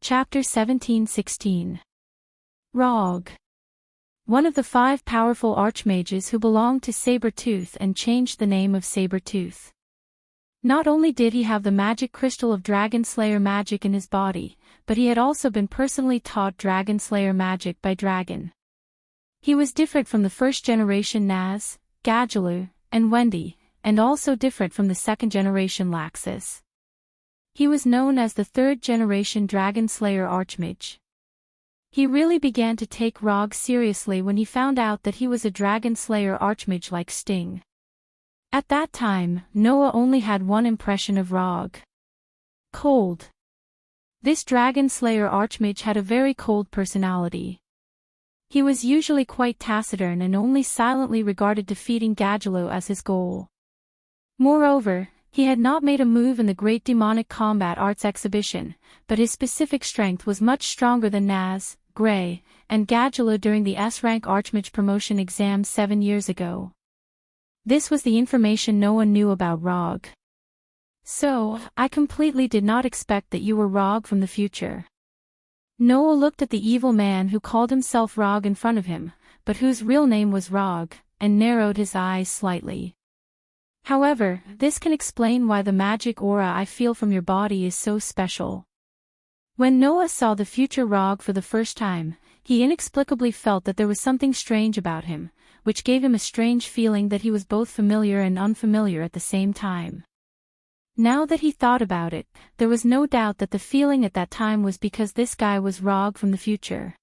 Chapter 17:16. Rog. One of the 5 powerful archmages who belonged to Sabertooth and changed the name of Sabertooth. Not only did he have the magic crystal of Dragon Slayer magic in his body, but he had also been personally taught Dragon Slayer magic by Dragon. He was different from the first generation Naz, Gadgelow, and Wendy, and also different from the second generation Laxus. He was known as the 3rd generation Dragon Slayer Archmage. He really began to take Rog seriously when he found out that he was a Dragon Slayer Archmage like Sting. At that time, Noah only had one impression of Rog. Cold. This Dragon Slayer Archmage had a very cold personality. He was usually quite taciturn and only silently regarded defeating Gadgelow as his goal. Moreover, he had not made a move in the Great Demonic Combat Arts Exhibition, but his specific strength was much stronger than Naz, Grey, and Gadgelow during the S-Rank Archmage promotion exam 7 years ago. This was the information no one knew about Rog. So, I completely did not expect that you were Rog from the future. Noah looked at the evil man who called himself Rog in front of him, but whose real name was Rog, and narrowed his eyes slightly. However, this can explain why the magic aura I feel from your body is so special. When Noah saw the future Rog for the first time, he inexplicably felt that there was something strange about him, which gave him a strange feeling that he was both familiar and unfamiliar at the same time. Now that he thought about it, there was no doubt that the feeling at that time was because this guy was Rog from the future.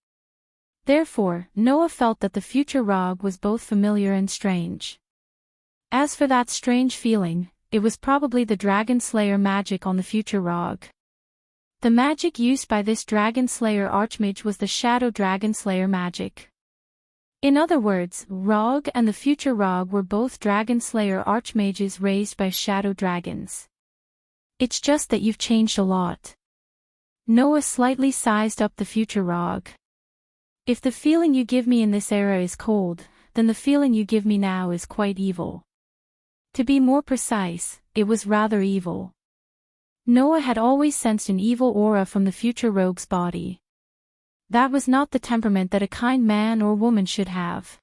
Therefore, Noah felt that the future Rog was both familiar and strange. As for that strange feeling, it was probably the Dragon Slayer magic on the future Rog. The magic used by this Dragon Slayer Archmage was the Shadow Dragon Slayer magic. In other words, Rog and the future Rog were both Dragon Slayer Archmages raised by Shadow Dragons. It's just that you've changed a lot. Noah slightly sized up the future Rog. If the feeling you give me in this era is cold, then the feeling you give me now is quite evil. To be more precise, it was rather evil. Noah had always sensed an evil aura from the future Rogue's body. That was not the temperament that a kind man or woman should have.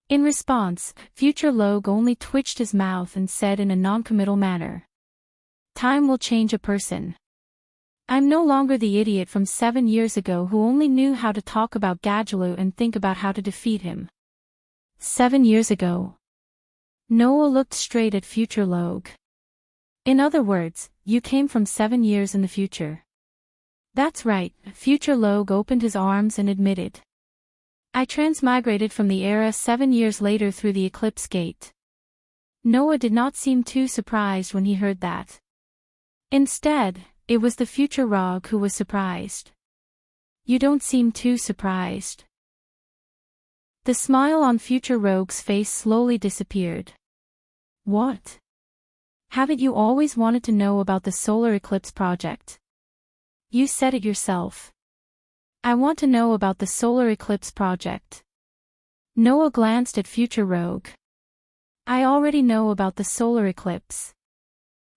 In response, future Rogue only twitched his mouth and said in a non-committal manner, "Time will change a person. I'm no longer the idiot from 7 years ago who only knew how to talk about Gadgelow and think about how to defeat him." 7 years ago. Noah looked straight at future Rogue. In other words, you came from 7 years in the future. That's right, future Rogue opened his arms and admitted. I transmigrated from the era 7 years later through the Eclipse Gate. Noah did not seem too surprised when he heard that. Instead, it was the future Rog who was surprised. You don't seem too surprised. The smile on future Rogue's face slowly disappeared. What? Haven't you always wanted to know about the solar eclipse project? You said it yourself. I want to know about the solar eclipse project. Noah glanced at future Rogue. I already know about the solar eclipse.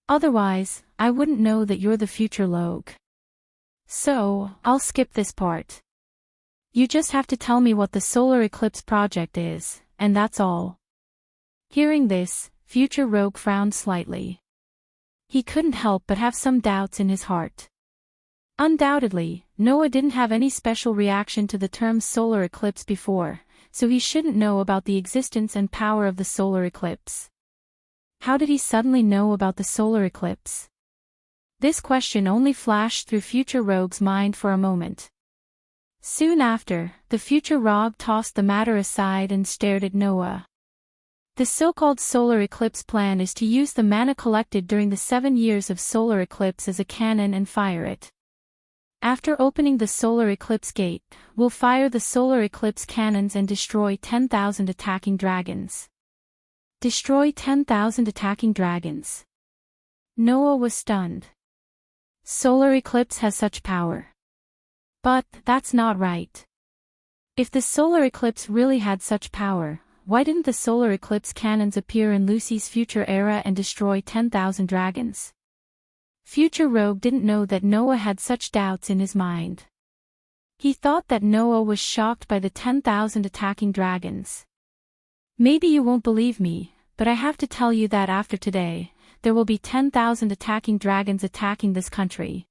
Otherwise, I wouldn't know that you're the future Rogue. So, I'll skip this part. You just have to tell me what the solar eclipse project is, and that's all. Hearing this, future Rogue frowned slightly. He couldn't help but have some doubts in his heart. Undoubtedly, Noah didn't have any special reaction to the term solar eclipse before, so he shouldn't know about the existence and power of the solar eclipse. How did he suddenly know about the solar eclipse? This question only flashed through future Rogue's mind for a moment. Soon after, the future Rog tossed the matter aside and stared at Noah. The so-called solar eclipse plan is to use the mana collected during the 7 years of solar eclipse as a cannon and fire it. After opening the solar eclipse gate, we'll fire the solar eclipse cannons and destroy 10,000 attacking dragons. Destroy 10,000 attacking dragons. Noah was stunned. Solar eclipse has such power. But, that's not right. If the solar eclipse really had such power, why didn't the solar eclipse cannons appear in Lucy's future era and destroy 10,000 dragons? Future Rogue didn't know that Noah had such doubts in his mind. He thought that Noah was shocked by the 10,000 attacking dragons. Maybe you won't believe me, but I have to tell you that after today, there will be 10,000 attacking dragons attacking this country.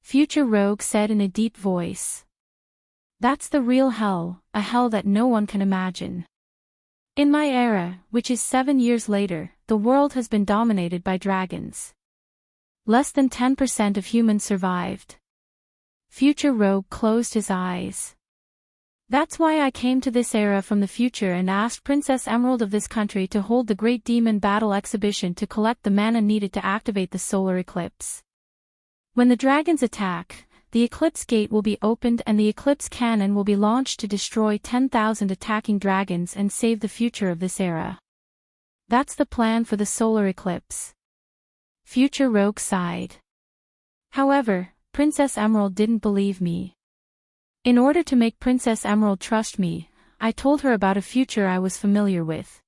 Future Rogue said in a deep voice. That's the real hell, a hell that no one can imagine. In my era, which is 7 years later, the world has been dominated by dragons. Less than 10% of humans survived. Future Rogue closed his eyes. That's why I came to this era from the future and asked Princess Emerald of this country to hold the Great Demon Battle Exhibition to collect the mana needed to activate the solar eclipse. When the dragons attack, the eclipse gate will be opened and the eclipse cannon will be launched to destroy 10,000 attacking dragons and save the future of this era. That's the plan for the solar eclipse. Future Rogue sighed. However, Princess Emerald didn't believe me. In order to make Princess Emerald trust me, I told her about a future I was familiar with.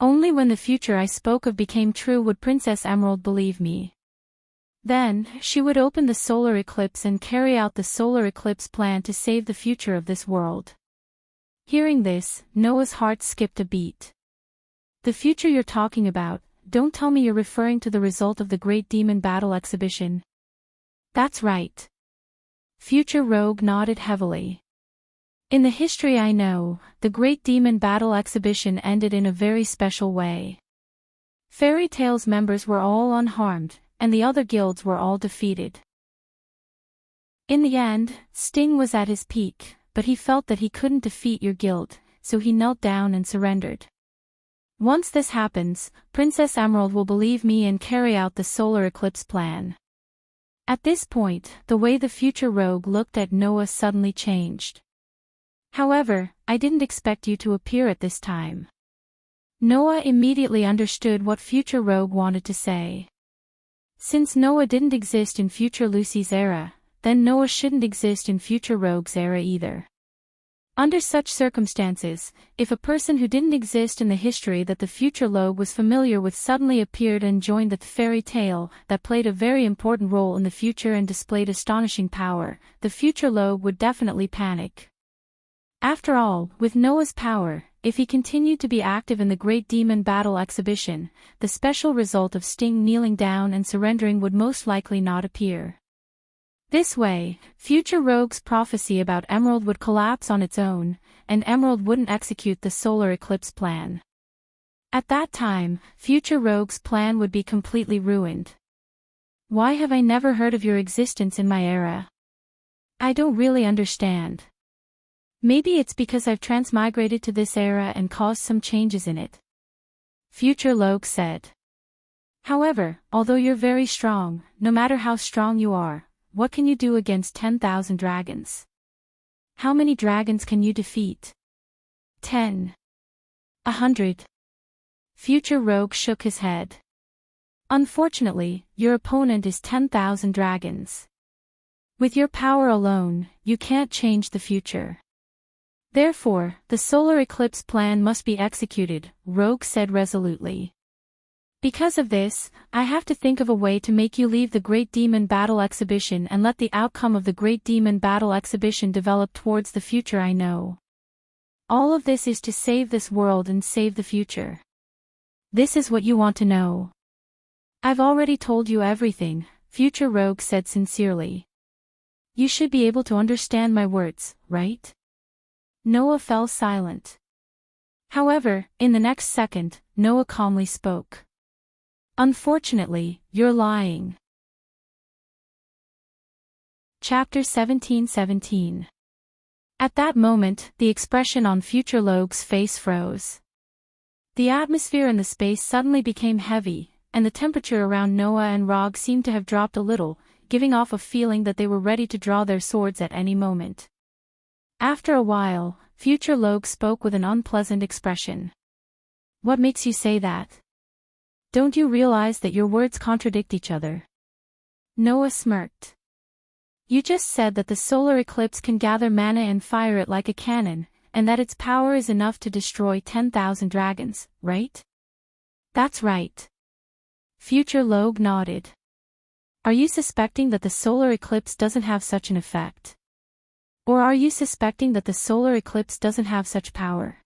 Only when the future I spoke of became true would Princess Emerald believe me. Then, she would open the solar eclipse and carry out the solar eclipse plan to save the future of this world. Hearing this, Noah's heart skipped a beat. The future you're talking about, don't tell me you're referring to the result of the Great Demon Battle Exhibition. That's right. Future Rogue nodded heavily. In the history I know, the Great Demon Battle Exhibition ended in a very special way. Fairy Tale's members were all unharmed, and the other guilds were all defeated. In the end, Sting was at his peak, but he felt that he couldn't defeat your guild, so he knelt down and surrendered. Once this happens, Princess Emerald will believe me and carry out the solar eclipse plan. At this point, the way the Future Rogue looked at Noah suddenly changed. However, I didn't expect you to appear at this time. Noah immediately understood what Future Rogue wanted to say. Since Noah didn't exist in Future Lucy's era, then Noah shouldn't exist in Future Rogue's era either. Under such circumstances, if a person who didn't exist in the history that the Future Rogue was familiar with suddenly appeared and joined the fairy tale that played a very important role in the future and displayed astonishing power, the Future Rogue would definitely panic. After all, with Noah's power, if he continued to be active in the Great Demon Battle Exhibition, the special result of Sting kneeling down and surrendering would most likely not appear. This way, Future Rogue's prophecy about Emerald would collapse on its own, and Emerald wouldn't execute the solar eclipse plan. At that time, Future Rogue's plan would be completely ruined. Why have I never heard of your existence in my era? I don't really understand. Maybe it's because I've transmigrated to this era and caused some changes in it. Future Rogue said. However, although you're very strong, no matter how strong you are, what can you do against 10,000 dragons? How many dragons can you defeat? 10. 100. Future Rogue shook his head. Unfortunately, your opponent is 10,000 dragons. With your power alone, you can't change the future. Therefore, the solar eclipse plan must be executed, Rogue said resolutely. Because of this, I have to think of a way to make you leave the Great Demon Battle Exhibition and let the outcome of the Great Demon Battle Exhibition develop towards the future I know. All of this is to save this world and save the future. This is what you want to know. I've already told you everything, Future Rogue said sincerely. You should be able to understand my words, right? Noah fell silent. However, in the next second, Noah calmly spoke. Unfortunately, you're lying. Chapter 17:17. At that moment, the expression on Future Rogue's face froze. The atmosphere in the space suddenly became heavy, and the temperature around Noah and Rogue seemed to have dropped a little, giving off a feeling that they were ready to draw their swords at any moment. After a while, Future Rogue spoke with an unpleasant expression. What makes you say that? Don't you realize that your words contradict each other? Noah smirked. You just said that the solar eclipse can gather mana and fire it like a cannon, and that its power is enough to destroy 10,000 dragons, right? That's right. Future Rogue nodded. Are you suspecting that the solar eclipse doesn't have such an effect? Or are you suspecting that the solar eclipse doesn't have such power?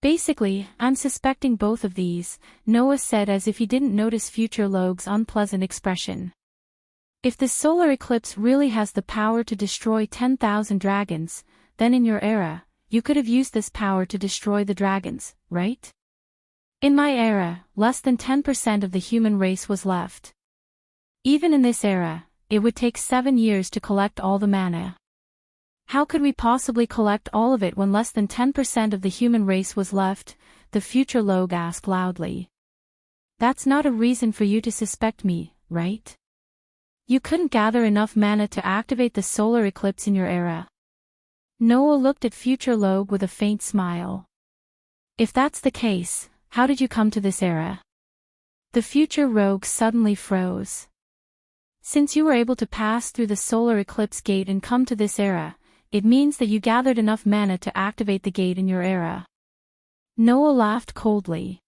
Basically, I'm suspecting both of these, Noah said as if he didn't notice Future Logue's unpleasant expression. If the solar eclipse really has the power to destroy 10,000 dragons, then in your era, you could have used this power to destroy the dragons, right? In my era, less than 10% of the human race was left. Even in this era, it would take 7 years to collect all the mana. How could we possibly collect all of it when less than 10% of the human race was left? The Future Logue asked loudly. That's not a reason for you to suspect me, right? You couldn't gather enough mana to activate the solar eclipse in your era. Noah looked at Future Logue with a faint smile. If that's the case, how did you come to this era? The Future Rogue suddenly froze. Since you were able to pass through the solar eclipse gate and come to this era, it means that you gathered enough mana to activate the gate in your era. Noah laughed coldly.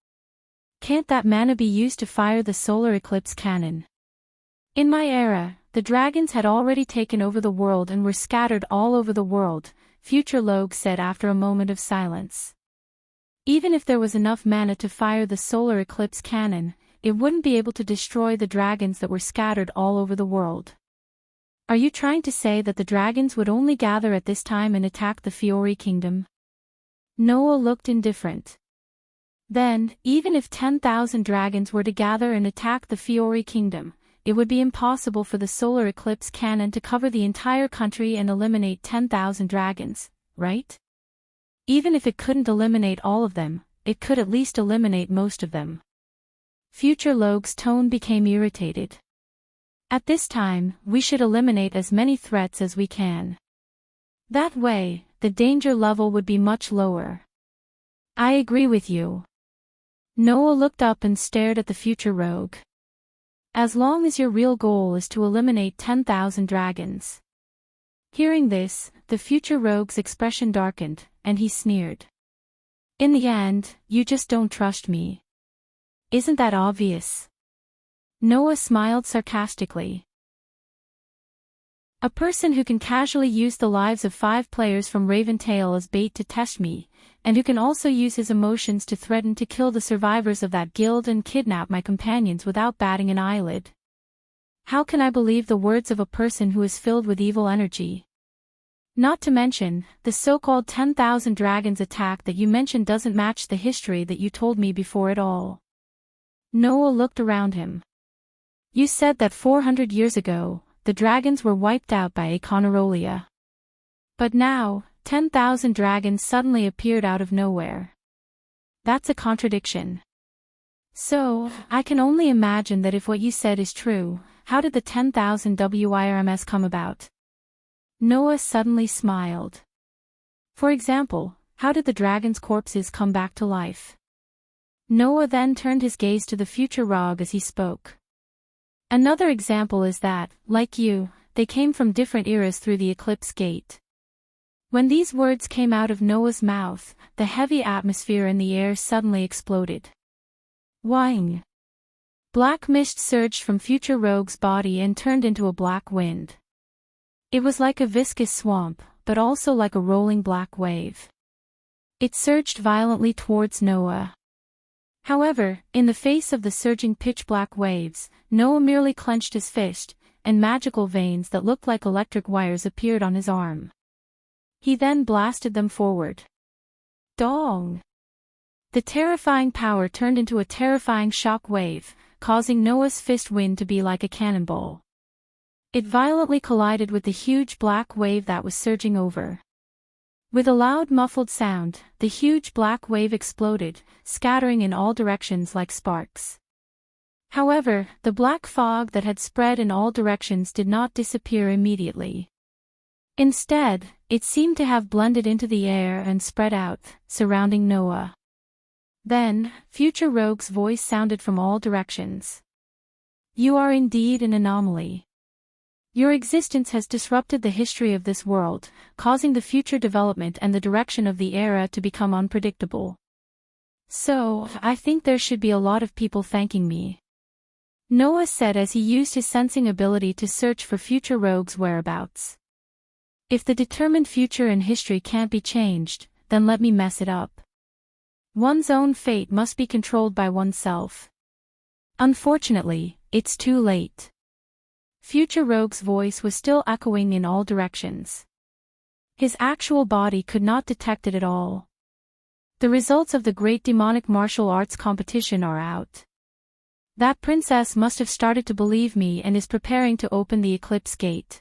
Can't that mana be used to fire the solar eclipse cannon? In my era, the dragons had already taken over the world and were scattered all over the world, Future Logue said after a moment of silence. Even if there was enough mana to fire the solar eclipse cannon, it wouldn't be able to destroy the dragons that were scattered all over the world. Are you trying to say that the dragons would only gather at this time and attack the Fiori Kingdom? Noah looked indifferent. Then, even if 10,000 dragons were to gather and attack the Fiori Kingdom, it would be impossible for the solar eclipse cannon to cover the entire country and eliminate 10,000 dragons, right? Even if it couldn't eliminate all of them, it could at least eliminate most of them. Future Logue's tone became irritated. At this time, we should eliminate as many threats as we can. That way, the danger level would be much lower. I agree with you. Noah looked up and stared at the Future Rogue. As long as your real goal is to eliminate 10,000 dragons. Hearing this, the Future Rogue's expression darkened, and he sneered. In the end, you just don't trust me. Isn't that obvious? Noah smiled sarcastically. A person who can casually use the lives of 5 players from Raventail as bait to test me, and who can also use his emotions to threaten to kill the survivors of that guild and kidnap my companions without batting an eyelid. How can I believe the words of a person who is filled with evil energy? Not to mention, the so-called 10,000 dragons attack that you mentioned doesn't match the history that you told me before at all. Noah looked around him. You said that 400 years ago, the dragons were wiped out by Aconarolia. But now, 10,000 dragons suddenly appeared out of nowhere. That's a contradiction. So, I can only imagine that if what you said is true, how did the 10,000 WIRMS come about? Noah suddenly smiled. For example, how did the dragons' corpses come back to life? Noah then turned his gaze to the Future Rogue as he spoke. Another example is that, like you, they came from different eras through the Eclipse Gate. When these words came out of Noah's mouth, the heavy atmosphere in the air suddenly exploded. Whing! Black mist surged from Future Rogue's body and turned into a black wind. It was like a viscous swamp, but also like a rolling black wave. It surged violently towards Noah. However, in the face of the surging pitch-black waves, Noah merely clenched his fist, and magical veins that looked like electric wires appeared on his arm. He then blasted them forward. Dong! The terrifying power turned into a terrifying shock wave, causing Noah's fist wind to be like a cannonball. It violently collided with the huge black wave that was surging over. With a loud muffled sound, the huge black wave exploded, scattering in all directions like sparks. However, the black fog that had spread in all directions did not disappear immediately. Instead, it seemed to have blended into the air and spread out, surrounding Noah. Then, Future Rogue's voice sounded from all directions. You are indeed an anomaly. Your existence has disrupted the history of this world, causing the future development and the direction of the era to become unpredictable. So, I think there should be a lot of people thanking me. Noah said as he used his sensing ability to search for future rogues' whereabouts. If the determined future in history can't be changed, then let me mess it up. One's own fate must be controlled by oneself. Unfortunately, it's too late. Future Rogue's voice was still echoing in all directions. His actual body could not detect it at all. The results of the great demonic martial arts competition are out. That princess must have started to believe me and is preparing to open the eclipse gate.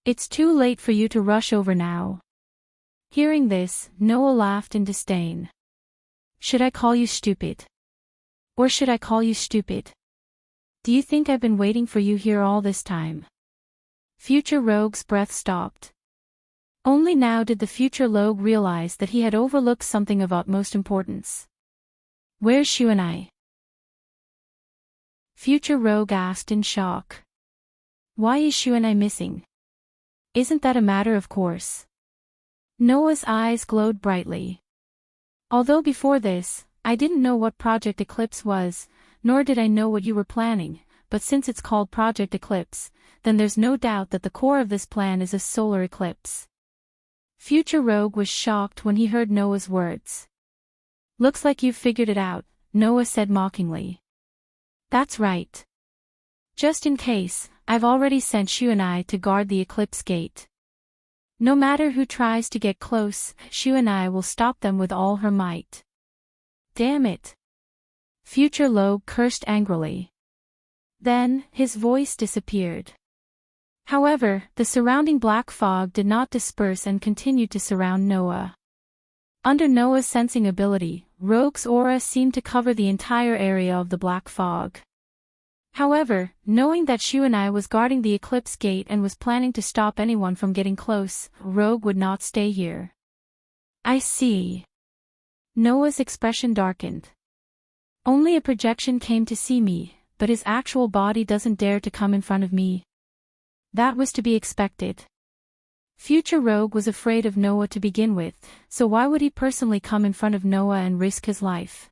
It's too late for you to rush over now. Hearing this, Noah laughed in disdain. Should I call you stupid? Or should I call you stupid? Do you think I've been waiting for you here all this time? Future Rogue's breath stopped. Only now did the future Rogue realize that he had overlooked something of utmost importance. Where's Shuanai? Future Rogue asked in shock. Why is Shuanai missing? Isn't that a matter of course? Noah's eyes glowed brightly. Although before this, I didn't know what Project Eclipse was, nor did I know what you were planning, but since it's called Project Eclipse, then there's no doubt that the core of this plan is a solar eclipse. Future Rogue was shocked when he heard Noah's words. Looks like you've figured it out, Noah said mockingly. That's right. Just in case, I've already sent Shu and I to guard the eclipse gate. No matter who tries to get close, Shu and I will stop them with all her might. Damn it. Future Rogue cursed angrily. Then, his voice disappeared. However, the surrounding black fog did not disperse and continued to surround Noah. Under Noah's sensing ability, Rogue's aura seemed to cover the entire area of the black fog. However, knowing that Shu and I was guarding the eclipse gate and was planning to stop anyone from getting close, Rogue would not stay here. I see. Noah's expression darkened. Only a projection came to see me, but his actual body doesn't dare to come in front of me. That was to be expected. Future Rogue was afraid of Noah to begin with, so why would he personally come in front of Noah and risk his life?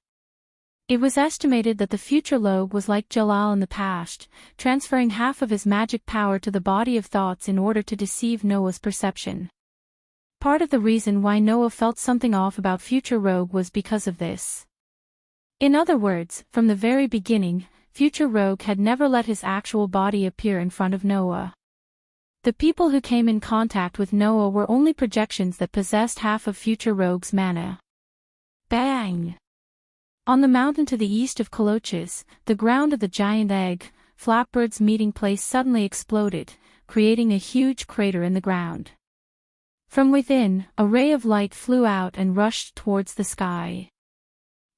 It was estimated that the future Rogue was like Jalal in the past, transferring half of his magic power to the body of thoughts in order to deceive Noah's perception. Part of the reason why Noah felt something off about future Rogue was because of this. In other words, from the very beginning, future Rogue had never let his actual body appear in front of Noah. The people who came in contact with Noah were only projections that possessed half of future Rogue's mana. Bang! On the mountain to the east of Coloches, the ground of the giant egg, Flapbird's meeting place suddenly exploded, creating a huge crater in the ground. From within, a ray of light flew out and rushed towards the sky.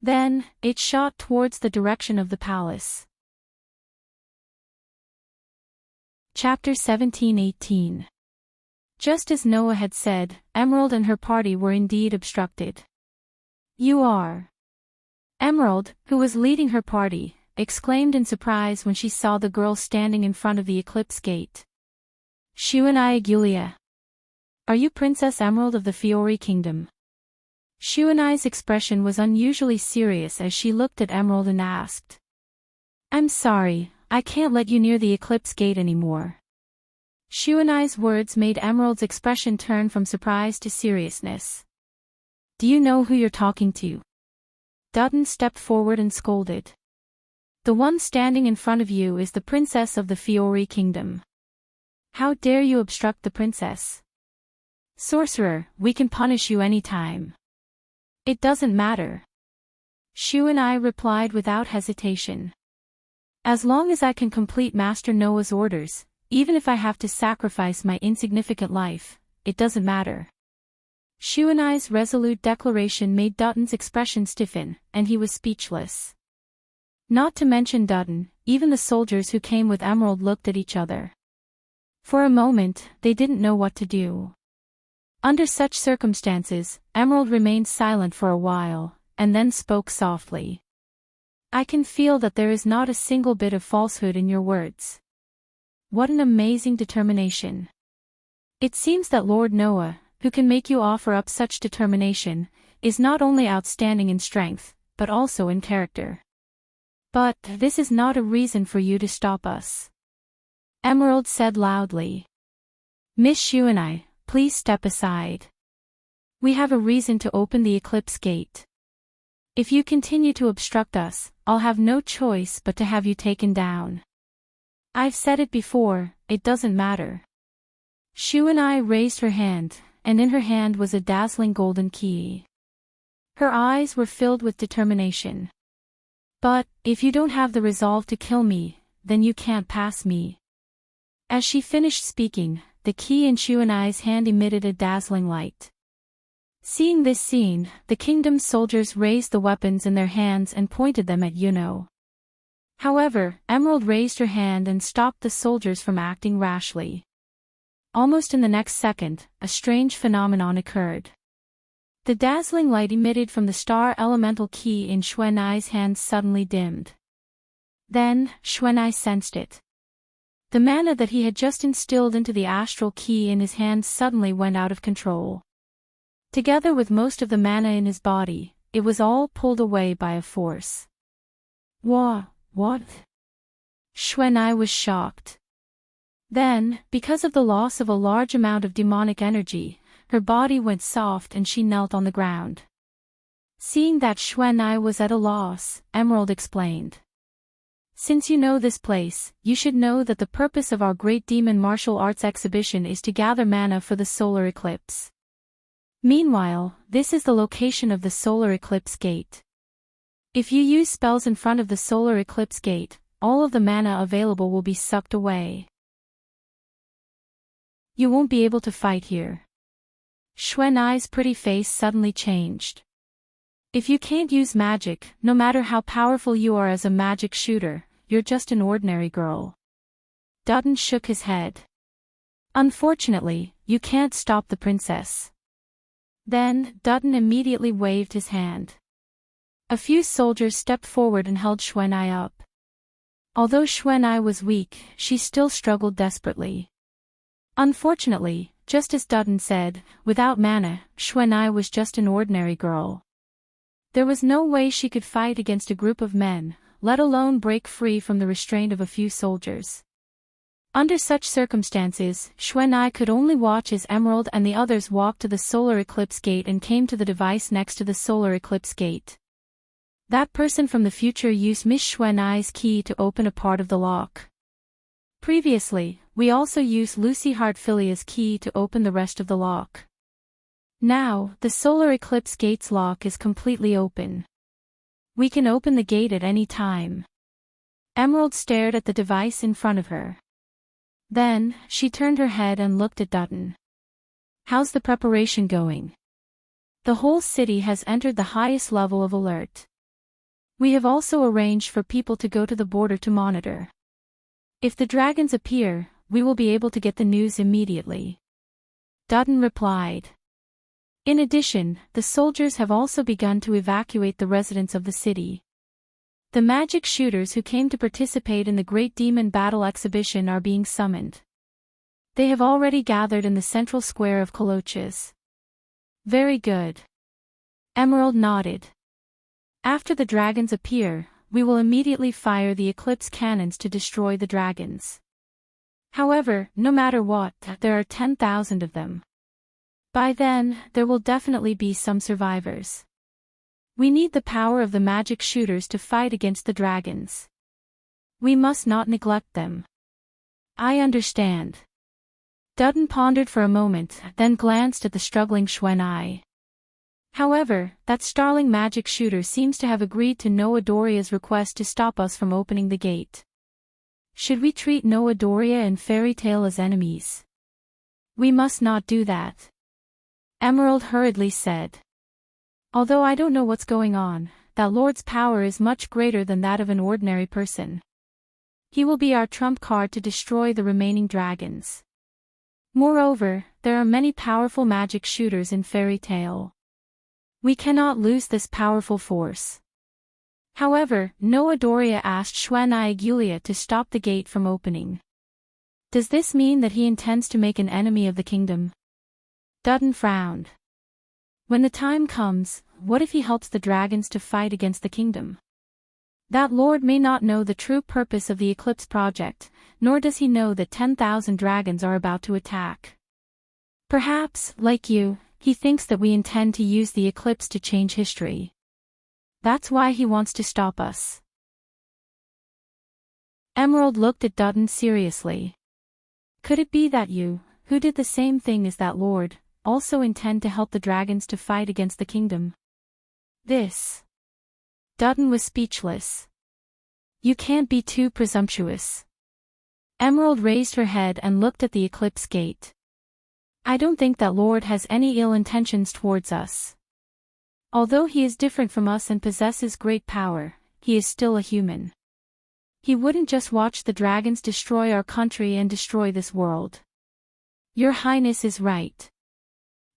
Then, it shot towards the direction of the palace. Chapter 17-18. Just as Noah had said, Emerald and her party were indeed obstructed. You are. Emerald, who was leading her party, exclaimed in surprise when she saw the girl standing in front of the eclipse gate. Shuanai Agulia. Are you Princess Emerald of the Fiori Kingdom? Shuanai's expression was unusually serious as she looked at Emerald and asked. I'm sorry, I can't let you near the eclipse gate anymore. Shuanai's words made Emerald's expression turn from surprise to seriousness. Do you know who you're talking to? Dutton stepped forward and scolded. The one standing in front of you is the princess of the Fiori Kingdom. How dare you obstruct the princess? Sorcerer, we can punish you any time. It doesn't matter. Shuanai replied without hesitation. As long as I can complete Master Noah's orders, even if I have to sacrifice my insignificant life, it doesn't matter. Shuanai's resolute declaration made Dutton's expression stiffen, and he was speechless. Not to mention Dutton, even the soldiers who came with Emerald looked at each other. For a moment, they didn't know what to do. Under such circumstances, Emerald remained silent for a while, and then spoke softly. I can feel that there is not a single bit of falsehood in your words. What an amazing determination. It seems that Lord Noah, who can make you offer up such determination, is not only outstanding in strength, but also in character. But this is not a reason for you to stop us. Emerald said loudly. Miss Shuanai, please step aside. We have a reason to open the eclipse gate. If you continue to obstruct us, I'll have no choice but to have you taken down. I've said it before, it doesn't matter. Shuanai raised her hand, and in her hand was a dazzling golden key. Her eyes were filled with determination. But, if you don't have the resolve to kill me, then you can't pass me. As she finished speaking, the key in Shuanai's hand emitted a dazzling light. Seeing this scene, the kingdom's soldiers raised the weapons in their hands and pointed them at Yuno. However, Emerald raised her hand and stopped the soldiers from acting rashly. Almost in the next second, a strange phenomenon occurred. The dazzling light emitted from the star elemental key in Shuanai's hand suddenly dimmed. Then, Shuanai sensed it. The mana that he had just instilled into the astral key in his hand suddenly went out of control. Together with most of the mana in his body, it was all pulled away by a force. What? Shuanai was shocked. Then, because of the loss of a large amount of demonic energy, her body went soft and she knelt on the ground. Seeing that Shuanai was at a loss, Emerald explained. Since you know this place, you should know that the purpose of our Great Demon Martial Arts exhibition is to gather mana for the solar eclipse. Meanwhile, this is the location of the solar eclipse gate. If you use spells in front of the solar eclipse gate, all of the mana available will be sucked away. You won't be able to fight here. Shuanai's pretty face suddenly changed. If you can't use magic, no matter how powerful you are as a magic shooter, you're just an ordinary girl. Dutton shook his head. Unfortunately, you can't stop the princess. Then, Dutton immediately waved his hand. A few soldiers stepped forward and held Shuanai up. Although Shuanai was weak, she still struggled desperately. Unfortunately, just as Dutton said, without mana, Shuanai was just an ordinary girl. There was no way she could fight against a group of men, let alone break free from the restraint of a few soldiers. Under such circumstances, Shuanai could only watch as Emerald and the others walked to the solar eclipse gate and came to the device next to the solar eclipse gate. That person from the future used Miss Shuanai's key to open a part of the lock. Previously, we also used Lucy Heartfilia's key to open the rest of the lock. Now, the solar eclipse gate's lock is completely open. We can open the gate at any time. Emerald stared at the device in front of her. Then, she turned her head and looked at Dutton. How's the preparation going? The whole city has entered the highest level of alert. We have also arranged for people to go to the border to monitor. If the dragons appear, we will be able to get the news immediately. Dutton replied. In addition, the soldiers have also begun to evacuate the residents of the city. The magic shooters who came to participate in the Great Demon Battle exhibition are being summoned. They have already gathered in the central square of Coloches. Very good. Emerald nodded. After the dragons appear, we will immediately fire the eclipse cannons to destroy the dragons. However, no matter what, there are 10,000 of them. By then, there will definitely be some survivors. We need the power of the magic shooters to fight against the dragons. We must not neglect them. I understand. Dutton pondered for a moment, then glanced at the struggling Shuanai. However, that starling magic shooter seems to have agreed to Noa Doria's request to stop us from opening the gate. Should we treat Noa Doria and Fairy Tale as enemies? We must not do that. Emerald hurriedly said. Although I don't know what's going on, that Lord's power is much greater than that of an ordinary person. He will be our trump card to destroy the remaining dragons. Moreover, there are many powerful magic shooters in Fairy Tale. We cannot lose this powerful force. However, Noa Doria asked Shuanai Agulia to stop the gate from opening. Does this mean that he intends to make an enemy of the kingdom? Dutton frowned. When the time comes, what if he helps the dragons to fight against the kingdom? That lord may not know the true purpose of the Eclipse project, nor does he know that 10,000 dragons are about to attack. Perhaps, like you, he thinks that we intend to use the eclipse to change history. That's why he wants to stop us. Emerald looked at Dutton seriously. Could it be that you, who did the same thing as that lord, also intend to help the dragons to fight against the kingdom? Dutton was speechless. You can't be too presumptuous. Emerald raised her head and looked at the eclipse gate. I don't think that lord has any ill intentions towards us. Although he is different from us and possesses great power, he is still a human. He wouldn't just watch the dragons destroy our country and destroy this world. Your Highness is right.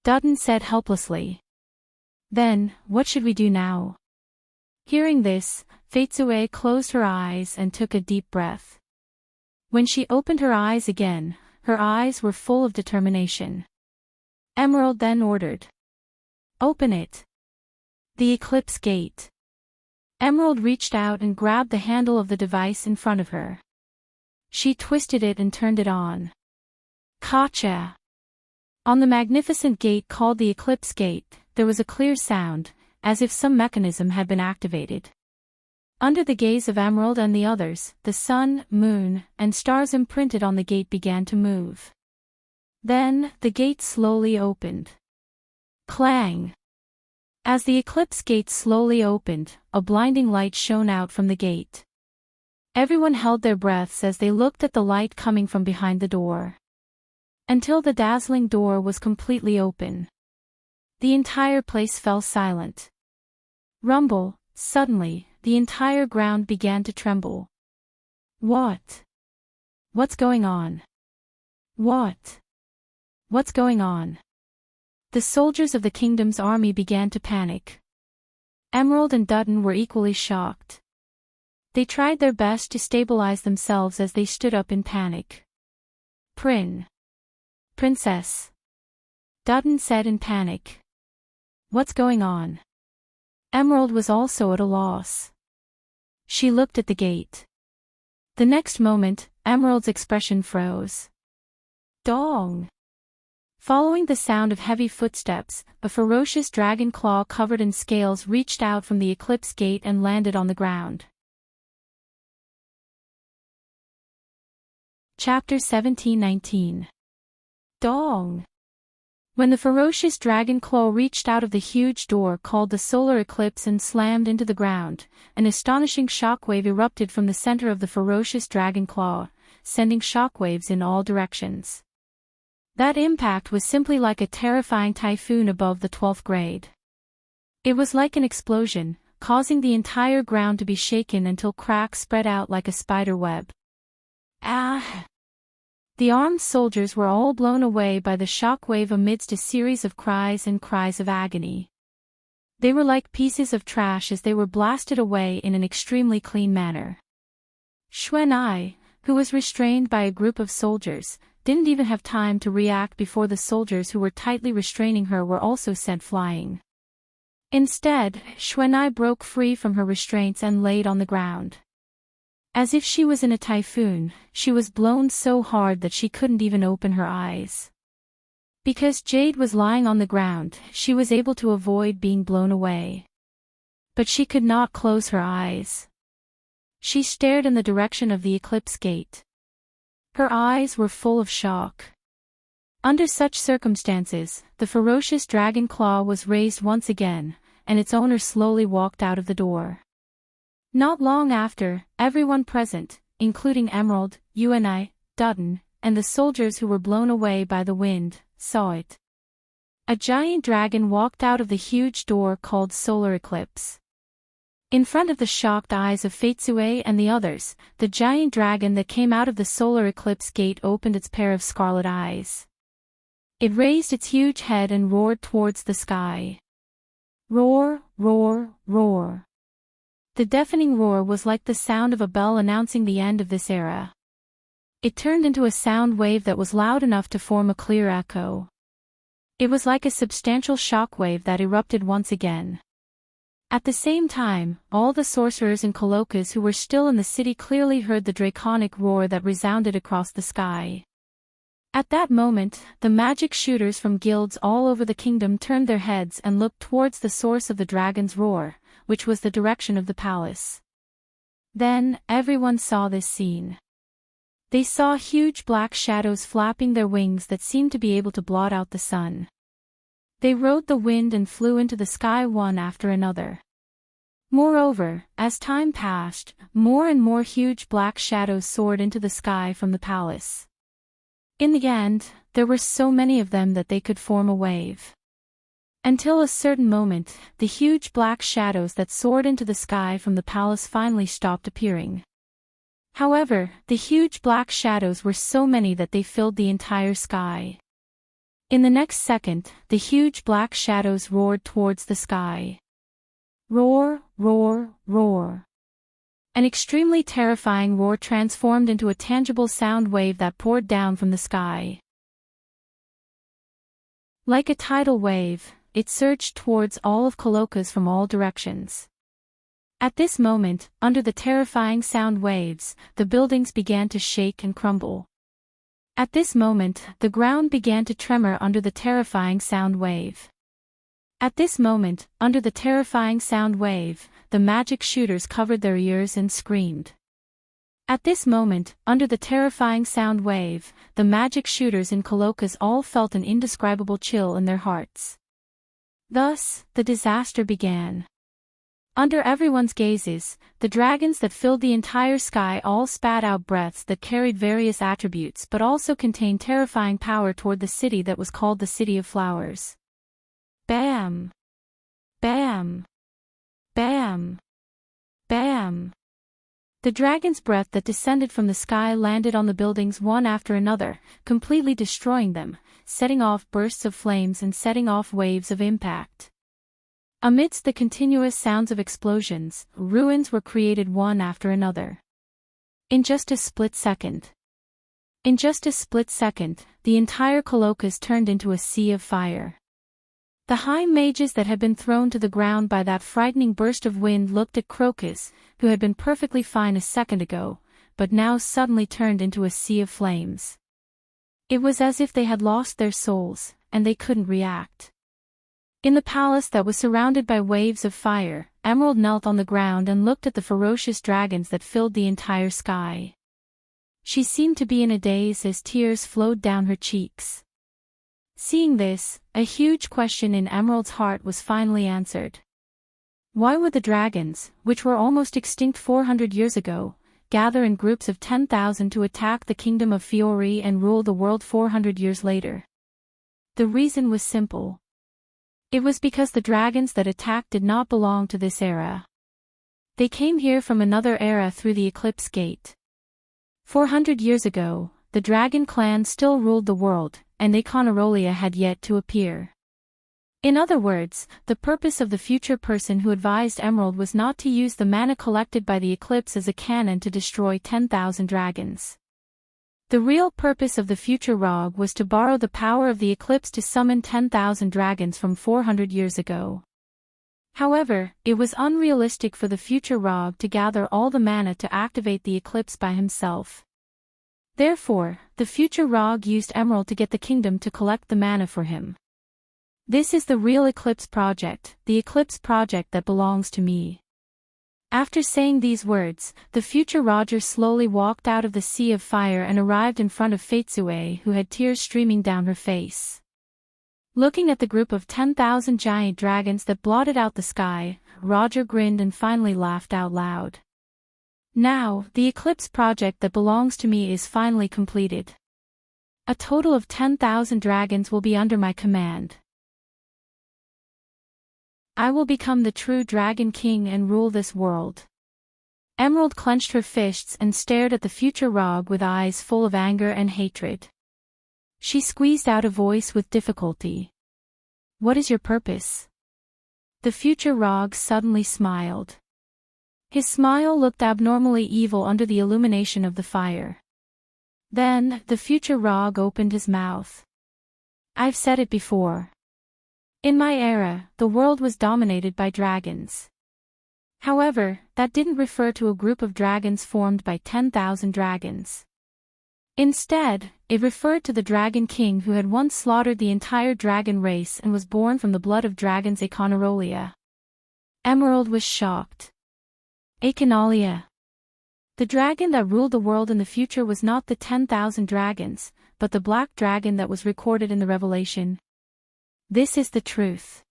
Dutton said helplessly. Then, what should we do now? Hearing this, Fei closed her eyes and took a deep breath. When she opened her eyes again, her eyes were full of determination. Emerald then ordered. Open it. The eclipse gate. Emerald reached out and grabbed the handle of the device in front of her. She twisted it and turned it on. Gotcha! On the magnificent gate called the eclipse gate, there was a clear sound, as if some mechanism had been activated. Under the gaze of Emerald and the others, the sun, moon, and stars imprinted on the gate began to move. Then, the gate slowly opened. Clang! As the eclipse gate slowly opened, a blinding light shone out from the gate. Everyone held their breaths as they looked at the light coming from behind the door. Until the dazzling door was completely open. The entire place fell silent. Rumble, suddenly, the entire ground began to tremble. What? What's going on? What's going on? The soldiers of the kingdom's army began to panic. Emerald and Dutton were equally shocked. They tried their best to stabilize themselves as they stood up in panic. Princess. Dutton said in panic. What's going on? Emerald was also at a loss. She looked at the gate. The next moment, Emerald's expression froze. Dong! Following the sound of heavy footsteps, a ferocious dragon claw covered in scales reached out from the eclipse gate and landed on the ground. Chapter 17:19. Dong! When the ferocious dragon claw reached out of the huge door called the solar eclipse and slammed into the ground, an astonishing shockwave erupted from the center of the ferocious dragon claw, sending shockwaves in all directions. That impact was simply like a terrifying typhoon above the 12th grade. It was like an explosion, causing the entire ground to be shaken until cracks spread out like a spider web. Ah! The armed soldiers were all blown away by the shockwave amidst a series of cries and cries of agony. They were like pieces of trash as they were blasted away in an extremely clean manner. Xuanai, who was restrained by a group of soldiers, didn't even have time to react before the soldiers who were tightly restraining her were also sent flying. Instead, Xuanai broke free from her restraints and laid on the ground. As if she was in a typhoon, she was blown so hard that she couldn't even open her eyes. Because Jade was lying on the ground, she was able to avoid being blown away. But she could not close her eyes. She stared in the direction of the eclipse gate. Her eyes were full of shock. Under such circumstances, the ferocious dragon claw was raised once again, and its owner slowly walked out of the door. Not long after, everyone present, including Emerald, Xuanai, Dutton, and the soldiers who were blown away by the wind, saw it. A giant dragon walked out of the huge door called Solar Eclipse. In front of the shocked eyes of Fei and the others, the giant dragon that came out of the solar eclipse gate opened its pair of scarlet eyes. It raised its huge head and roared towards the sky. Roar, roar, roar. The deafening roar was like the sound of a bell announcing the end of this era. It turned into a sound wave that was loud enough to form a clear echo. It was like a substantial shock wave that erupted once again. At the same time, all the sorcerers and Colokas who were still in the city clearly heard the draconic roar that resounded across the sky. At that moment, the magic shooters from guilds all over the kingdom turned their heads and looked towards the source of the dragon's roar, which was the direction of the palace. Then, everyone saw this scene. They saw huge black shadows flapping their wings that seemed to be able to blot out the sun. They rode the wind and flew into the sky one after another. Moreover, as time passed, more and more huge black shadows soared into the sky from the palace. In the end, there were so many of them that they could form a wave. Until a certain moment, the huge black shadows that soared into the sky from the palace finally stopped appearing. However, the huge black shadows were so many that they filled the entire sky. In the next second, the huge black shadows roared towards the sky. Roar, roar, roar. An extremely terrifying roar transformed into a tangible sound wave that poured down from the sky. Like a tidal wave, it surged towards all of Colokas from all directions. At this moment, under the terrifying sound waves, the buildings began to shake and crumble. At this moment, the ground began to tremor under the terrifying sound wave. At this moment, under the terrifying sound wave, the magic shooters covered their ears and screamed. At this moment, under the terrifying sound wave, the magic shooters in Colokas all felt an indescribable chill in their hearts. Thus, the disaster began. Under everyone's gazes, the dragons that filled the entire sky all spat out breaths that carried various attributes but also contained terrifying power toward the city that was called the City of Flowers. Bam! Bam! Bam! Bam! The dragon's breath that descended from the sky landed on the buildings one after another, completely destroying them, setting off bursts of flames and setting off waves of impact. Amidst the continuous sounds of explosions, ruins were created one after another. In just a split second. In just a split second, the entire Colokas turned into a sea of fire. The high mages that had been thrown to the ground by that frightening burst of wind looked at Crocus, who had been perfectly fine a second ago, but now suddenly turned into a sea of flames. It was as if they had lost their souls, and they couldn't react. In the palace that was surrounded by waves of fire, Emerald knelt on the ground and looked at the ferocious dragons that filled the entire sky. She seemed to be in a daze as tears flowed down her cheeks. Seeing this, a huge question in Emerald's heart was finally answered. Why would the dragons, which were almost extinct 400 years ago, gather in groups of 10,000 to attack the kingdom of Fiori and rule the world 400 years later? The reason was simple. It was because the dragons that attacked did not belong to this era. They came here from another era through the Eclipse Gate. 400 years ago, the dragon clan still ruled the world, and Aconarolia had yet to appear. In other words, the purpose of the future person who advised Emerald was not to use the mana collected by the eclipse as a cannon to destroy 10,000 dragons. The real purpose of the future Rog was to borrow the power of the eclipse to summon 10,000 dragons from 400 years ago. However, it was unrealistic for the future Rog to gather all the mana to activate the eclipse by himself. Therefore, the future Rog used Emerald to get the kingdom to collect the mana for him. This is the real Eclipse project, the Eclipse project that belongs to me. After saying these words, the future Roger slowly walked out of the sea of fire and arrived in front of Faitsue, who had tears streaming down her face. Looking at the group of 10,000 giant dragons that blotted out the sky, Roger grinned and finally laughed out loud. Now, the Eclipse project that belongs to me is finally completed. A total of 10,000 dragons will be under my command. I will become the true Dragon King and rule this world. Emerald clenched her fists and stared at the future Rog with eyes full of anger and hatred. She squeezed out a voice with difficulty. What is your purpose? The future Rog suddenly smiled. His smile looked abnormally evil under the illumination of the fire. Then, the future Rog opened his mouth. I've said it before. In my era, the world was dominated by dragons. However, that didn't refer to a group of dragons formed by 10,000 dragons. Instead, it referred to the Dragon King who had once slaughtered the entire dragon race and was born from the blood of dragons Echanarolia. Emerald was shocked. Echanalia. The dragon that ruled the world in the future was not the 10,000 dragons, but the black dragon that was recorded in the Revelation. This is the truth.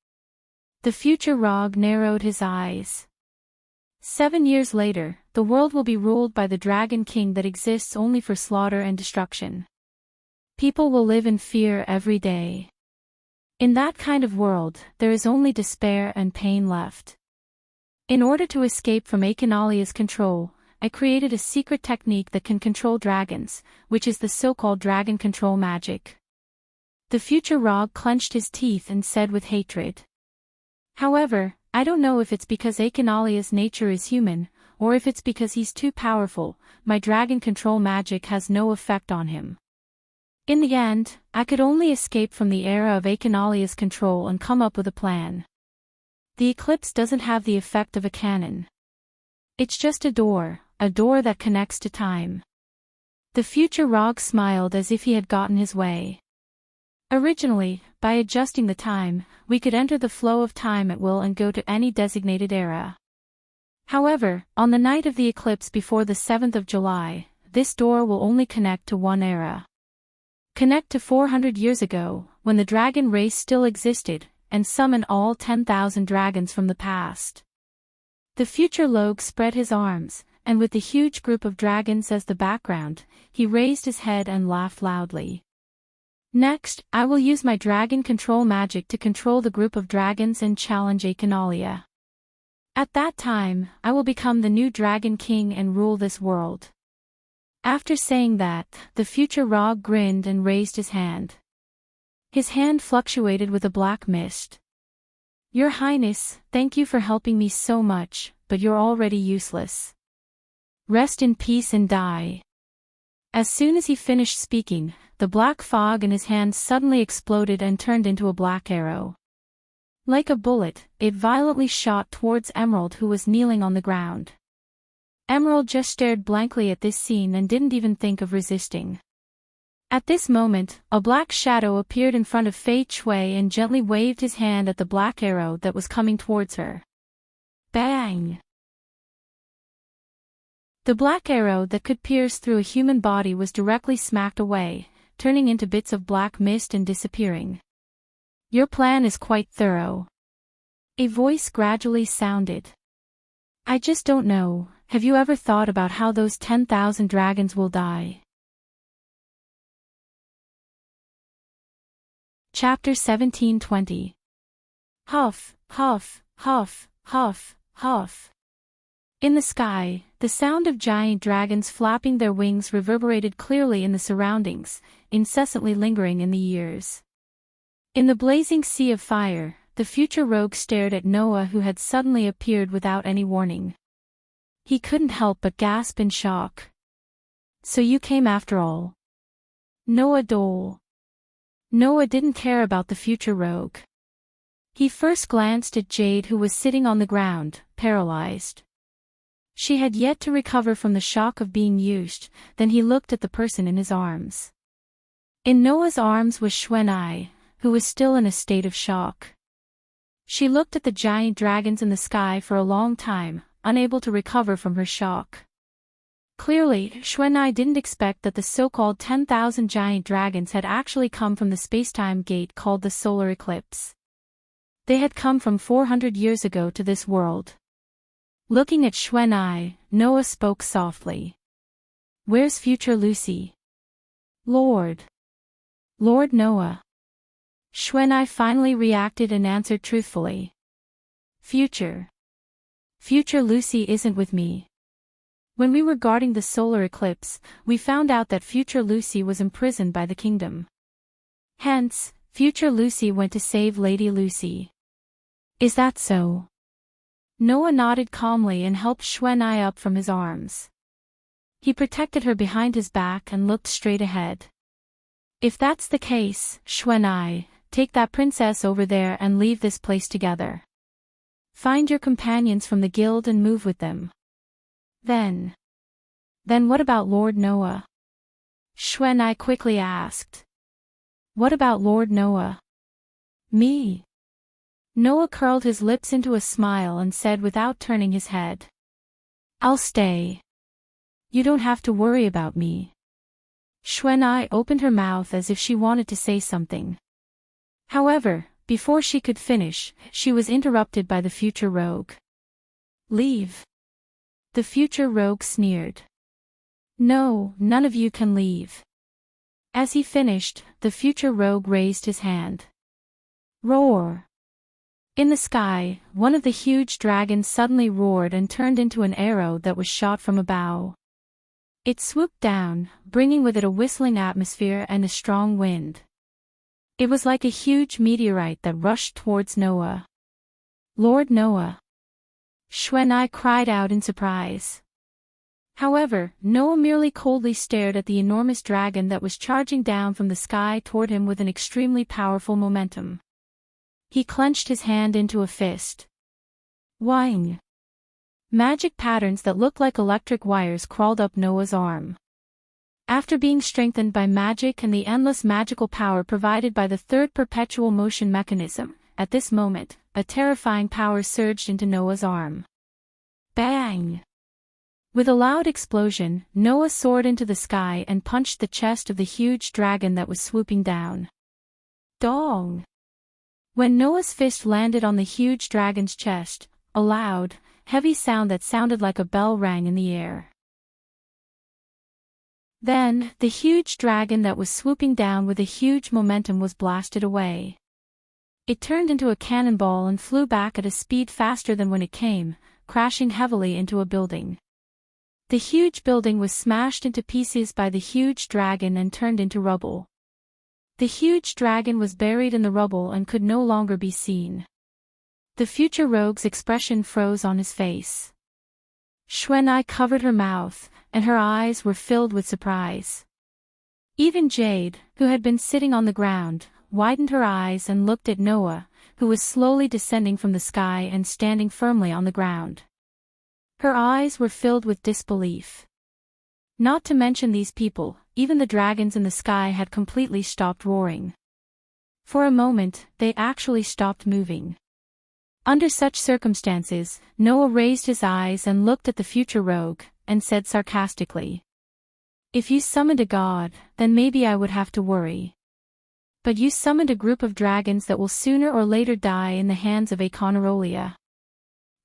The future Rog narrowed his eyes. 7 years later, the world will be ruled by the Dragon King that exists only for slaughter and destruction. People will live in fear every day. In that kind of world, there is only despair and pain left. In order to escape from Echinalia's control, I created a secret technique that can control dragons, which is the so-called dragon control magic. The future Rog clenched his teeth and said with hatred. However, I don't know if it's because Echinalia's nature is human, or if it's because he's too powerful, my dragon control magic has no effect on him. In the end, I could only escape from the era of Echinalia's control and come up with a plan. The eclipse doesn't have the effect of a cannon. It's just a door that connects to time. The future Rog smiled as if he had gotten his way. Originally, by adjusting the time, we could enter the flow of time at will and go to any designated era. However, on the night of the eclipse before the 7th of July, this door will only connect to one era. Connect to 400 years ago, when the dragon race still existed, and summon all 10,000 dragons from the past. The future Log spread his arms, and with the huge group of dragons as the background, he raised his head and laughed loudly. Next, I will use my dragon control magic to control the group of dragons and challenge Echinalia. At that time, I will become the new Dragon King and rule this world. After saying that, the future Rog grinned and raised his hand. His hand fluctuated with a black mist. Your Highness, thank you for helping me so much, but you're already useless. Rest in peace and die. As soon as he finished speaking, the black fog in his hand suddenly exploded and turned into a black arrow. Like a bullet, it violently shot towards Emerald who was kneeling on the ground. Emerald just stared blankly at this scene and didn't even think of resisting. At this moment, a black shadow appeared in front of Fei Chui and gently waved his hand at the black arrow that was coming towards her. Bang! The black arrow that could pierce through a human body was directly smacked away, turning into bits of black mist and disappearing. Your plan is quite thorough. A voice gradually sounded. I just don't know, have you ever thought about how those 10,000 dragons will die? Chapter 17:20. Huff, huff, huff, huff, huff. In the sky, the sound of giant dragons flapping their wings reverberated clearly in the surroundings, incessantly lingering in the ears. In the blazing sea of fire, the future Rogue stared at Noah who had suddenly appeared without any warning. He couldn't help but gasp in shock. So you came after all. Noah Dole. Noah didn't care about the future Rogue. He first glanced at Jade who was sitting on the ground, paralyzed. She had yet to recover from the shock of being used, then he looked at the person in his arms. In Noah's arms was Xuanai, who was still in a state of shock. She looked at the giant dragons in the sky for a long time, unable to recover from her shock. Clearly, Xuanai didn't expect that the so-called 10,000 giant dragons had actually come from the spacetime gate called the solar eclipse. They had come from 400 years ago to this world. Looking at Xuanai, Noah spoke softly. Where's future Lucy? Lord Noah. Xuanai finally reacted and answered truthfully. Future Lucy isn't with me. When we were guarding the solar eclipse, we found out that future Lucy was imprisoned by the kingdom. Hence, future Lucy went to save Lady Lucy. Is that so? Noah nodded calmly and helped Xuanai up from his arms. He protected her behind his back and looked straight ahead. If that's the case, Xuanai, take that princess over there and leave this place together. Find your companions from the guild and move with them. Then what about Lord Noah? Xuanai quickly asked. What about Lord Noah? Me? Noah curled his lips into a smile and said without turning his head. I'll stay. You don't have to worry about me. Xuanai opened her mouth as if she wanted to say something. However, before she could finish, she was interrupted by the future rogue. Leave. The future rogue sneered. No, none of you can leave. As he finished, the future rogue raised his hand. Roar. In the sky, one of the huge dragons suddenly roared and turned into an arrow that was shot from a bow. It swooped down, bringing with it a whistling atmosphere and a strong wind. It was like a huge meteorite that rushed towards Noah. Lord Noah. Xuanai cried out in surprise. However, Noah merely coldly stared at the enormous dragon that was charging down from the sky toward him with an extremely powerful momentum. He clenched his hand into a fist. Whang! Magic patterns that looked like electric wires crawled up Noah's arm. After being strengthened by magic and the endless magical power provided by the third perpetual motion mechanism, at this moment, a terrifying power surged into Noah's arm. Bang! With a loud explosion, Noah soared into the sky and punched the chest of the huge dragon that was swooping down. Dong! When Noah's fist landed on the huge dragon's chest, a loud, heavy sound that sounded like a bell rang in the air. Then, the huge dragon that was swooping down with a huge momentum was blasted away. It turned into a cannonball and flew back at a speed faster than when it came, crashing heavily into a building. The huge building was smashed into pieces by the huge dragon and turned into rubble. The huge dragon was buried in the rubble and could no longer be seen. The future rogue's expression froze on his face. Xuanai covered her mouth, and her eyes were filled with surprise. Even Jade, who had been sitting on the ground, widened her eyes and looked at Noah, who was slowly descending from the sky and standing firmly on the ground. Her eyes were filled with disbelief. Not to mention these people, even the dragons in the sky had completely stopped roaring. For a moment, they actually stopped moving. Under such circumstances, Noah raised his eyes and looked at the future rogue, and said sarcastically, "If you summoned a god, then maybe I would have to worry. But you summoned a group of dragons that will sooner or later die in the hands of Aconarolia.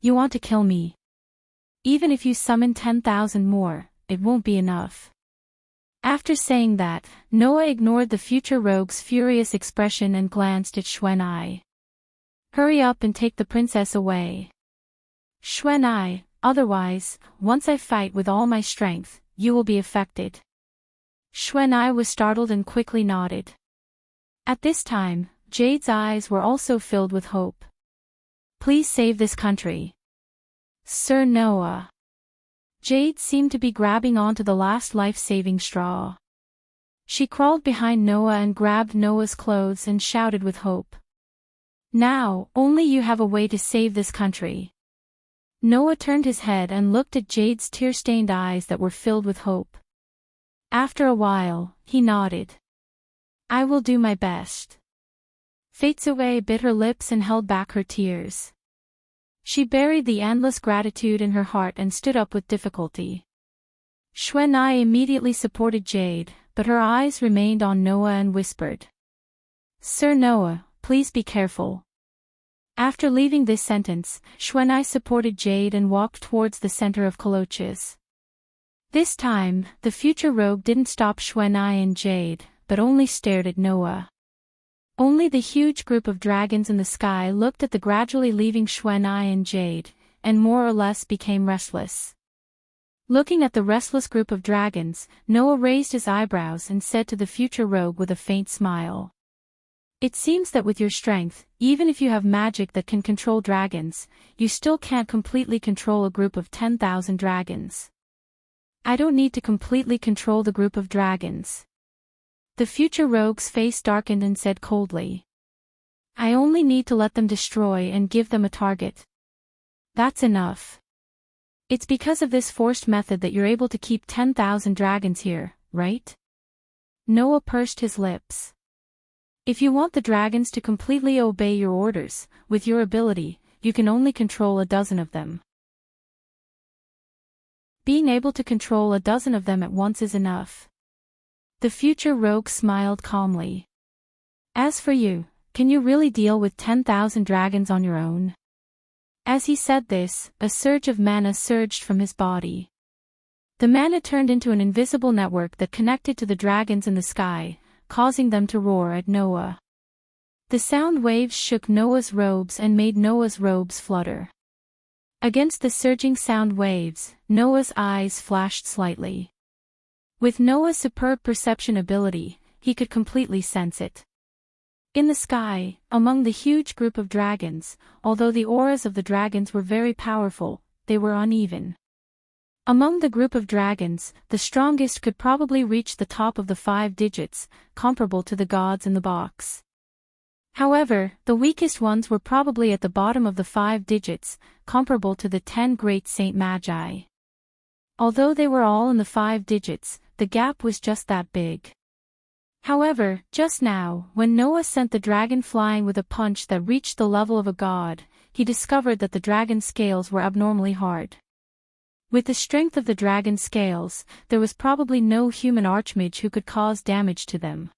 You want to kill me. Even if you summon 10,000 more, it won't be enough." After saying that, Noah ignored the future rogue's furious expression and glanced at Xuanai. "Hurry up and take the princess away. Xuanai, otherwise, once I fight with all my strength, you will be affected." Xuanai was startled and quickly nodded. At this time, Jade's eyes were also filled with hope. "Please save this country. Sir Noah." Jade seemed to be grabbing onto the last life-saving straw. She crawled behind Noah and grabbed Noah's clothes and shouted with hope. "Now, only you have a way to save this country." Noah turned his head and looked at Jade's tear-stained eyes that were filled with hope. After a while, he nodded. "I will do my best." Fatesue bit her lips and held back her tears. She buried the endless gratitude in her heart and stood up with difficulty. Xuanai immediately supported Jade, but her eyes remained on Noah and whispered, "Sir Noah, please be careful." After leaving this sentence, Xuanai supported Jade and walked towards the center of Coloches. This time, the future rogue didn't stop Xuanai and Jade, but only stared at Noah. Only the huge group of dragons in the sky looked at the gradually leaving Xuanai and Jade, and more or less became restless. Looking at the restless group of dragons, Noah raised his eyebrows and said to the future rogue with a faint smile, "It seems that with your strength, even if you have magic that can control dragons, you still can't completely control a group of 10,000 dragons." "I don't need to completely control the group of dragons." The future rogue's face darkened and said coldly, "I only need to let them destroy and give them a target." That's enough. It's because of this forced method that you're able to keep 10,000 dragons here, right? Noah pursed his lips. If you want the dragons to completely obey your orders, with your ability, you can only control a dozen of them. Being able to control a dozen of them at once is enough. The future rogue smiled calmly. As for you, can you really deal with 10,000 dragons on your own? As he said this, a surge of mana surged from his body. The mana turned into an invisible network that connected to the dragons in the sky, causing them to roar at Noah. The sound waves shook Noah's robes and made Noah's robes flutter. Against the surging sound waves, Noah's eyes flashed slightly. With Noah's superb perception ability, he could completely sense it. In the sky, among the huge group of dragons, although the auras of the dragons were very powerful, they were uneven. Among the group of dragons, the strongest could probably reach the top of the 5 digits, comparable to the gods in the box. However, the weakest ones were probably at the bottom of the 5 digits, comparable to the 10 great Saint Magi. Although they were all in the 5 digits, the gap was just that big. However, just now, when Noah sent the dragon flying with a punch that reached the level of a god, he discovered that the dragon's scales were abnormally hard. With the strength of the dragon's scales, there was probably no human archmage who could cause damage to them.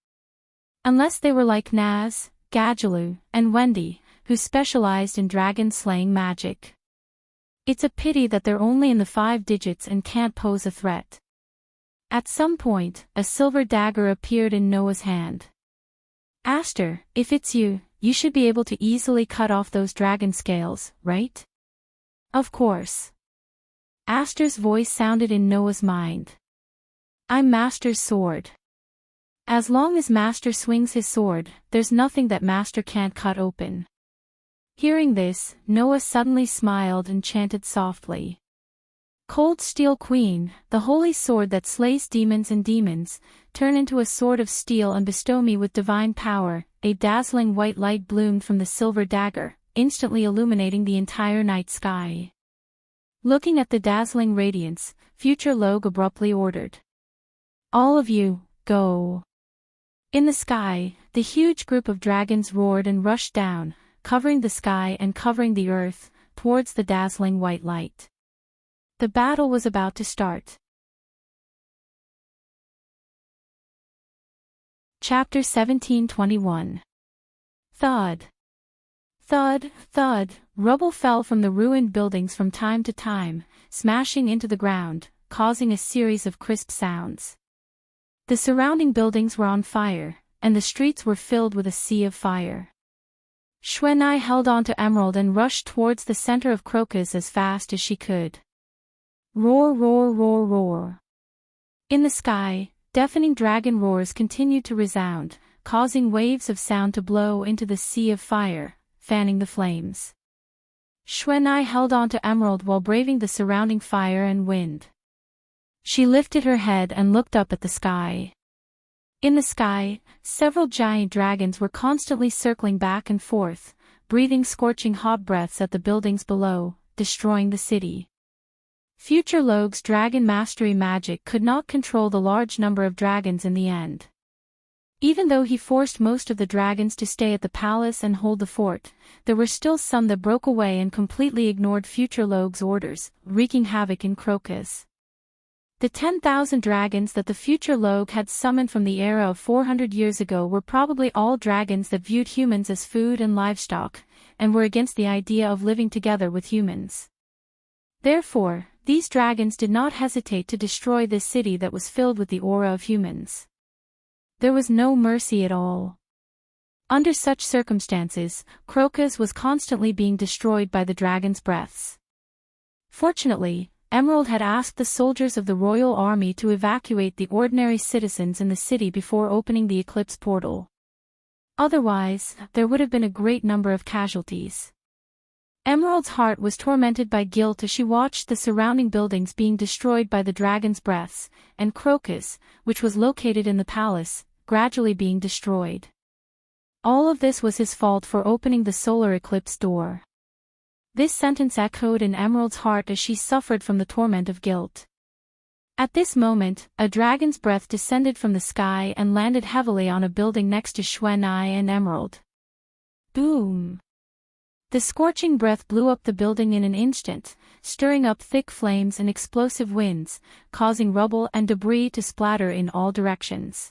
Unless they were like Naz, Gadjaloo, and Wendy, who specialized in dragon-slaying magic. It's a pity that they're only in the 5 digits and can't pose a threat. At some point, a silver dagger appeared in Noah's hand. Aster, if it's you, you should be able to easily cut off those dragon scales, right? Of course. Aster's voice sounded in Noah's mind. I'm Master's sword. As long as Master swings his sword, there's nothing that Master can't cut open. Hearing this, Noah suddenly smiled and chanted softly. Cold Steel Queen, the holy sword that slays demons and demons, turn into a sword of steel and bestow me with divine power. A dazzling white light bloomed from the silver dagger, instantly illuminating the entire night sky. Looking at the dazzling radiance, Future Logue abruptly ordered. All of you, go. In the sky, the huge group of dragons roared and rushed down, covering the sky and covering the earth, towards the dazzling white light. The battle was about to start. Chapter 17:21. Thud. Thud, thud, rubble fell from the ruined buildings from time to time, smashing into the ground, causing a series of crisp sounds. The surrounding buildings were on fire, and the streets were filled with a sea of fire. Xuanai held on to Emerald and rushed towards the center of Crocus as fast as she could. Roar, roar, roar, roar. In the sky, deafening dragon roars continued to resound, causing waves of sound to blow into the sea of fire, fanning the flames. Xuanai held on to Emerald while braving the surrounding fire and wind. She lifted her head and looked up at the sky. In the sky, several giant dragons were constantly circling back and forth, breathing scorching hot breaths at the buildings below, destroying the city. Future Logue's dragon mastery magic could not control the large number of dragons in the end. Even though he forced most of the dragons to stay at the palace and hold the fort, there were still some that broke away and completely ignored Future Logue's orders, wreaking havoc in Crocus. The 10,000 dragons that the Future Logue had summoned from the era of 400 years ago were probably all dragons that viewed humans as food and livestock, and were against the idea of living together with humans. Therefore, these dragons did not hesitate to destroy this city that was filled with the aura of humans. There was no mercy at all. Under such circumstances, Crocus was constantly being destroyed by the dragon's breaths. Fortunately, Emerald had asked the soldiers of the royal army to evacuate the ordinary citizens in the city before opening the eclipse portal. Otherwise, there would have been a great number of casualties. Emerald's heart was tormented by guilt as she watched the surrounding buildings being destroyed by the dragon's breaths, and Crocus, which was located in the palace, gradually being destroyed. All of this was his fault for opening the solar eclipse door. This sentence echoed in Emerald's heart as she suffered from the torment of guilt. At this moment, a dragon's breath descended from the sky and landed heavily on a building next to Xuanai and Emerald. Boom! The scorching breath blew up the building in an instant, stirring up thick flames and explosive winds, causing rubble and debris to splatter in all directions.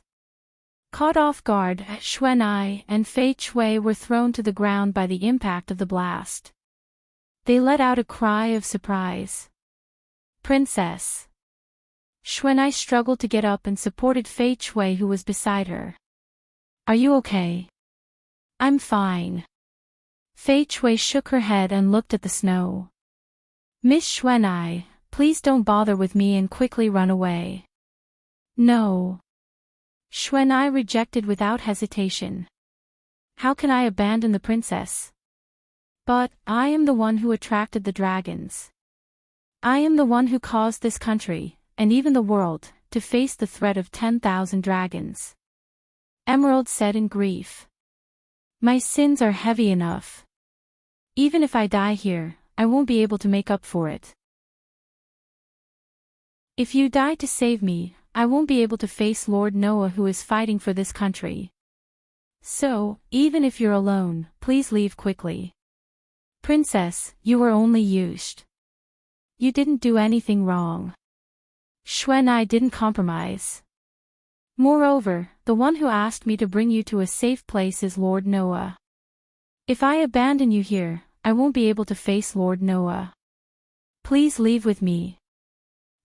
Caught off guard, Xuanai and Fei Chui were thrown to the ground by the impact of the blast. They let out a cry of surprise. Princess! Xuanai struggled to get up and supported Fei Chui, who was beside her. Are you okay? I'm fine. Fei Chui shook her head and looked at the snow. Miss Xuanai, please don't bother with me and quickly run away. No. Xuanai rejected without hesitation. How can I abandon the princess? But, I am the one who attracted the dragons. I am the one who caused this country, and even the world, to face the threat of 10,000 dragons. Emerald said in grief. My sins are heavy enough. Even if I die here, I won't be able to make up for it. If you die to save me, I won't be able to face Lord Noah, who is fighting for this country. So, even if you're alone, please leave quickly. Princess, you were only used. You didn't do anything wrong. Xuanai didn't compromise. Moreover, the one who asked me to bring you to a safe place is Lord Noah. If I abandon you here, I won't be able to face Lord Noah. Please leave with me.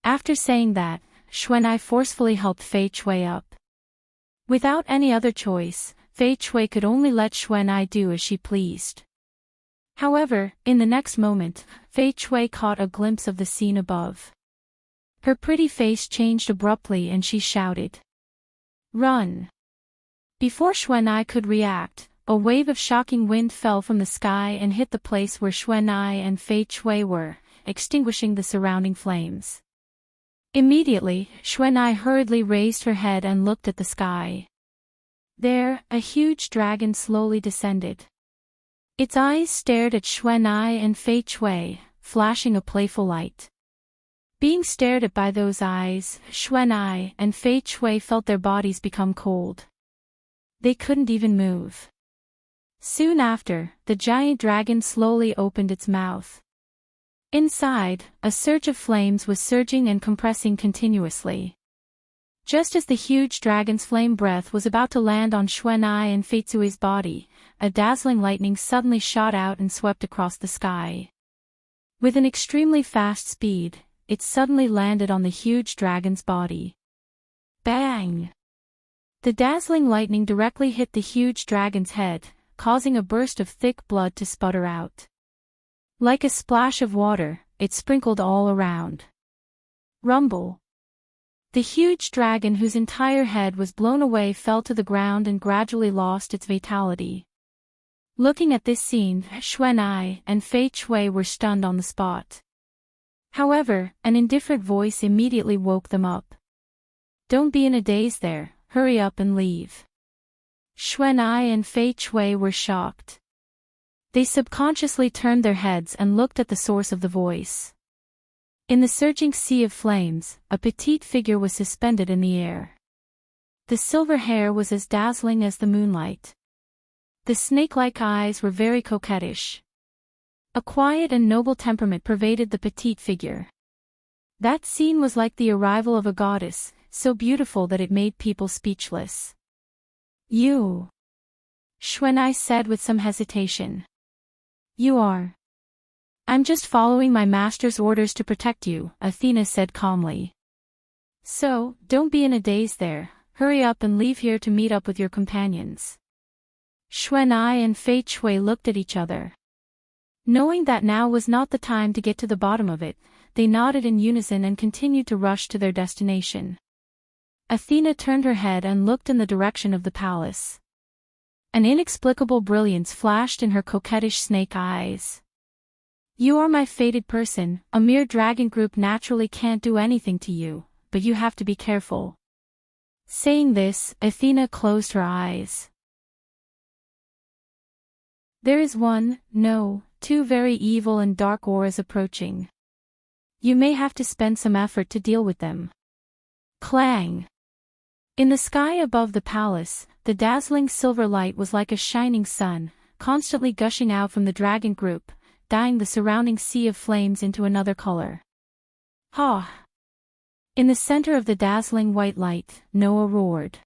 After saying that, Xuanai forcefully helped Fei Chui up. Without any other choice, Fei Chui could only let Xuanai do as she pleased. However, in the next moment, Fei Chui caught a glimpse of the scene above. Her pretty face changed abruptly and she shouted. Run! Before Xuanai could react, a wave of shocking wind fell from the sky and hit the place where Xuanai and Fei Chui were, extinguishing the surrounding flames. Immediately, Xuanai hurriedly raised her head and looked at the sky. There, a huge dragon slowly descended. Its eyes stared at Xuanai and Fei Chui, flashing a playful light. Being stared at by those eyes, Xuanai and Fei Chui felt their bodies become cold. They couldn't even move. Soon after, the giant dragon slowly opened its mouth. Inside, a surge of flames was surging and compressing continuously. Just as the huge dragon's flame breath was about to land on Xuanai and Fei Cui's body, a dazzling lightning suddenly shot out and swept across the sky. With an extremely fast speed, it suddenly landed on the huge dragon's body. Bang! The dazzling lightning directly hit the huge dragon's head, causing a burst of thick blood to sputter out. Like a splash of water, it sprinkled all around. Rumble! The huge dragon, whose entire head was blown away, fell to the ground and gradually lost its vitality. Looking at this scene, Xuanai and Fei Chui were stunned on the spot. However, an indifferent voice immediately woke them up. Don't be in a daze there, hurry up and leave. Xuanai and Fei Chui were shocked. They subconsciously turned their heads and looked at the source of the voice. In the surging sea of flames, a petite figure was suspended in the air. The silver hair was as dazzling as the moonlight. The snake-like eyes were very coquettish. A quiet and noble temperament pervaded the petite figure. That scene was like the arrival of a goddess, so beautiful that it made people speechless. You. Xuanai said with some hesitation. You are. I'm just following my master's orders to protect you, Athena said calmly. So, don't be in a daze there, hurry up and leave here to meet up with your companions. Xuanai and Fei Chui looked at each other. Knowing that now was not the time to get to the bottom of it, they nodded in unison and continued to rush to their destination. Athena turned her head and looked in the direction of the palace. An inexplicable brilliance flashed in her coquettish snake eyes. You are my fated person, a mere dragon group naturally can't do anything to you, but you have to be careful. Saying this, Athena closed her eyes. There is one, no, two very evil and dark auras approaching. You may have to spend some effort to deal with them. Clang! In the sky above the palace, the dazzling silver light was like a shining sun, constantly gushing out from the dragon group, dyeing the surrounding sea of flames into another color. Ha! In the center of the dazzling white light, Noah roared.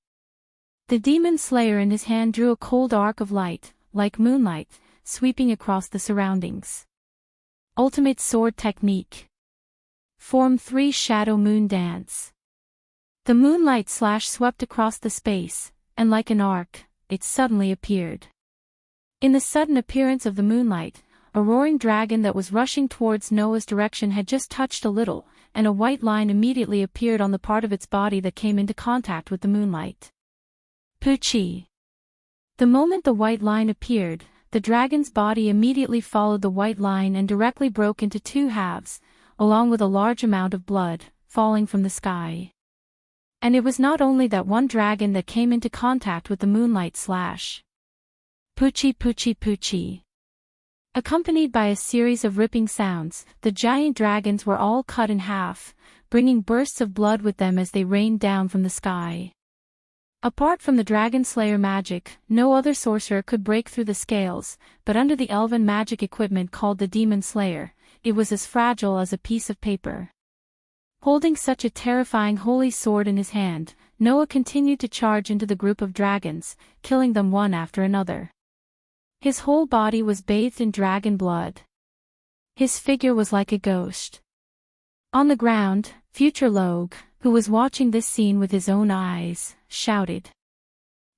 The demon slayer in his hand drew a cold arc of light, like moonlight, sweeping across the surroundings. Ultimate sword technique. Form 3 Shadow Moon Dance. The moonlight slash swept across the space, and like an arc, it suddenly appeared. In the sudden appearance of the moonlight, a roaring dragon that was rushing towards Noah's direction had just touched a little, and a white line immediately appeared on the part of its body that came into contact with the moonlight. Poochie! The moment the white line appeared, the dragon's body immediately followed the white line and directly broke into two halves, along with a large amount of blood, falling from the sky. And it was not only that one dragon that came into contact with the moonlight slash. Poochie poochie poochie. Accompanied by a series of ripping sounds, the giant dragons were all cut in half, bringing bursts of blood with them as they rained down from the sky. Apart from the dragon slayer magic, no other sorcerer could break through the scales, but under the elven magic equipment called the demon slayer, it was as fragile as a piece of paper. Holding such a terrifying holy sword in his hand, Noah continued to charge into the group of dragons, killing them one after another. His whole body was bathed in dragon blood. His figure was like a ghost. On the ground, future Logue, who was watching this scene with his own eyes, shouted.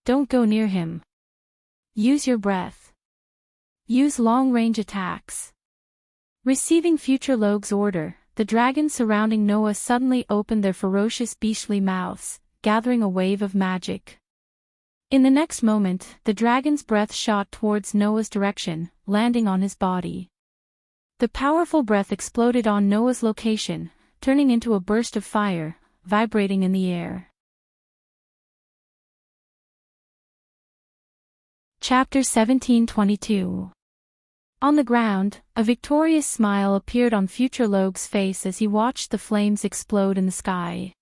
Don't go near him. Use your breath. Use long-range attacks. Receiving future Logue's order, the dragons surrounding Noah suddenly opened their ferocious beastly mouths, gathering a wave of magic. In the next moment, the dragon's breath shot towards Noah's direction, landing on his body. The powerful breath exploded on Noah's location, turning into a burst of fire, vibrating in the air. Chapter 1722. On the ground, a victorious smile appeared on future Logue's face as he watched the flames explode in the sky.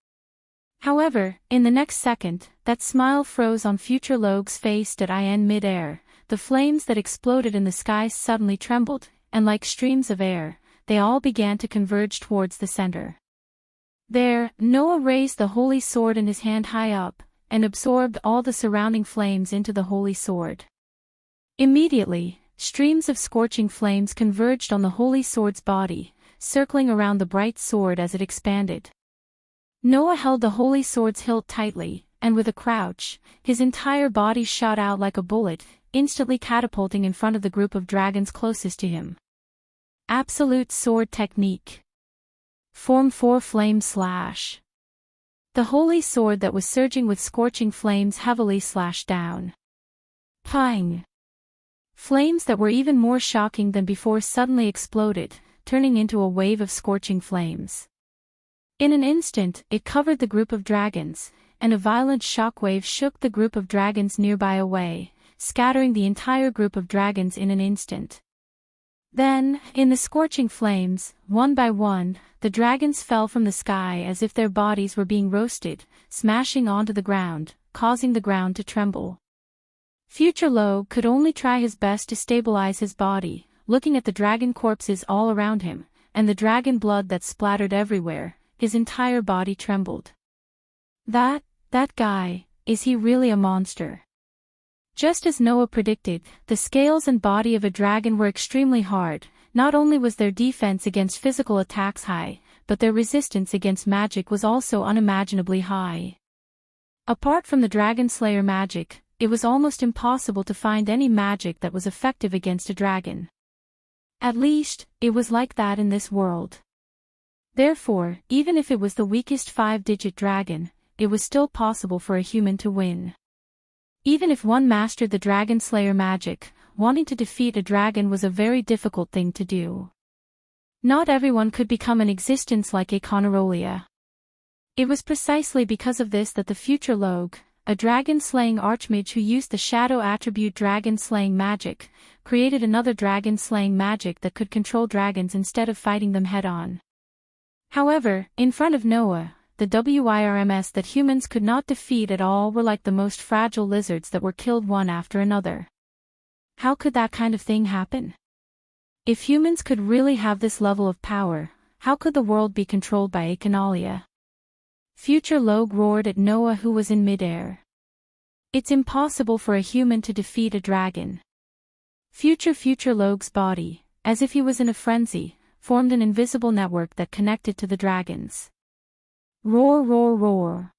However, in the next second, that smile froze on future Logue's face in mid-air. The flames that exploded in the sky suddenly trembled, and like streams of air, they all began to converge towards the center. There, Noah raised the holy sword in his hand high up, and absorbed all the surrounding flames into the holy sword. Immediately, streams of scorching flames converged on the holy sword's body, circling around the bright sword as it expanded. Noah held the holy sword's hilt tightly, and with a crouch, his entire body shot out like a bullet, instantly catapulting in front of the group of dragons closest to him. Absolute sword technique. Form 4 Flame Slash. The holy sword that was surging with scorching flames heavily slashed down. Pang! Flames that were even more shocking than before suddenly exploded, turning into a wave of scorching flames. In an instant, it covered the group of dragons, and a violent shockwave shook the group of dragons nearby away, scattering the entire group of dragons in an instant. Then, in the scorching flames, one by one, the dragons fell from the sky as if their bodies were being roasted, smashing onto the ground, causing the ground to tremble. Future Logue could only try his best to stabilize his body, looking at the dragon corpses all around him, and the dragon blood that splattered everywhere. His entire body trembled. That guy, is he really a monster? Just as Noah predicted, the scales and body of a dragon were extremely hard. Not only was their defense against physical attacks high, but their resistance against magic was also unimaginably high. Apart from the Dragon Slayer magic, it was almost impossible to find any magic that was effective against a dragon. At least, it was like that in this world. Therefore, even if it was the weakest 5-digit dragon, it was still possible for a human to win. Even if one mastered the Dragon Slayer magic, wanting to defeat a dragon was a very difficult thing to do. Not everyone could become an existence like a Conarolia. It was precisely because of this that the future Logue, a dragon-slaying archmage who used the shadow attribute dragon-slaying magic, created another dragon-slaying magic that could control dragons instead of fighting them head-on. However, in front of Noah, the WIRMs that humans could not defeat at all were like the most fragile lizards that were killed one after another. How could that kind of thing happen? If humans could really have this level of power, how could the world be controlled by echinalia? Future Logue roared at Noah, who was in midair. It's impossible for a human to defeat a dragon. Future Logue's body, as if he was in a frenzy, formed an invisible network that connected to the dragons. Roar, roar, roar.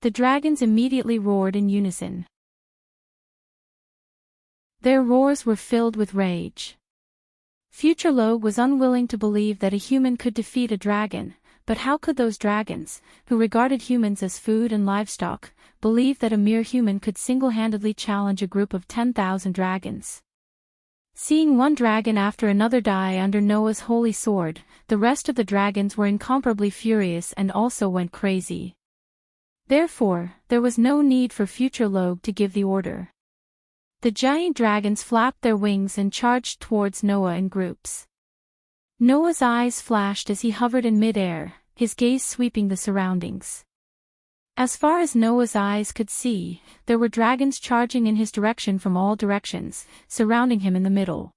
The dragons immediately roared in unison. Their roars were filled with rage. Future Logue was unwilling to believe that a human could defeat a dragon, but how could those dragons, who regarded humans as food and livestock, believe that a mere human could single-handedly challenge a group of 10,000 dragons? Seeing one dragon after another die under Noah's holy sword, the rest of the dragons were incomparably furious and also went crazy. Therefore, there was no need for Future Logue to give the order. The giant dragons flapped their wings and charged towards Noah in groups. Noah's eyes flashed as he hovered in midair, his gaze sweeping the surroundings. As far as Noah's eyes could see, there were dragons charging in his direction from all directions, surrounding him in the middle.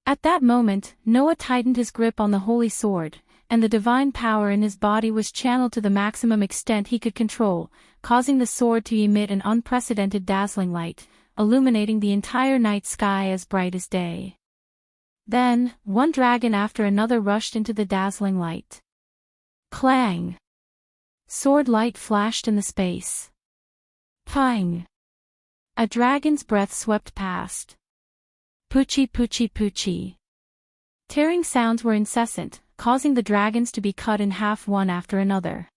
At that moment, Noah tightened his grip on the holy sword, and the divine power in his body was channeled to the maximum extent he could control, causing the sword to emit an unprecedented dazzling light, illuminating the entire night sky as bright as day. Then, one dragon after another rushed into the dazzling light. Clang! Sword light flashed in the space. Pang! A dragon's breath swept past. Poochie poochie poochie. Tearing sounds were incessant, causing the dragons to be cut in half one after another.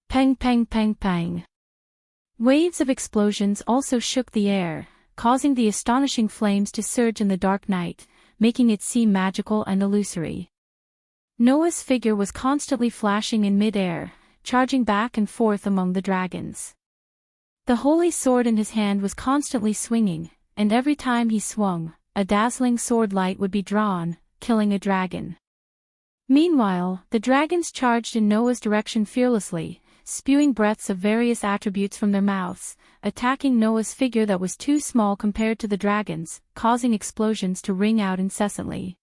Pang pang pang pang. Waves of explosions also shook the air, causing the astonishing flames to surge in the dark night, making it seem magical and illusory. Noah's figure was constantly flashing in mid-air, charging back and forth among the dragons. The holy sword in his hand was constantly swinging, and every time he swung, a dazzling sword light would be drawn, killing a dragon. Meanwhile, the dragons charged in Noah's direction fearlessly, spewing breaths of various attributes from their mouths, attacking Noah's figure that was too small compared to the dragons, causing explosions to ring out incessantly.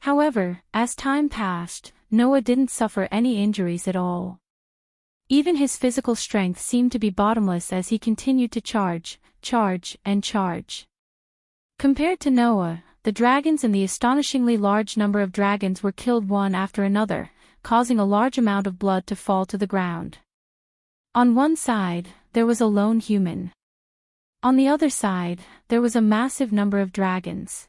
However, as time passed, Noah didn't suffer any injuries at all. Even his physical strength seemed to be bottomless as he continued to charge, and charge. Compared to Noah, the dragons and the astonishingly large number of dragons were killed one after another, causing a large amount of blood to fall to the ground. On one side, there was a lone human. On the other side, there was a massive number of dragons.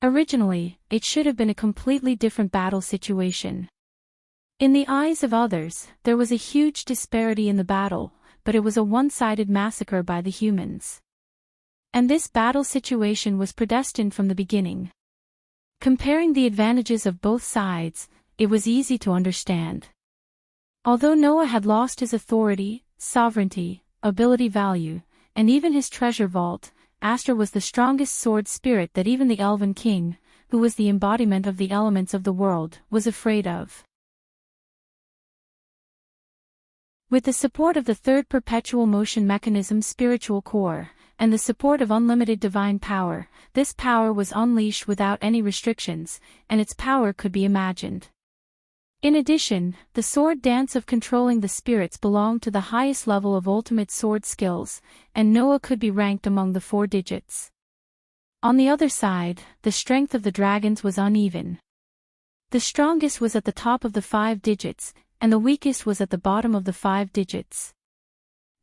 Originally, it should have been a completely different battle situation. In the eyes of others, there was a huge disparity in the battle, but it was a one-sided massacre by the humans. And this battle situation was predestined from the beginning. Comparing the advantages of both sides, it was easy to understand. Although Noah had lost his authority, sovereignty, ability value, and even his treasure vault, Astra was the strongest sword spirit that even the Elven King, who was the embodiment of the elements of the world, was afraid of. With the support of the third perpetual motion mechanism's spiritual core, and the support of unlimited divine power, this power was unleashed without any restrictions, and its power could be imagined. In addition, the sword dance of controlling the spirits belonged to the highest level of ultimate sword skills, and Noah could be ranked among the 4 digits. On the other side, the strength of the dragons was uneven. The strongest was at the top of the 5 digits, and the weakest was at the bottom of the 5 digits.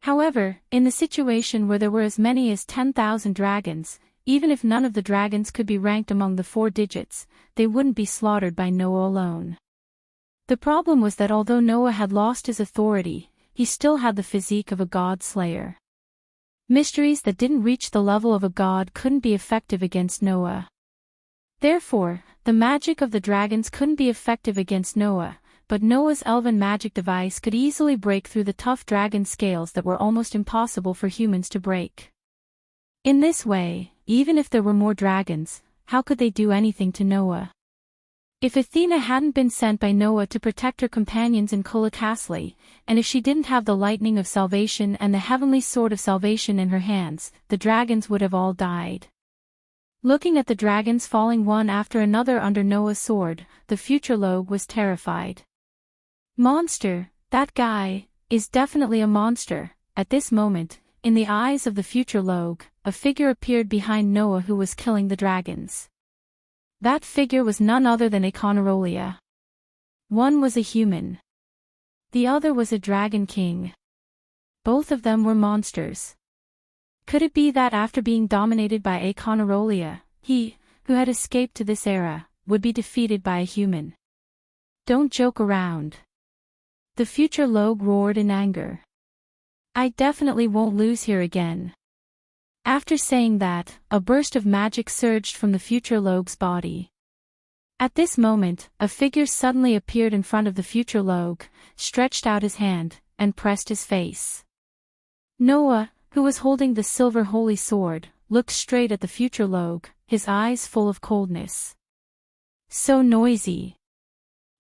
However, in the situation where there were as many as 10,000 dragons, even if none of the dragons could be ranked among the 4 digits, they wouldn't be slaughtered by Noah alone. The problem was that although Noah had lost his authority, he still had the physique of a god slayer. Mysteries that didn't reach the level of a god couldn't be effective against Noah. Therefore, the magic of the dragons couldn't be effective against Noah, but Noah's elven magic device could easily break through the tough dragon scales that were almost impossible for humans to break. In this way, even if there were more dragons, how could they do anything to Noah? If Athena hadn't been sent by Noah to protect her companions in Castle, and if she didn't have the lightning of salvation and the heavenly sword of salvation in her hands, the dragons would have all died. Looking at the dragons falling one after another under Noah's sword, the future Logue was terrified. Monster, that guy, is definitely a monster. At this moment, in the eyes of the future Logue, a figure appeared behind Noah who was killing the dragons. That figure was none other than Econarolia. One was a human. The other was a dragon king. Both of them were monsters. Could it be that after being dominated by Econarolia, he, who had escaped to this era, would be defeated by a human? Don't joke around. The future Logue roared in anger. I definitely won't lose here again. After saying that, a burst of magic surged from the future Logue's body. At this moment, a figure suddenly appeared in front of the future Logue, stretched out his hand, and pressed his face. Noah, who was holding the silver holy sword, looked straight at the future Logue, his eyes full of coldness. So noisy.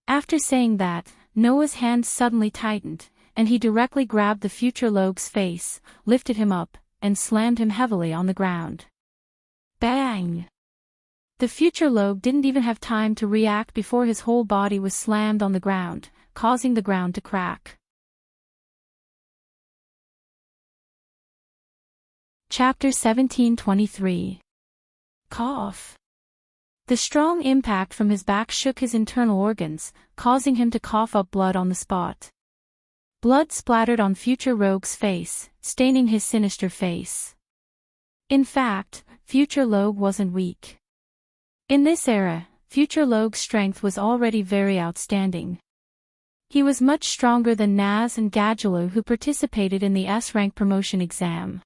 After saying that, Noah's hand suddenly tightened, and he directly grabbed the future Logue's face, lifted him up, and slammed him heavily on the ground. Bang! The future Logue didn't even have time to react before his whole body was slammed on the ground, causing the ground to crack. Chapter 1723. Cough. The strong impact from his back shook his internal organs, causing him to cough up blood on the spot. Blood splattered on future Rogue's face, staining his sinister face. In fact, future Logue wasn't weak. In this era, future Logue's strength was already very outstanding. He was much stronger than Naz and Gadgelu, who participated in the S-rank promotion exam.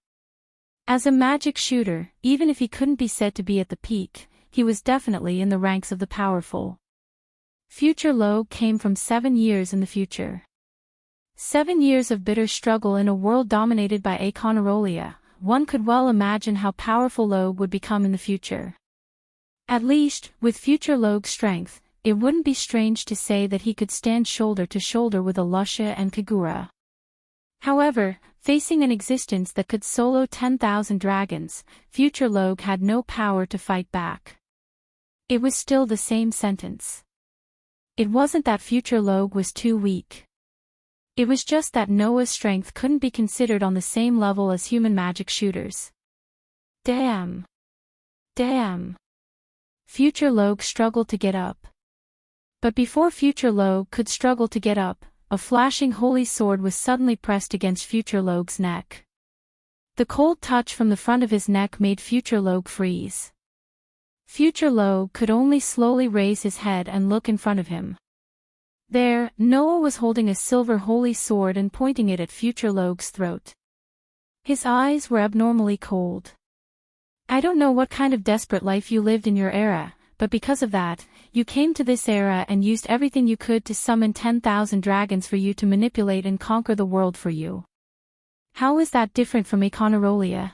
As a magic shooter, even if he couldn't be said to be at the peak, he was definitely in the ranks of the powerful. Future Logue came from 7 years in the future. 7 years of bitter struggle in a world dominated by Econarolia. One could well imagine how powerful Logue would become in the future. At least, with future Logue's strength, it wouldn't be strange to say that he could stand shoulder to shoulder with Alusha and Kagura. However, facing an existence that could solo 10,000 dragons, future Logue had no power to fight back. It was still the same sentence. It wasn't that future Logue was too weak. It was just that Noah's strength couldn't be considered on the same level as human magic shooters. Damn. Damn. Future Logue struggled to get up. But before future Logue could struggle to get up, a flashing holy sword was suddenly pressed against future Logue's neck. The cold touch from the front of his neck made future Logue freeze. Future Logue could only slowly raise his head and look in front of him. There, Noah was holding a silver holy sword and pointing it at future Logue's throat. His eyes were abnormally cold. I don't know what kind of desperate life you lived in your era, but because of that, you came to this era and used everything you could to summon 10,000 dragons for you to manipulate and conquer the world for you. How is that different from Econarolia?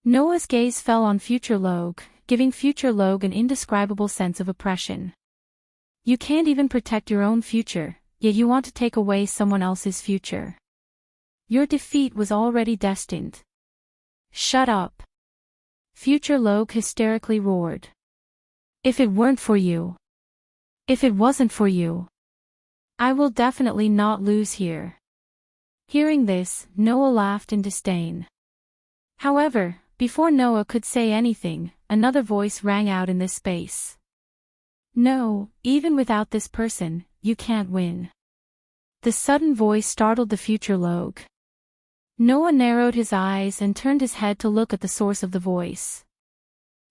Noah's gaze fell on future Logue, giving future Logue an indescribable sense of oppression. You can't even protect your own future, yet you want to take away someone else's future. Your defeat was already destined. Shut up. Future Logue hysterically roared. If it weren't for you. If it wasn't for you. I will definitely not lose here. Hearing this, Noah laughed in disdain. However, before Noah could say anything, another voice rang out in this space. No, even without this person, you can't win. The sudden voice startled the future Logue. Noah narrowed his eyes and turned his head to look at the source of the voice.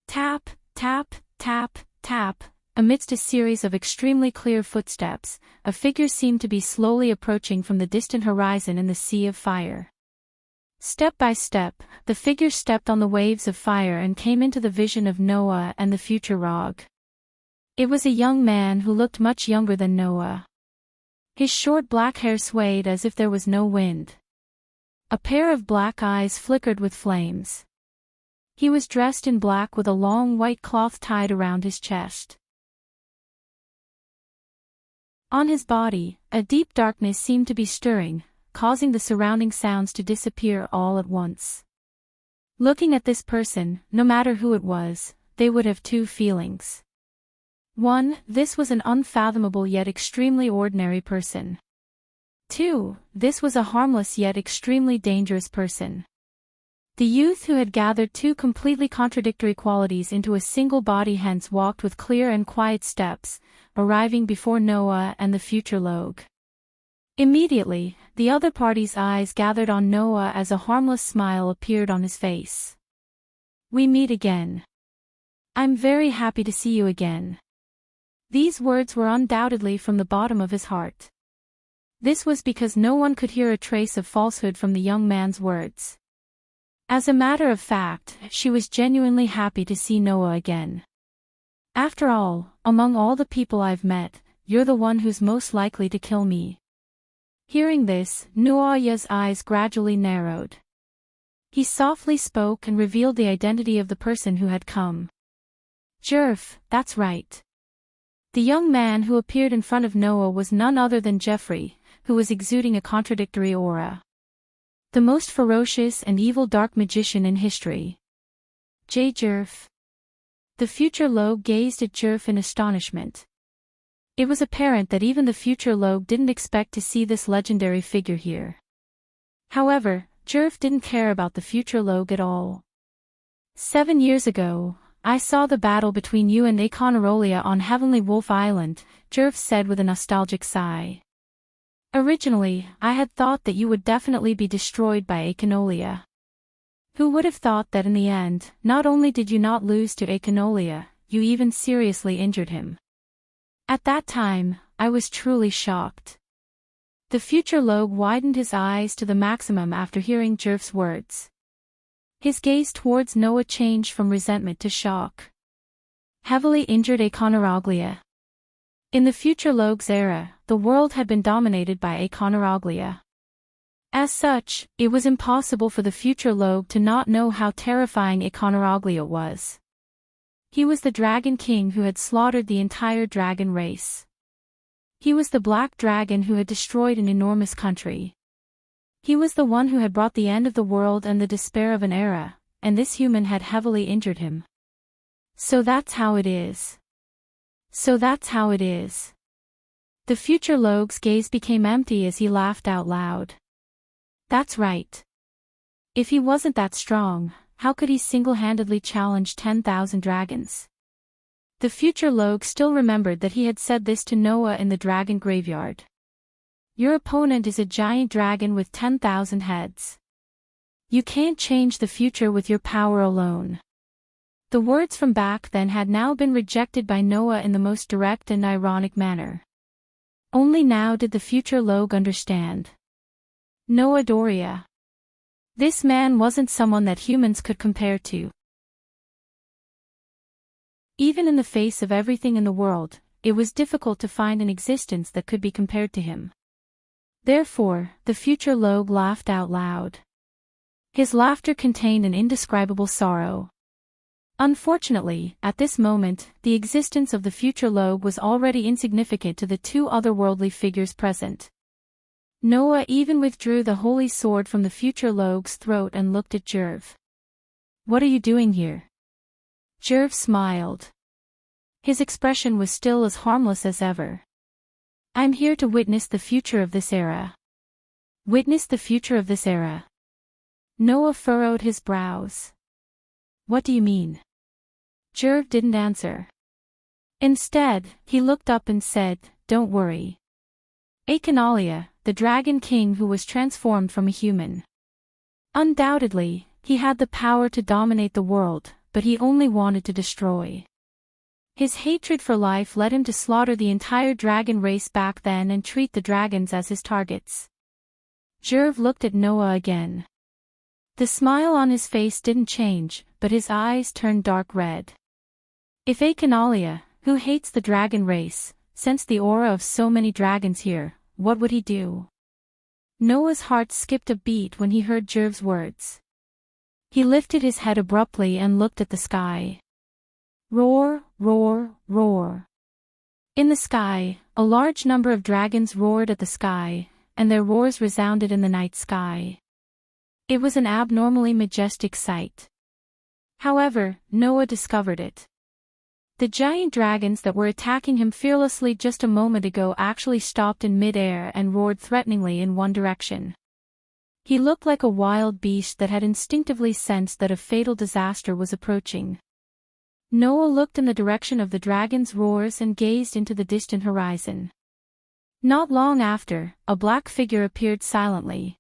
Tap, tap, tap, tap. Amidst a series of extremely clear footsteps, a figure seemed to be slowly approaching from the distant horizon in the sea of fire. Step by step, the figure stepped on the waves of fire and came into the vision of Noah and the future Rogue. It was a young man who looked much younger than Noah. His short black hair swayed as if there was no wind. A pair of black eyes flickered with flames. He was dressed in black with a long white cloth tied around his chest. On his body, a deep darkness seemed to be stirring, causing the surrounding sounds to disappear all at once. Looking at this person, no matter who it was, they would have two feelings. 1. This was an unfathomable yet extremely ordinary person. 2. This was a harmless yet extremely dangerous person. The youth who had gathered two completely contradictory qualities into a single body hence walked with clear and quiet steps, arriving before Noah and the future Logue. Immediately, the other party's eyes gathered on Noah as a harmless smile appeared on his face. "We meet again. I'm very happy to see you again." These words were undoubtedly from the bottom of his heart. This was because no one could hear a trace of falsehood from the young man's words. As a matter of fact, she was genuinely happy to see Noah again. "After all, among all the people I've met, you're the one who's most likely to kill me." Hearing this, Noah's eyes gradually narrowed. He softly spoke and revealed the identity of the person who had come. "Jerf, that's right." The young man who appeared in front of Noah was none other than Jeffrey, who was exuding a contradictory aura. The most ferocious and evil dark magician in history. Jerf. The future Logue gazed at Jerf in astonishment. It was apparent that even the future Logue didn't expect to see this legendary figure here. However, Jerf didn't care about the future Logue at all. 7 years ago, I saw the battle between you and Aconarolia on Heavenly Wolf Island, Jerf said with a nostalgic sigh. Originally, I had thought that you would definitely be destroyed by Aconolia. Who would have thought that in the end, not only did you not lose to Aconolia, you even seriously injured him. At that time, I was truly shocked. The future Logue widened his eyes to the maximum after hearing Jerf's words. His gaze towards Noah changed from resentment to shock. Heavily injured Aconoroglia. In the future Logue's era, the world had been dominated by Aconoroglia. As such, it was impossible for the future Logue to not know how terrifying Aconoroglia was. He was the Dragon King who had slaughtered the entire dragon race. He was the Black Dragon who had destroyed an enormous country. He was the one who had brought the end of the world and the despair of an era, and this human had heavily injured him. So that's how it is. So that's how it is. The future Logue's gaze became empty as he laughed out loud. That's right. If he wasn't that strong, how could he single-handedly challenge 10,000 dragons? The future Logue still remembered that he had said this to Noah in the dragon graveyard. Your opponent is a giant dragon with 10,000 heads. You can't change the future with your power alone. The words from back then had now been rejected by Noah in the most direct and ironic manner. Only now did the future Logue understand. Noah Doria. This man wasn't someone that humans could compare to. Even in the face of everything in the world, it was difficult to find an existence that could be compared to him. Therefore, the future Logue laughed out loud. His laughter contained an indescribable sorrow. Unfortunately, at this moment, the existence of the future Logue was already insignificant to the two otherworldly figures present. Noah even withdrew the holy sword from the future Logue's throat and looked at Jerv. What are you doing here? Jerv smiled. His expression was still as harmless as ever. I'm here to witness the future of this era. Witness the future of this era. Noah furrowed his brows. What do you mean? Jerv didn't answer. Instead, he looked up and said, Don't worry. Aconolia, the Dragon King who was transformed from a human. Undoubtedly, he had the power to dominate the world, but he only wanted to destroy. His hatred for life led him to slaughter the entire dragon race back then and treat the dragons as his targets. Jerv looked at Noah again. The smile on his face didn't change, but his eyes turned dark red. If Aconolia, who hates the dragon race, sensed the aura of so many dragons here, what would he do? Noah's heart skipped a beat when he heard Jerv's words. He lifted his head abruptly and looked at the sky. Roar, roar, roar. In the sky, a large number of dragons roared at the sky, and their roars resounded in the night sky. It was an abnormally majestic sight. However, Noah discovered it. The giant dragons that were attacking him fearlessly just a moment ago actually stopped in mid-air and roared threateningly in one direction. He looked like a wild beast that had instinctively sensed that a fatal disaster was approaching. Noah looked in the direction of the dragon's roars and gazed into the distant horizon. Not long after, a black figure appeared silently.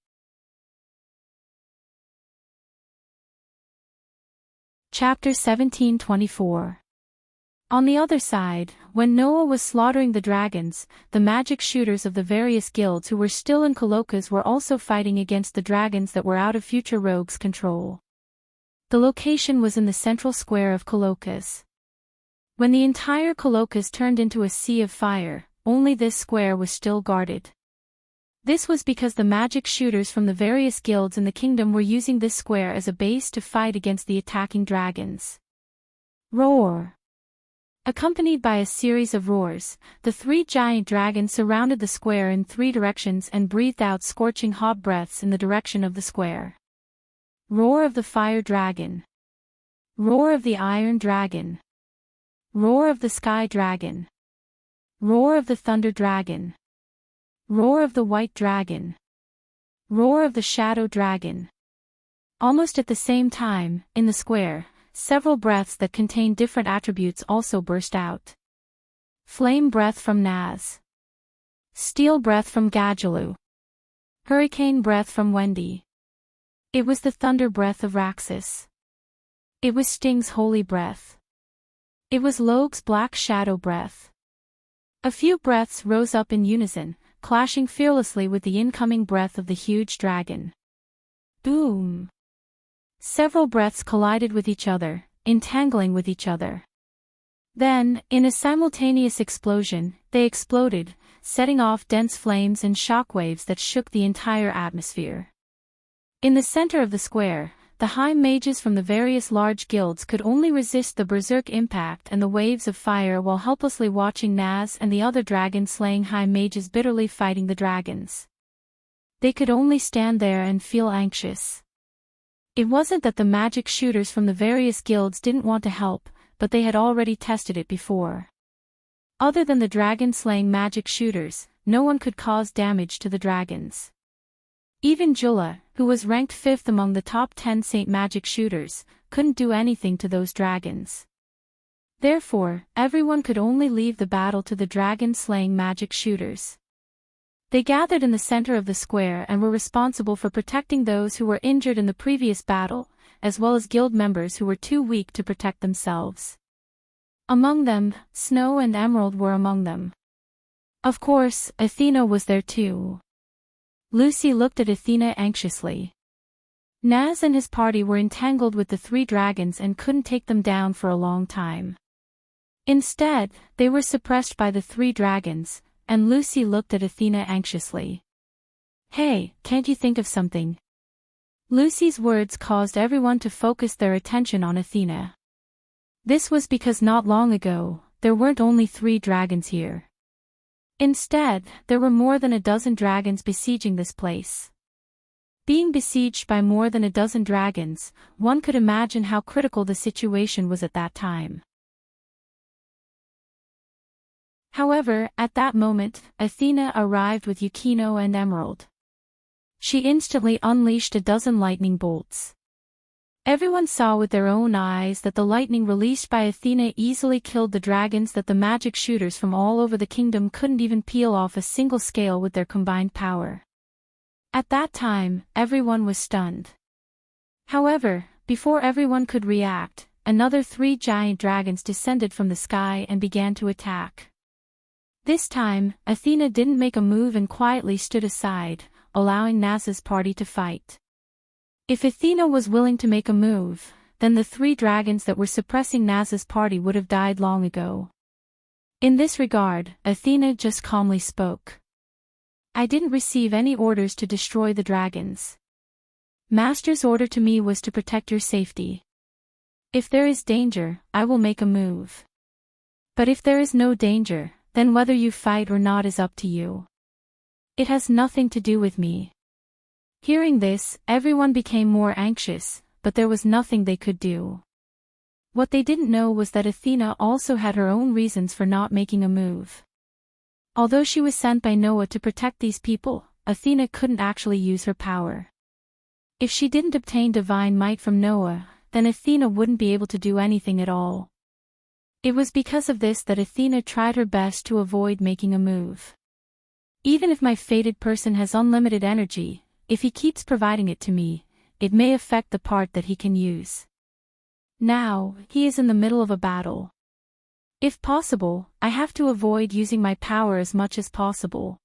Chapter 17:24. On the other side, when Noah was slaughtering the dragons, the magic shooters of the various guilds who were still in Coloccas were also fighting against the dragons that were out of future rogues' control. The location was in the central square of Coloccas. When the entire Coloccas turned into a sea of fire, only this square was still guarded. This was because the magic shooters from the various guilds in the kingdom were using this square as a base to fight against the attacking dragons. Roar! Accompanied by a series of roars, the three giant dragons surrounded the square in three directions and breathed out scorching hot breaths in the direction of the square. Roar of the fire dragon. Roar of the iron dragon. Roar of the sky dragon. Roar of the thunder dragon. Roar of the white dragon. Roar of the shadow dragon. Almost at the same time, in the square, several breaths that contained different attributes also burst out. Flame breath from Naz. Steel breath from Gadjalu. Hurricane breath from Wendy. It was the thunder breath of Raxus. It was Sting's holy breath. It was Logue's black shadow breath. A few breaths rose up in unison, clashing fearlessly with the incoming breath of the huge dragon. Boom! Several breaths collided with each other, entangling with each other. Then, in a simultaneous explosion, they exploded, setting off dense flames and shockwaves that shook the entire atmosphere. In the center of the square, the high mages from the various large guilds could only resist the berserk impact and the waves of fire while helplessly watching Naz and the other dragon-slaying high mages bitterly fighting the dragons. They could only stand there and feel anxious. It wasn't that the magic shooters from the various guilds didn't want to help, but they had already tested it before. Other than the dragon-slaying magic shooters, no one could cause damage to the dragons. Even Jula, who was ranked 5th among the top 10 Saint Magic shooters, couldn't do anything to those dragons. Therefore, everyone could only leave the battle to the dragon-slaying magic shooters. They gathered in the center of the square and were responsible for protecting those who were injured in the previous battle, as well as guild members who were too weak to protect themselves. Among them, Snow and Emerald were among them. Of course, Athena was there too. Lucy looked at Athena anxiously. Naz and his party were entangled with the three dragons and couldn't take them down for a long time. Instead, they were suppressed by the three dragons, and Lucy looked at Athena anxiously. Hey, can't you think of something? Lucy's words caused everyone to focus their attention on Athena. This was because not long ago, there weren't only 3 dragons here. Instead, there were more than a dozen dragons besieging this place. Being besieged by more than a dozen dragons, one could imagine how critical the situation was at that time. However, at that moment, Athena arrived with Yukino and Emerald. She instantly unleashed a dozen lightning bolts. Everyone saw with their own eyes that the lightning released by Athena easily killed the dragons that the magic shooters from all over the kingdom couldn't even peel off a single scale with their combined power. At that time, everyone was stunned. However, before everyone could react, another 3 giant dragons descended from the sky and began to attack. This time, Athena didn't make a move and quietly stood aside, allowing Naz's party to fight. If Athena was willing to make a move, then the 3 dragons that were suppressing Naz's party would have died long ago. In this regard, Athena just calmly spoke. I didn't receive any orders to destroy the dragons. Master's order to me was to protect your safety. If there is danger, I will make a move. But if there is no danger, then whether you fight or not is up to you. It has nothing to do with me. Hearing this, everyone became more anxious, but there was nothing they could do. What they didn't know was that Athena also had her own reasons for not making a move. Although she was sent by Noah to protect these people, Athena couldn't actually use her power. If she didn't obtain divine might from Noah, then Athena wouldn't be able to do anything at all. It was because of this that Athena tried her best to avoid making a move. Even if my fated person has unlimited energy, if he keeps providing it to me, it may affect the part that he can use. Now, he is in the middle of a battle. If possible, I have to avoid using my power as much as possible.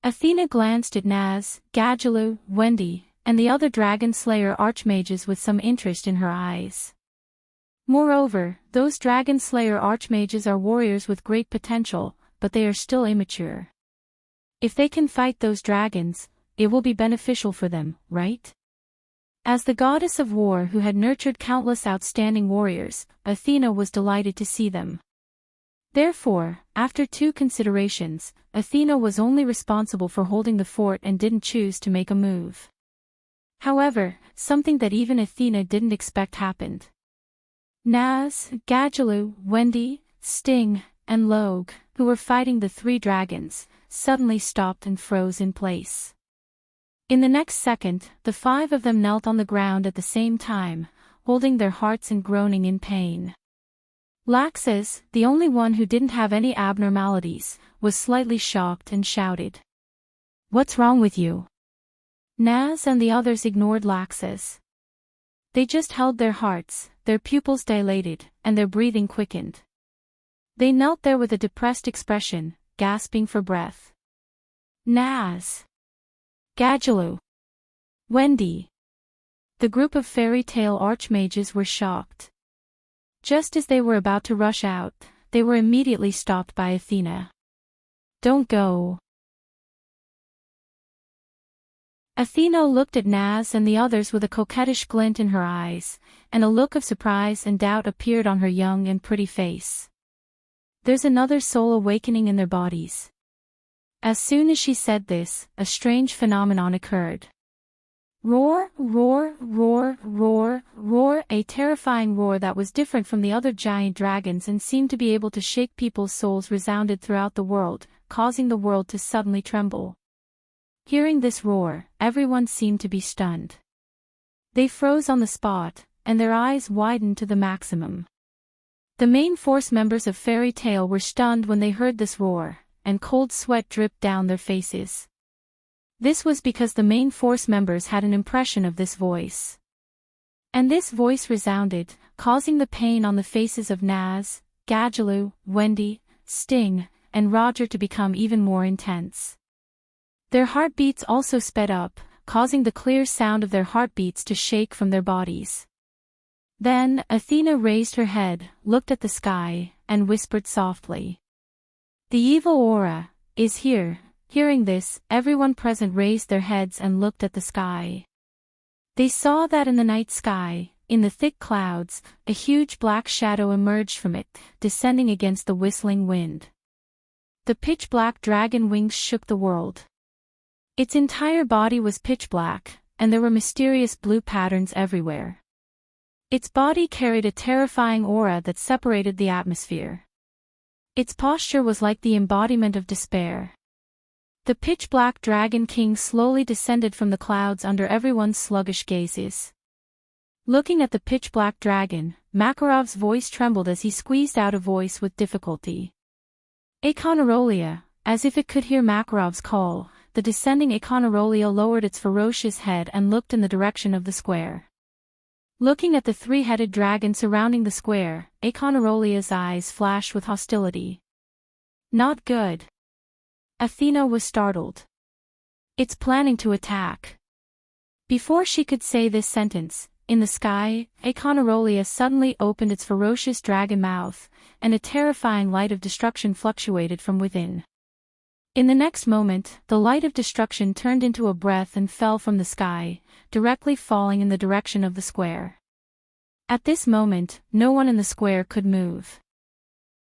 Athena glanced at Naz, Gadjalu, Wendy, and the other Dragon Slayer Archmages with some interest in her eyes. Moreover, those Dragon Slayer Archmages are warriors with great potential, but they are still immature. If they can fight those dragons, it will be beneficial for them, right? As the goddess of war who had nurtured countless outstanding warriors, Athena was delighted to see them. Therefore, after 2 considerations, Athena was only responsible for holding the fort and didn't choose to make a move. However, something that even Athena didn't expect happened. Naz, Gadjalu, Wendy, Sting, and Logue, who were fighting the 3 dragons, suddenly stopped and froze in place. In the next second, the 5 of them knelt on the ground at the same time, holding their hearts and groaning in pain. Laxus, the only one who didn't have any abnormalities, was slightly shocked and shouted. "What's wrong with you?" Naz and the others ignored Laxus. They just held their hearts, their pupils dilated, and their breathing quickened. They knelt there with a depressed expression, gasping for breath. Naz. Gadjalu. Wendy. The group of fairy tale archmages were shocked. Just as they were about to rush out, they were immediately stopped by Athena. "Don't go." Athena looked at Naz and the others with a coquettish glint in her eyes, and a look of surprise and doubt appeared on her young and pretty face. "There's another soul awakening in their bodies." As soon as she said this, a strange phenomenon occurred. Roar, roar, roar, roar, roar, a terrifying roar that was different from the other giant dragons and seemed to be able to shake people's souls resounded throughout the world, causing the world to suddenly tremble. Hearing this roar, everyone seemed to be stunned. They froze on the spot, and their eyes widened to the maximum. The main force members of Fairy Tail were stunned when they heard this roar, and cold sweat dripped down their faces. This was because the main force members had an impression of this voice. And this voice resounded, causing the pain on the faces of Naz, Gadjalu, Wendy, Sting, and Roger to become even more intense. Their heartbeats also sped up, causing the clear sound of their heartbeats to shake from their bodies. Then, Athena raised her head, looked at the sky, and whispered softly. "The evil aura is here." Hearing this, everyone present raised their heads and looked at the sky. They saw that in the night sky, in the thick clouds, a huge black shadow emerged from it, descending against the whistling wind. The pitch-black dragon wings shook the world. Its entire body was pitch black, and there were mysterious blue patterns everywhere. Its body carried a terrifying aura that separated the atmosphere. Its posture was like the embodiment of despair. The pitch-black dragon king slowly descended from the clouds under everyone's sluggish gazes. Looking at the pitch-black dragon, Makarov's voice trembled as he squeezed out a voice with difficulty. Econarolia, as if it could hear Makarov's call, the descending Econarolia lowered its ferocious head and looked in the direction of the square. Looking at the 3-headed dragon surrounding the square, Econarolia's eyes flashed with hostility. "Not good." Athena was startled. "It's planning to attack." Before she could say this sentence, in the sky, Econarolia suddenly opened its ferocious dragon mouth, and a terrifying light of destruction fluctuated from within. In the next moment, the light of destruction turned into a breath and fell from the sky, directly falling in the direction of the square. At this moment, no one in the square could move.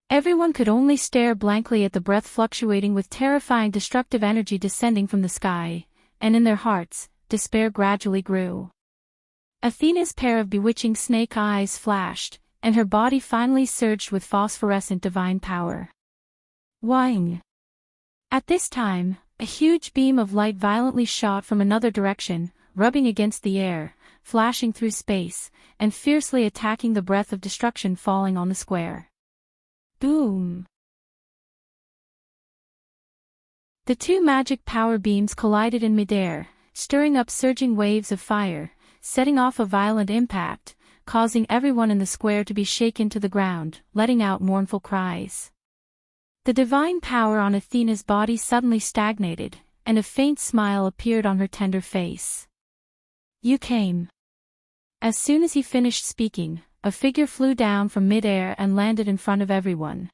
Everyone could only stare blankly at the breath fluctuating with terrifying destructive energy descending from the sky, and in their hearts, despair gradually grew. Athena's pair of bewitching snake eyes flashed, and her body finally surged with phosphorescent divine power. Wang! At this time, a huge beam of light violently shot from another direction, rubbing against the air, flashing through space, and fiercely attacking the breath of destruction falling on the square. Boom! The two magic power beams collided in midair, stirring up surging waves of fire, setting off a violent impact, causing everyone in the square to be shaken to the ground, letting out mournful cries. The divine power on Athena's body suddenly stagnated, and a faint smile appeared on her tender face. You came. As soon as he finished speaking, a figure flew down from mid-air and landed in front of everyone.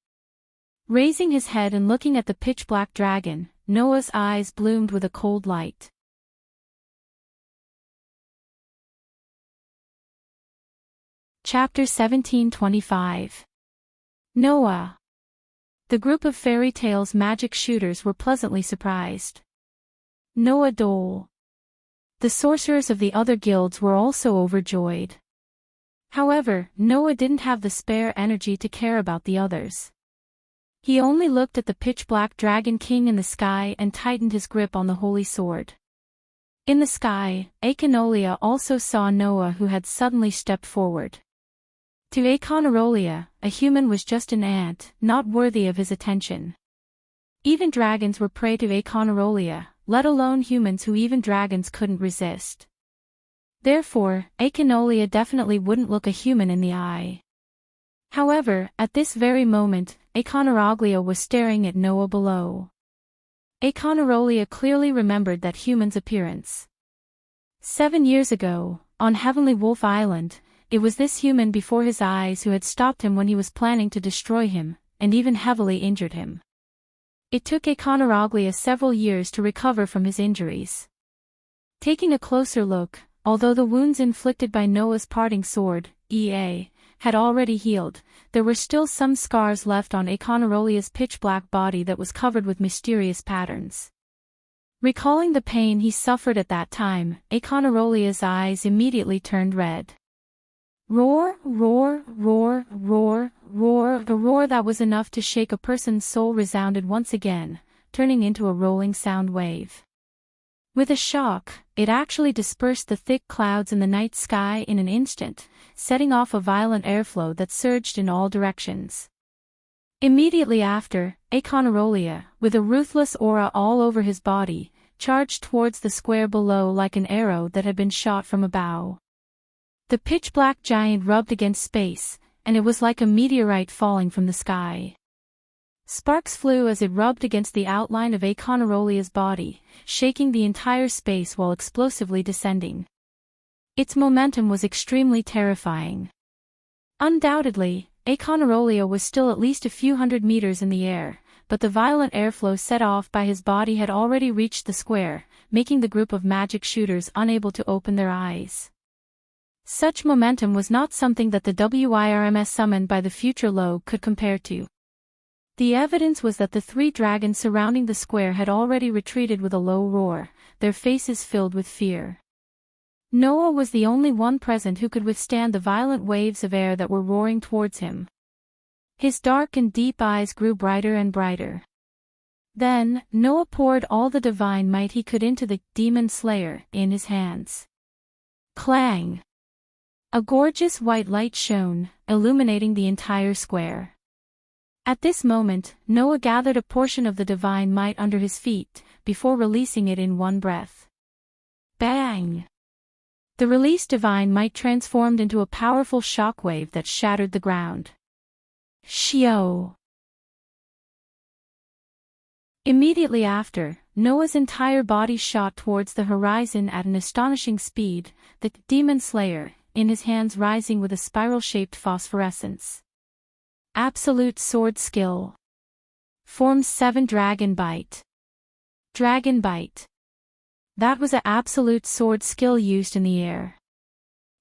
Raising his head and looking at the pitch-black dragon, Noah's eyes bloomed with a cold light. Chapter 1725. Noah. The group of fairy tales magic shooters were pleasantly surprised. Noah Dole. The sorcerers of the other guilds were also overjoyed. However, Noah didn't have the spare energy to care about the others. He only looked at the pitch-black dragon king in the sky and tightened his grip on the holy sword. In the sky, Echinolia also saw Noah, who had suddenly stepped forward. To Echinolia, a human was just an ant, not worthy of his attention. Even dragons were prey to Echinolia, let alone humans who even dragons couldn't resist. Therefore, Echinolia definitely wouldn't look a human in the eye. However, at this very moment, Echinolia was staring at Noah below. Echinolia clearly remembered that human's appearance. 7 years ago, on Heavenly Wolf Island, it was this human before his eyes who had stopped him when he was planning to destroy him, and even heavily injured him. It took Echinolia several years to recover from his injuries. Taking a closer look, although the wounds inflicted by Noah's parting sword, E.A., had already healed, there were still some scars left on Echinoalia's pitch-black body that was covered with mysterious patterns. Recalling the pain he suffered at that time, Echinoalia's eyes immediately turned red. Roar, roar, roar, roar, roar. The roar that was enough to shake a person's soul resounded once again, turning into a rolling sound wave. With a shock, it actually dispersed the thick clouds in the night sky in an instant, setting off a violent airflow that surged in all directions. Immediately after, Echinolia, with a ruthless aura all over his body, charged towards the square below like an arrow that had been shot from a bow. The pitch-black giant rubbed against space, and it was like a meteorite falling from the sky. Sparks flew as it rubbed against the outline of Echinoalia's body, shaking the entire space while explosively descending. Its momentum was extremely terrifying. Undoubtedly, Echinoalia was still at least a few hundred meters in the air, but the violent airflow set off by his body had already reached the square, making the group of magic shooters unable to open their eyes. Such momentum was not something that the WIRMS summoned by the future Lo could compare to. The evidence was that the 3 dragons surrounding the square had already retreated with a low roar, their faces filled with fear. Noah was the only one present who could withstand the violent waves of air that were roaring towards him. His dark and deep eyes grew brighter and brighter. Then, Noah poured all the divine might he could into the demon slayer in his hands. Clang! A gorgeous white light shone, illuminating the entire square. At this moment, Noah gathered a portion of the divine might under his feet, before releasing it in one breath. Bang! The released divine might transformed into a powerful shockwave that shattered the ground. Shio! Immediately after, Noah's entire body shot towards the horizon at an astonishing speed, the demon slayer, in his hands rising with a spiral-shaped phosphorescence. Absolute sword skill. Form 7 Dragon Bite. Dragon Bite. That was an absolute sword skill used in the air.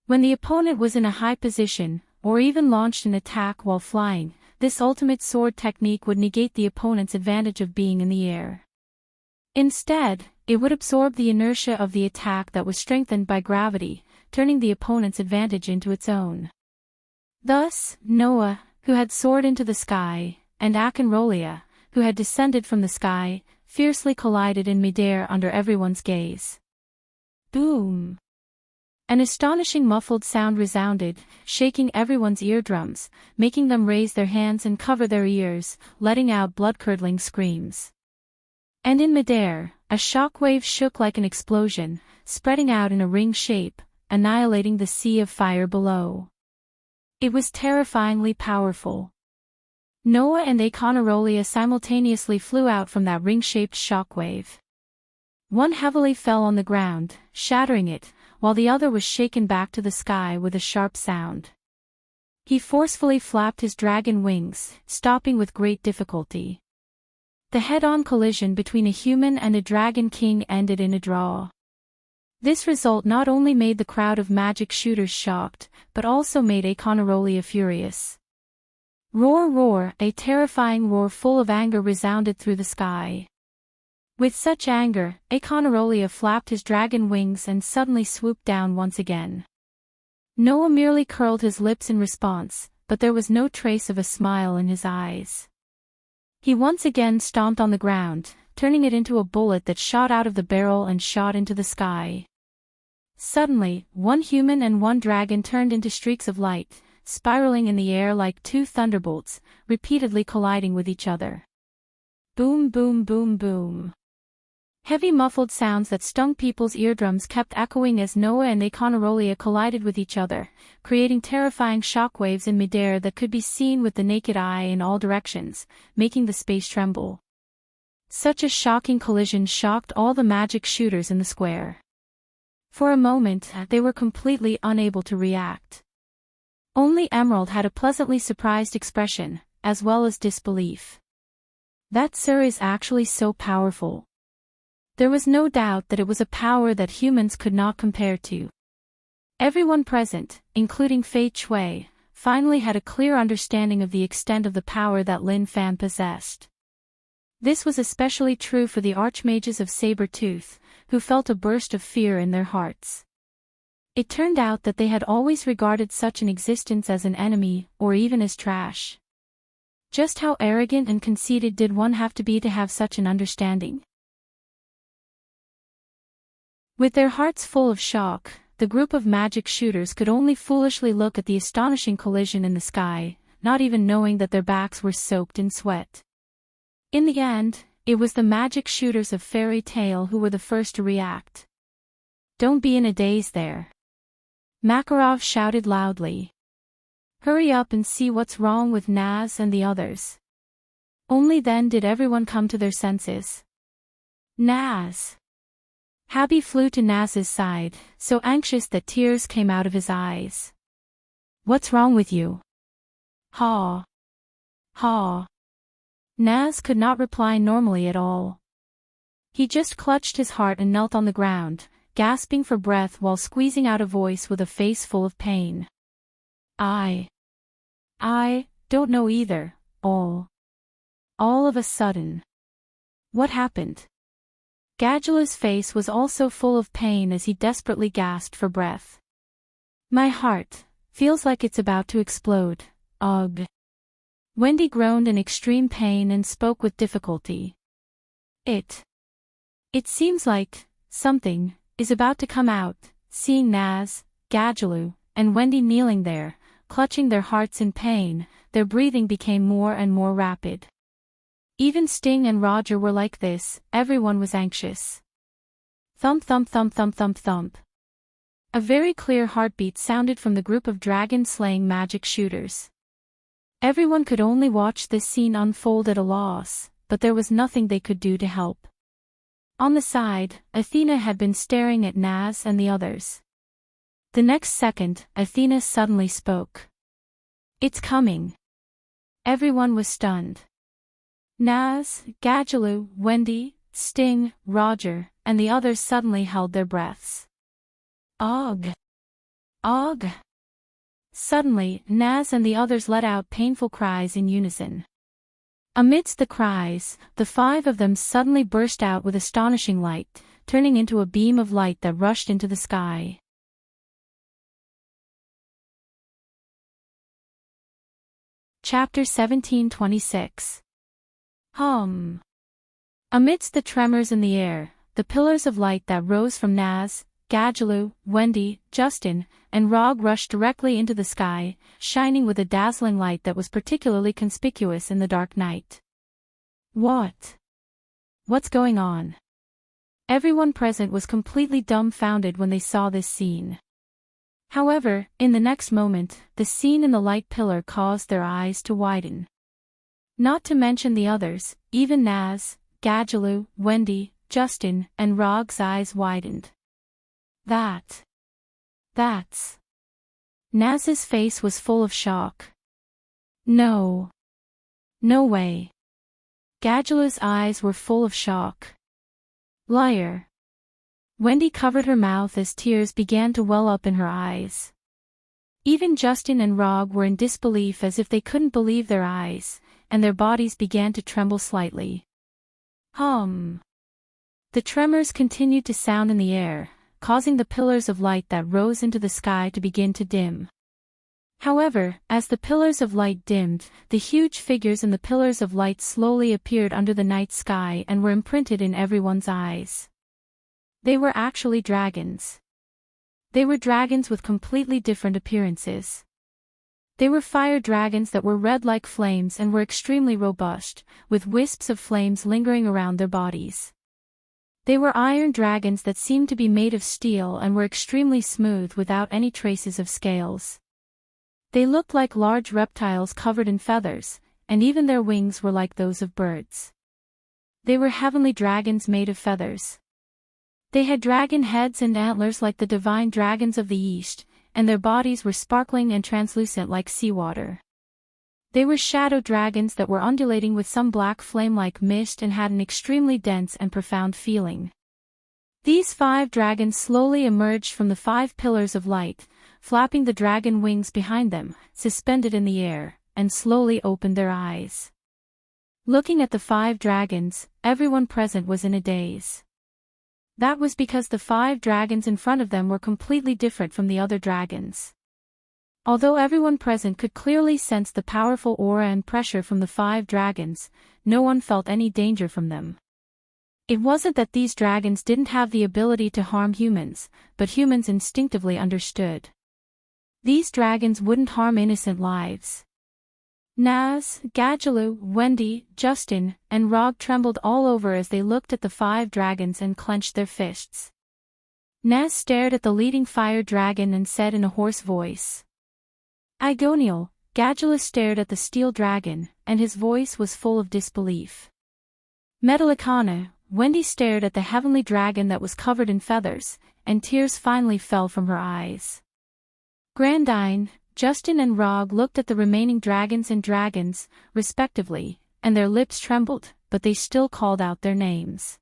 When the opponent was in a high position, or even launched an attack while flying, this ultimate sword technique would negate the opponent's advantage of being in the air. Instead, it would absorb the inertia of the attack that was strengthened by gravity, turning the opponent's advantage into its own. Thus, Noah, who had soared into the sky, and Akenrolia, who had descended from the sky, fiercely collided in midair under everyone's gaze. Boom! An astonishing muffled sound resounded, shaking everyone's eardrums, making them raise their hands and cover their ears, letting out blood-curdling screams. And in midair, a shockwave shook like an explosion, spreading out in a ring shape, annihilating the sea of fire below. It was terrifyingly powerful. Noah and Akenrolia simultaneously flew out from that ring-shaped shockwave. One heavily fell on the ground, shattering it, while the other was shaken back to the sky with a sharp sound. He forcefully flapped his dragon wings, stopping with great difficulty. The head-on collision between a human and a dragon king ended in a draw. This result not only made the crowd of magic shooters shocked, but also made Akenrolia furious. Roar, roar! A terrifying roar full of anger resounded through the sky. With such anger, Akenrolia flapped his dragon wings and suddenly swooped down once again. Noah merely curled his lips in response, but there was no trace of a smile in his eyes. He once again stomped on the ground, turning it into a bullet that shot out of the barrel and shot into the sky. Suddenly, one human and one dragon turned into streaks of light, spiraling in the air like two thunderbolts, repeatedly colliding with each other. Boom, boom, boom, boom. Heavy muffled sounds that stung people's eardrums kept echoing as Noah and Akenrolia collided with each other, creating terrifying shockwaves in midair that could be seen with the naked eye in all directions, making the space tremble. Such a shocking collision shocked all the magic shooters in the square. For a moment, they were completely unable to react. Only Emerald had a pleasantly surprised expression, as well as disbelief. That sir is actually so powerful. There was no doubt that it was a power that humans could not compare to. Everyone present, including Fei Chui, finally had a clear understanding of the extent of the power that Lin Fan possessed. This was especially true for the archmages of Saber-Tooth, who felt a burst of fear in their hearts. It turned out that they had always regarded such an existence as an enemy, or even as trash. Just how arrogant and conceited did one have to have such an understanding? With their hearts full of shock, the group of magic shooters could only foolishly look at the astonishing collision in the sky, not even knowing that their backs were soaked in sweat. In the end, it was the magic shooters of Fairy Tale who were the first to react. "Don't be in a daze there," Makarov shouted loudly. "Hurry up and see what's wrong with Naz and the others." Only then did everyone come to their senses. Naz! Habi flew to Naz's side, so anxious that tears came out of his eyes. "What's wrong with you?" "Ha! Ha!" Naz could not reply normally at all. He just clutched his heart and knelt on the ground, gasping for breath while squeezing out a voice with a face full of pain. I don't know either, all of a sudden. What happened?" Gadgelu's face was also full of pain as he desperately gasped for breath. "My heart feels like it's about to explode, ugh." Wendy groaned in extreme pain and spoke with difficulty. It seems like something is about to come out." Seeing Naz, Gadgelu, and Wendy kneeling there, clutching their hearts in pain, their breathing became more and more rapid. Even Sting and Roger were like this, everyone was anxious. Thump thump thump thump thump thump. A very clear heartbeat sounded from the group of dragon-slaying magic shooters. Everyone could only watch this scene unfold at a loss, but there was nothing they could do to help. On the side, Athena had been staring at Naz and the others. The next second, Athena suddenly spoke. "It's coming." Everyone was stunned. Naz, Gadgelu, Wendy, Sting, Roger, and the others suddenly held their breaths. Og! Og! Suddenly, Naz and the others let out painful cries in unison. Amidst the cries, the 5 of them suddenly burst out with astonishing light, turning into a beam of light that rushed into the sky. Chapter 1726. Hum. Amidst the tremors in the air, the pillars of light that rose from Naz, Gadjaloo, Wendy, Justin, and Rog rushed directly into the sky, shining with a dazzling light that was particularly conspicuous in the dark night. What's going on? Everyone present was completely dumbfounded when they saw this scene. However, in the next moment, the scene in the light pillar caused their eyes to widen. Not to mention the others, even Naz, Gadjaloo, Wendy, Justin, and Rog's eyes widened. That's... Naz's face was full of shock. No way. Gadjaloo's eyes were full of shock. Liar. Wendy covered her mouth as tears began to well up in her eyes. Even Justin and Rog were in disbelief as if they couldn't believe their eyes, and their bodies began to tremble slightly. Hum. The tremors continued to sound in the air, causing the pillars of light that rose into the sky to begin to dim. However, as the pillars of light dimmed, the huge figures in the pillars of light slowly appeared under the night sky and were imprinted in everyone's eyes. They were actually dragons. They were dragons with completely different appearances. They were fire dragons that were red like flames and were extremely robust, with wisps of flames lingering around their bodies. They were iron dragons that seemed to be made of steel and were extremely smooth without any traces of scales. They looked like large reptiles covered in feathers, and even their wings were like those of birds. They were heavenly dragons made of feathers. They had dragon heads and antlers like the divine dragons of the East, and their bodies were sparkling and translucent like seawater. They were shadow dragons that were undulating with some black flame-like mist and had an extremely dense and profound feeling. These 5 dragons slowly emerged from the 5 pillars of light, flapping the dragon wings behind them, suspended in the air, and slowly opened their eyes. Looking at the 5 dragons, everyone present was in a daze. That was because the 5 dragons in front of them were completely different from the other dragons. Although everyone present could clearly sense the powerful aura and pressure from the 5 dragons, no one felt any danger from them. It wasn't that these dragons didn't have the ability to harm humans, but humans instinctively understood. These dragons wouldn't harm innocent lives. Naz, Gadjaloo, Wendy, Justin, and Rog trembled all over as they looked at the 5 dragons and clenched their fists. Naz stared at the leading fire dragon and said in a hoarse voice, "Igonial." Gadjaloo stared at the steel dragon, and his voice was full of disbelief. Metallicana, Wendy stared at the heavenly dragon that was covered in feathers, and tears finally fell from her eyes. Grandine, Justin and Rog looked at the remaining dragons, respectively, and their lips trembled, but they still called out their names.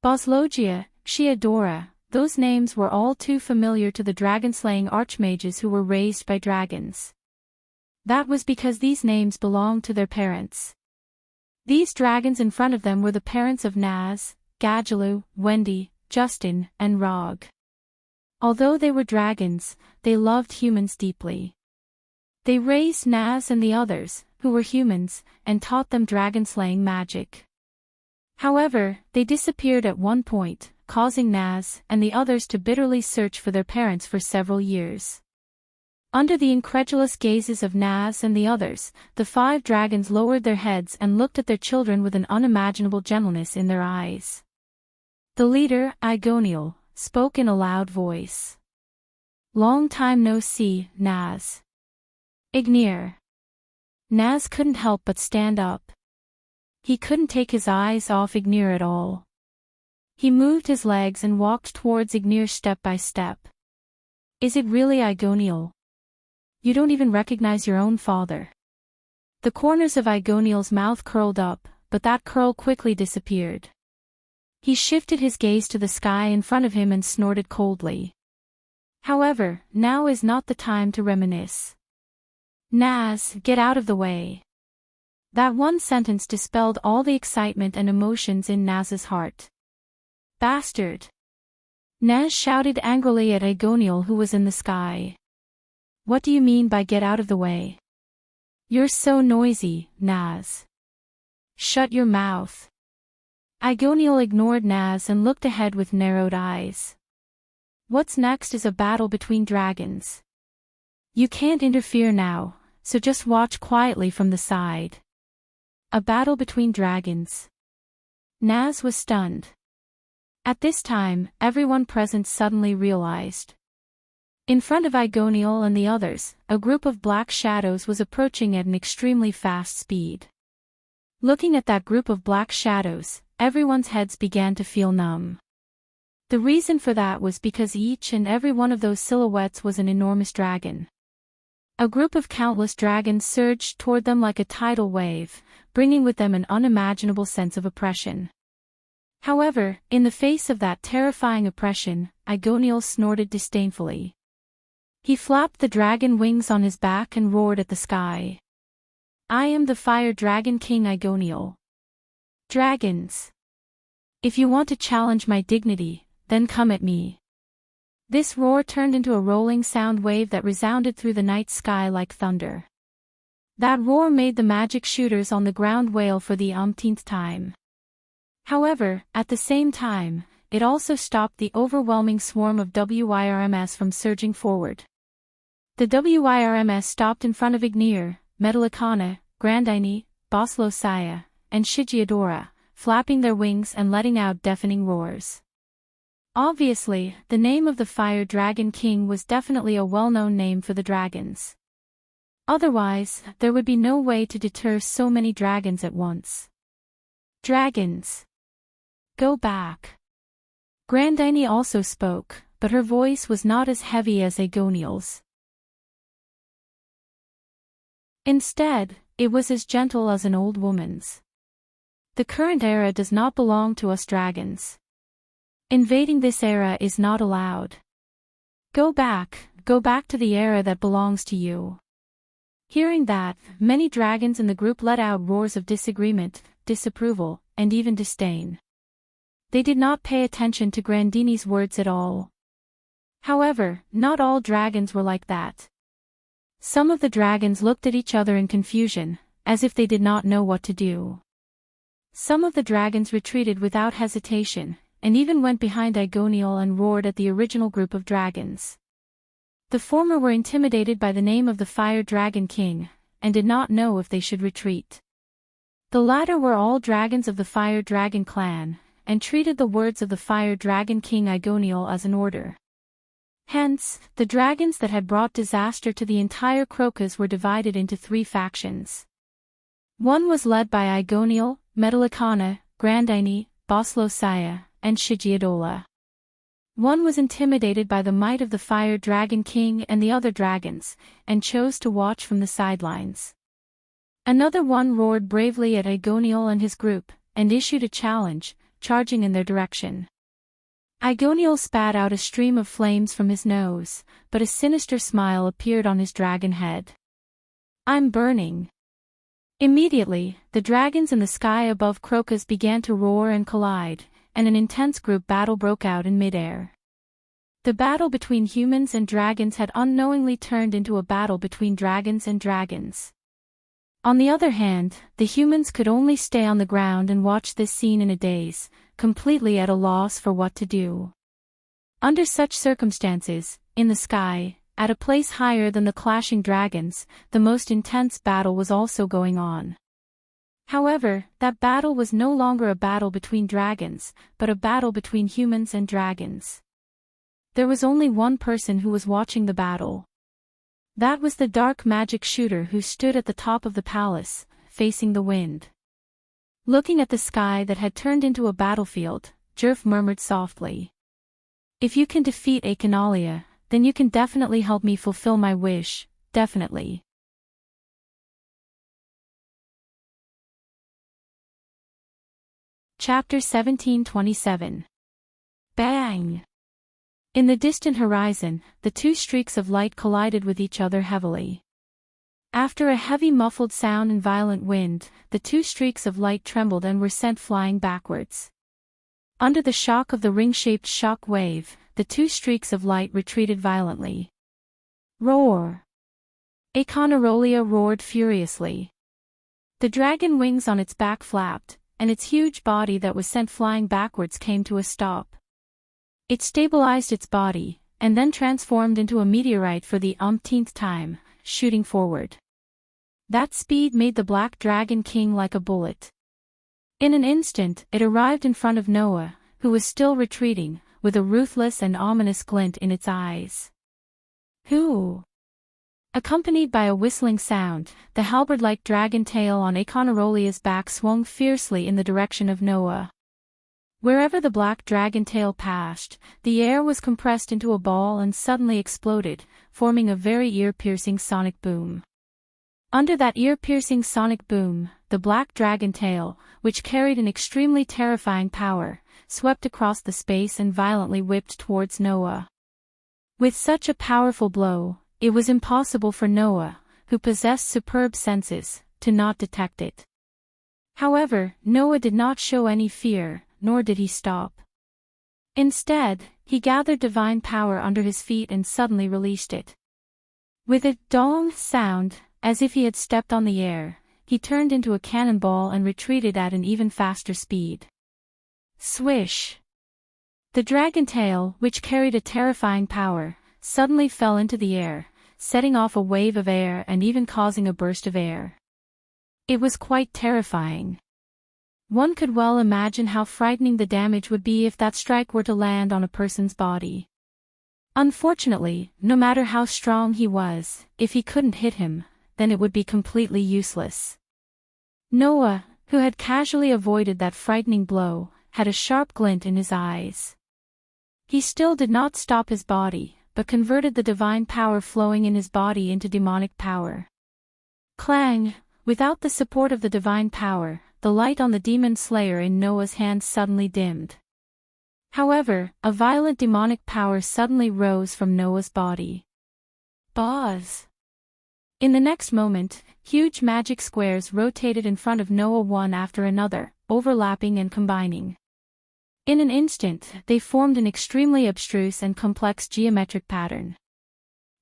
Boslogia, Xiadora, those names were all too familiar to the dragon-slaying archmages who were raised by dragons. That was because these names belonged to their parents. These dragons in front of them were the parents of Naz, Gadjaloo, Wendy, Justin, and Rog. Although they were dragons, they loved humans deeply. They raised Naz and the others, who were humans, and taught them dragon-slaying magic. However, they disappeared at one point, causing Naz and the others to bitterly search for their parents for several years. Under the incredulous gazes of Naz and the others, the 5 dragons lowered their heads and looked at their children with an unimaginable gentleness in their eyes. The leader, Igonial, spoke in a loud voice. "Long time no see, Naz." Ignir. Naz couldn't help but stand up. He couldn't take his eyes off Ignir at all. He moved his legs and walked towards Ignir step by step. "Is it really Igonial? You don't even recognize your own father." The corners of Igonial's mouth curled up, but that curl quickly disappeared. He shifted his gaze to the sky in front of him and snorted coldly. However, now is not the time to reminisce. Naz, get out of the way. That one sentence dispelled all the excitement and emotions in Naz's heart. Bastard! Naz shouted angrily at Agoniel, who was in the sky. What do you mean by get out of the way? You're so noisy, Naz. Shut your mouth. Agoniel ignored Naz and looked ahead with narrowed eyes. What's next is a battle between dragons. You can't interfere now, so just watch quietly from the side. A battle between dragons. Naz was stunned. At this time, everyone present suddenly realized. In front of Agoniel and the others, a group of black shadows was approaching at an extremely fast speed. Looking at that group of black shadows, everyone's heads began to feel numb. The reason for that was because each and every one of those silhouettes was an enormous dragon. A group of countless dragons surged toward them like a tidal wave, bringing with them an unimaginable sense of oppression. However, in the face of that terrifying oppression, Agoniel snorted disdainfully. He flapped the dragon wings on his back and roared at the sky. I am the Fire Dragon King Agoniel. Dragons! If you want to challenge my dignity, then come at me. This roar turned into a rolling sound wave that resounded through the night sky like thunder. That roar made the magic shooters on the ground wail for the umpteenth time. However, at the same time, it also stopped the overwhelming swarm of WIRMS from surging forward. The WIRMS stopped in front of Ignir, Metallicana, Grandine, Boslosaya, and Shigiadora, flapping their wings and letting out deafening roars. Obviously, the name of the Fire Dragon King was definitely a well-known name for the dragons. Otherwise, there would be no way to deter so many dragons at once. Dragons! Go back. Grandine also spoke, but her voice was not as heavy as Agoniel's. Instead, it was as gentle as an old woman's. The current era does not belong to us dragons. Invading this era is not allowed. Go back to the era that belongs to you. Hearing that, many dragons in the group let out roars of disagreement, disapproval, and even disdain. They did not pay attention to Grandine's words at all. However, not all dragons were like that. Some of the dragons looked at each other in confusion, as if they did not know what to do. Some of the dragons retreated without hesitation, and even went behind Agoniel and roared at the original group of dragons. The former were intimidated by the name of the Fire Dragon King, and did not know if they should retreat. The latter were all dragons of the Fire Dragon clan, and treated the words of the Fire Dragon King Agoniel as an order. Hence, the dragons that had brought disaster to the entire Crocus were divided into 3 factions. One was led by Agoniel, Metallicana, Grandine, Boslosaya, and Shigiadola. One was intimidated by the might of the Fire Dragon King and the other dragons, and chose to watch from the sidelines. Another one roared bravely at Agoniel and his group, and issued a challenge, charging in their direction. Agoniel spat out a stream of flames from his nose, but a sinister smile appeared on his dragon head. I'm burning. Immediately, the dragons in the sky above Crocus began to roar and collide, and an intense group battle broke out in midair. The battle between humans and dragons had unknowingly turned into a battle between dragons and dragons. On the other hand, the humans could only stay on the ground and watch this scene in a daze, completely at a loss for what to do. Under such circumstances, in the sky, at a place higher than the clashing dragons, the most intense battle was also going on. However, that battle was no longer a battle between dragons, but a battle between humans and dragons. There was only one person who was watching the battle. That was the dark magic shooter who stood at the top of the palace, facing the wind. Looking at the sky that had turned into a battlefield, Jerf murmured softly. If you can defeat Akinalia, then you can definitely help me fulfill my wish, definitely. Chapter 1727. Bang! In the distant horizon, the two streaks of light collided with each other heavily. After a heavy muffled sound and violent wind, the two streaks of light trembled and were sent flying backwards. Under the shock of the ring-shaped shock wave, the two streaks of light retreated violently. Roar! Econarolia roared furiously. The dragon wings on its back flapped, and its huge body that was sent flying backwards came to a stop. It stabilized its body, and then transformed into a meteorite for the umpteenth time, shooting forward. That speed made the Black Dragon King like a bullet. In an instant, it arrived in front of Noah, who was still retreating, with a ruthless and ominous glint in its eyes. Who? Accompanied by a whistling sound, the halberd-like dragon tail on Econarolia's back swung fiercely in the direction of Noah. Wherever the black dragon tail passed, the air was compressed into a ball and suddenly exploded, forming a very ear-piercing sonic boom. Under that ear-piercing sonic boom, the black dragon tail, which carried an extremely terrifying power, swept across the space and violently whipped towards Noah. With such a powerful blow, it was impossible for Noah, who possessed superb senses, to not detect it. However, Noah did not show any fear, nor did he stop. Instead, he gathered divine power under his feet and suddenly released it. With a dong sound, as if he had stepped on the air, he turned into a cannonball and retreated at an even faster speed. Swish! The dragon tail, which carried a terrifying power, suddenly fell into the air, setting off a wave of air and even causing a burst of air. It was quite terrifying. One could well imagine how frightening the damage would be if that strike were to land on a person's body. Unfortunately, no matter how strong he was, if he couldn't hit him, then it would be completely useless. Noah, who had casually avoided that frightening blow, had a sharp glint in his eyes. He still did not stop his body, but converted the divine power flowing in his body into demonic power. Clang! Without the support of the divine power, the light on the demon slayer in Noah's hand suddenly dimmed. However, a violent demonic power suddenly rose from Noah's body. Buzz! In the next moment, huge magic squares rotated in front of Noah one after another, overlapping and combining. In an instant, they formed an extremely abstruse and complex geometric pattern.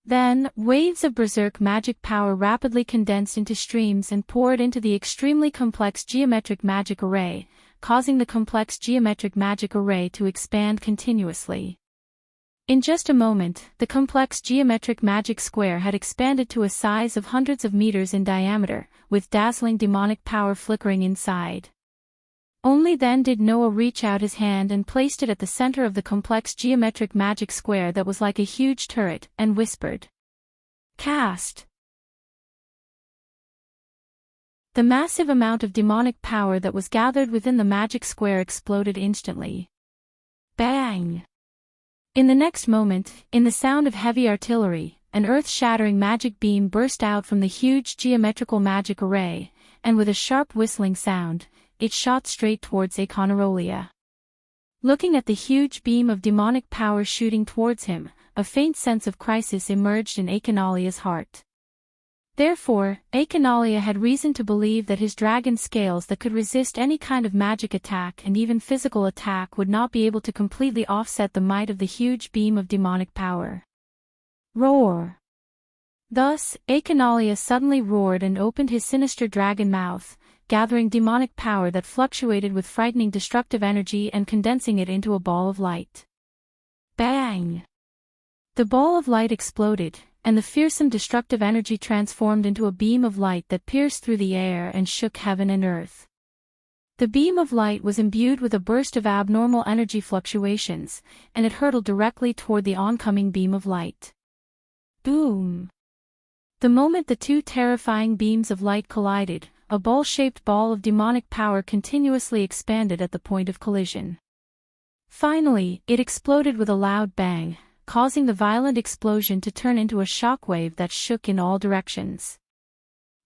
Then, waves of berserk magic power rapidly condensed into streams and poured into the extremely complex geometric magic array, causing the complex geometric magic array to expand continuously. In just a moment, the complex geometric magic square had expanded to a size of hundreds of meters in diameter, with dazzling demonic power flickering inside. Only then did Noah reach out his hand and placed it at the center of the complex geometric magic square that was like a huge turret, and whispered, "Cast!" The massive amount of demonic power that was gathered within the magic square exploded instantly. Bang! In the next moment, in the sound of heavy artillery, an earth-shattering magic beam burst out from the huge geometrical magic array, and with a sharp whistling sound, it shot straight towards Econarolia. Looking at the huge beam of demonic power shooting towards him, a faint sense of crisis emerged in Econalia's heart. Therefore, Econalia had reason to believe that his dragon scales that could resist any kind of magic attack and even physical attack would not be able to completely offset the might of the huge beam of demonic power. Roar! Thus, Econalia suddenly roared and opened his sinister dragon mouth, gathering demonic power that fluctuated with frightening destructive energy and condensing it into a ball of light. Bang! The ball of light exploded, and the fearsome destructive energy transformed into a beam of light that pierced through the air and shook heaven and earth. The beam of light was imbued with a burst of abnormal energy fluctuations, and it hurtled directly toward the oncoming beam of light. Boom! The moment the two terrifying beams of light collided, a ball-shaped ball of demonic power continuously expanded at the point of collision. Finally, it exploded with a loud bang, causing the violent explosion to turn into a shockwave that shook in all directions.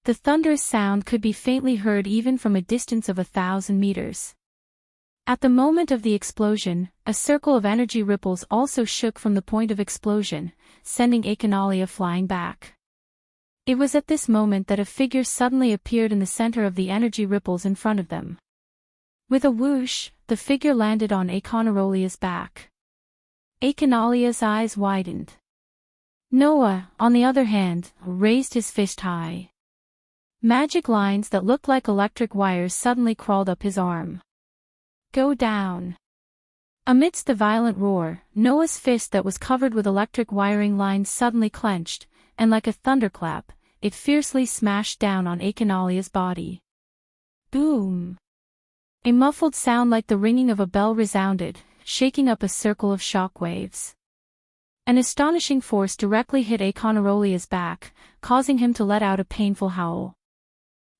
The thunderous sound could be faintly heard even from a distance of 1,000 meters. At the moment of the explosion, a circle of energy ripples also shook from the point of explosion, sending Echinalia flying back. It was at this moment that a figure suddenly appeared in the center of the energy ripples in front of them. With a whoosh, the figure landed on Echinalia's back. Echinalia's eyes widened. Noah, on the other hand, raised his fist high. Magic lines that looked like electric wires suddenly crawled up his arm. Go down. Amidst the violent roar, Noah's fist that was covered with electric wiring lines suddenly clenched, and like a thunderclap, it fiercely smashed down on Echinalia's body. Boom! A muffled sound like the ringing of a bell resounded, shaking up a circle of shock waves. An astonishing force directly hit Echinalia's back, causing him to let out a painful howl.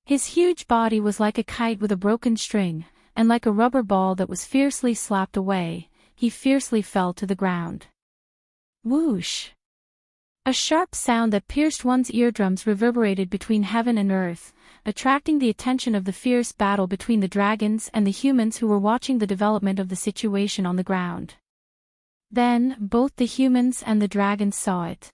His huge body was like a kite with a broken string, and like a rubber ball that was fiercely slapped away, he fiercely fell to the ground. Whoosh! A sharp sound that pierced one's eardrums reverberated between heaven and earth, attracting the attention of the fierce battle between the dragons and the humans who were watching the development of the situation on the ground. Then, both the humans and the dragons saw it.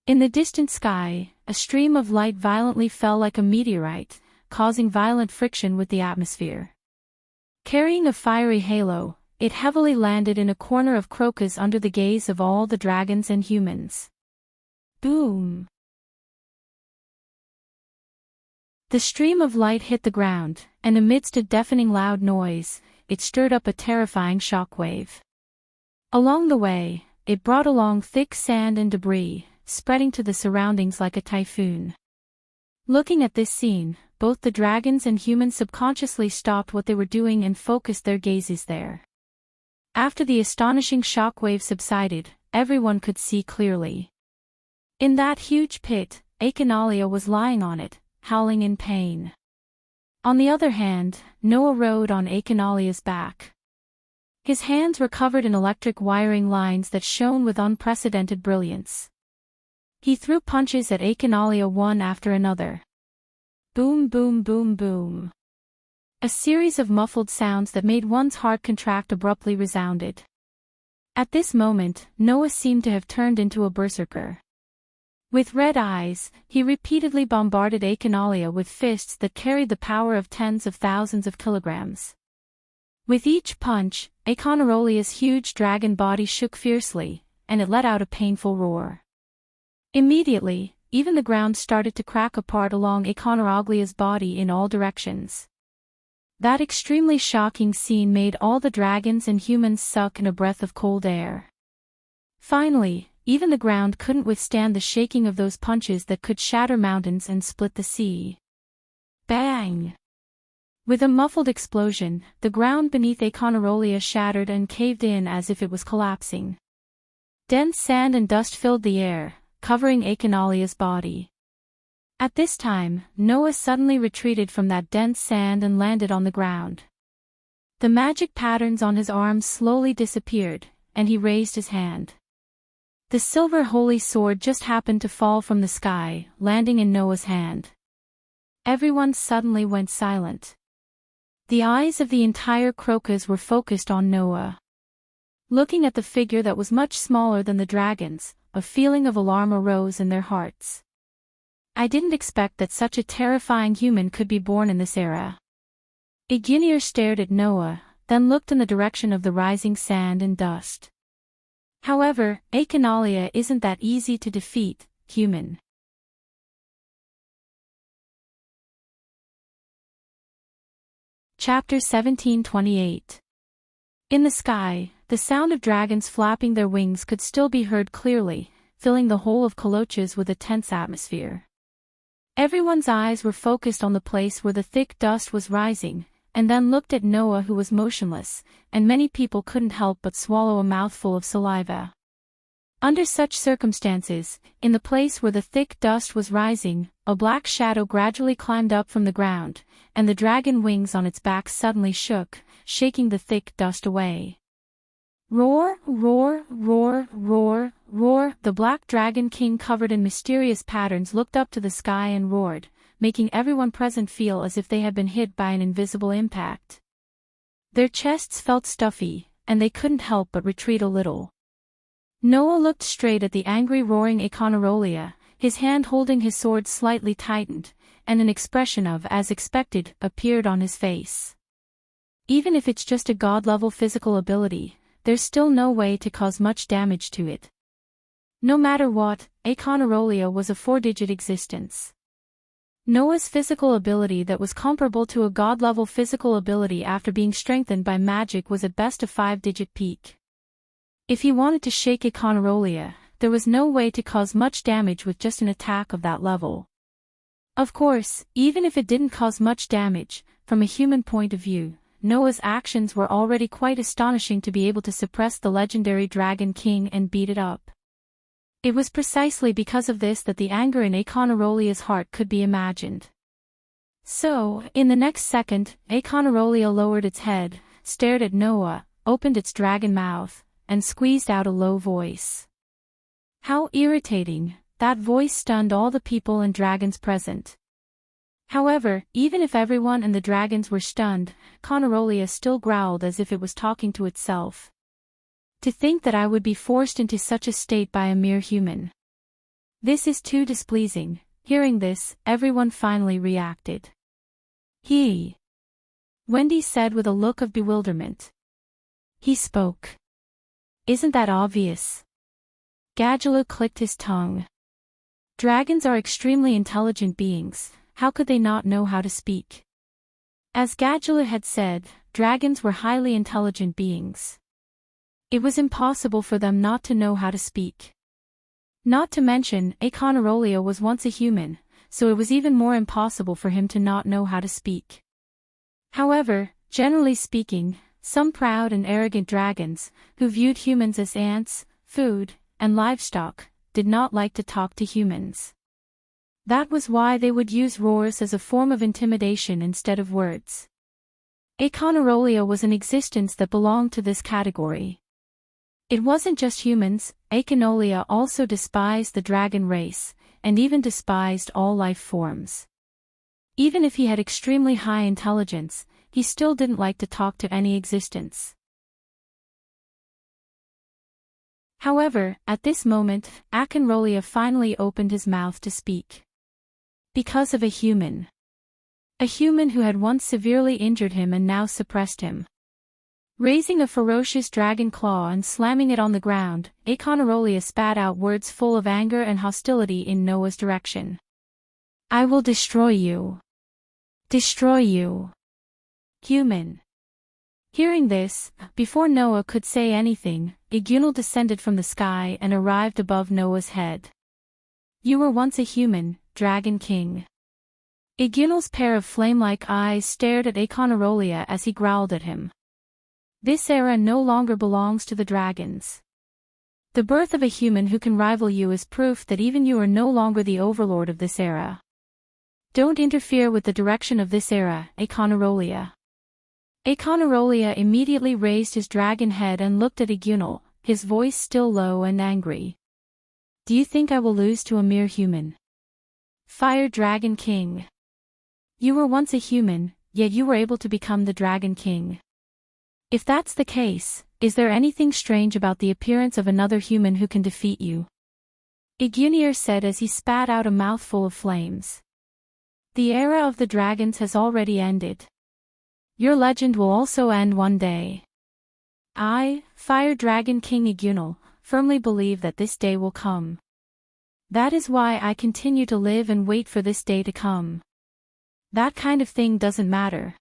In the distant sky, a stream of light violently fell like a meteorite, causing violent friction with the atmosphere. Carrying a fiery halo, it heavily landed in a corner of Crocus under the gaze of all the dragons and humans. Boom! The stream of light hit the ground, and amidst a deafening loud noise, it stirred up a terrifying shockwave. Along the way, it brought along thick sand and debris, spreading to the surroundings like a typhoon. Looking at this scene, both the dragons and humans subconsciously stopped what they were doing and focused their gazes there. After the astonishing shockwave subsided, everyone could see clearly. In that huge pit, Echinalia was lying on it, howling in pain. On the other hand, Noah rode on Echinalia's back. His hands were covered in electric wiring lines that shone with unprecedented brilliance. He threw punches at Echinalia one after another. Boom, boom, boom, boom. A series of muffled sounds that made one's heart contract abruptly resounded. At this moment, Noah seemed to have turned into a berserker. With red eyes, he repeatedly bombarded Echinalia with fists that carried the power of tens of thousands of kilograms. With each punch, Echinalia's huge dragon body shook fiercely, and it let out a painful roar. Immediately, even the ground started to crack apart along Echinalia's body in all directions. That extremely shocking scene made all the dragons and humans suck in a breath of cold air. Finally, even the ground couldn't withstand the shaking of those punches that could shatter mountains and split the sea. Bang! With a muffled explosion, the ground beneath Echinalia shattered and caved in as if it was collapsing. Dense sand and dust filled the air, covering Echinalia's body. At this time, Noah suddenly retreated from that dense sand and landed on the ground. The magic patterns on his arms slowly disappeared, and he raised his hand. The silver holy sword just happened to fall from the sky, landing in Noah's hand. Everyone suddenly went silent. The eyes of the entire Crocus were focused on Noah. Looking at the figure that was much smaller than the dragons, a feeling of alarm arose in their hearts. I didn't expect that such a terrifying human could be born in this era. Echinalia stared at Noah, then looked in the direction of the rising sand and dust. However, Echinalia isn't that easy to defeat, human. Chapter 1728. In the sky, the sound of dragons flapping their wings could still be heard clearly, filling the whole of Colossus with a tense atmosphere. Everyone's eyes were focused on the place where the thick dust was rising, and then looked at Noah, who was motionless, and many people couldn't help but swallow a mouthful of saliva. Under such circumstances, in the place where the thick dust was rising, a black shadow gradually climbed up from the ground, and the dragon wings on its back suddenly shook, shaking the thick dust away. Roar, roar, roar, roar, roar! The black dragon king covered in mysterious patterns looked up to the sky and roared, making everyone present feel as if they had been hit by an invisible impact. Their chests felt stuffy, and they couldn't help but retreat a little. Noah looked straight at the angry roaring Econarolia, his hand holding his sword slightly tightened, and an expression of "as expected" appeared on his face. Even if it's just a god-level physical ability, there's still no way to cause much damage to it. No matter what, Econarolia was a 4-digit existence. Noah's physical ability that was comparable to a god-level physical ability after being strengthened by magic was at best a 5-digit peak. If he wanted to shake Econarolia, there was no way to cause much damage with just an attack of that level. Of course, even if it didn't cause much damage, from a human point of view, Noah's actions were already quite astonishing to be able to suppress the legendary Dragon King and beat it up. It was precisely because of this that the anger in Econarolia's heart could be imagined. So, in the next second, Econarolia lowered its head, stared at Noah, opened its dragon mouth, and squeezed out a low voice. How irritating! That voice stunned all the people and dragons present. However, even if everyone and the dragons were stunned, Econarolia still growled as if it was talking to itself. To think that I would be forced into such a state by a mere human. This is too displeasing. Hearing this, everyone finally reacted. He. Wendy said with a look of bewilderment. He spoke. Isn't that obvious? Gadgelu clicked his tongue. Dragons are extremely intelligent beings, how could they not know how to speak? As Gadgelu had said, dragons were highly intelligent beings. It was impossible for them not to know how to speak. Not to mention, Econarolia was once a human, so it was even more impossible for him to not know how to speak. However, generally speaking, some proud and arrogant dragons, who viewed humans as ants, food, and livestock, did not like to talk to humans. That was why they would use roars as a form of intimidation instead of words. Econarolia was an existence that belonged to this category. It wasn't just humans, Econarolia also despised the dragon race, and even despised all life forms. Even if he had extremely high intelligence, he still didn't like to talk to any existence. However, at this moment, Econarolia finally opened his mouth to speak. Because of a human. A human who had once severely injured him and now suppressed him. Raising a ferocious dragon claw and slamming it on the ground, Econarolia spat out words full of anger and hostility in Noah's direction. I will destroy you. Destroy you. Human. Hearing this, before Noah could say anything, Fictional descended from the sky and arrived above Noah's head. You were once a human, Dragon King. Fictional's pair of flame-like eyes stared at Econarolia as he growled at him. This era no longer belongs to the dragons. The birth of a human who can rival you is proof that even you are no longer the overlord of this era. Don't interfere with the direction of this era, Econarolia. Econarolia immediately raised his dragon head and looked at Fictional, his voice still low and angry. Do you think I will lose to a mere human? Fire Dragon King. You were once a human, yet you were able to become the Dragon King. If that's the case, is there anything strange about the appearance of another human who can defeat you? Fictional said as he spat out a mouthful of flames. The era of the dragons has already ended. Your legend will also end one day. I, Fire Dragon King Fictional, firmly believe that this day will come. That is why I continue to live and wait for this day to come. That kind of thing doesn't matter.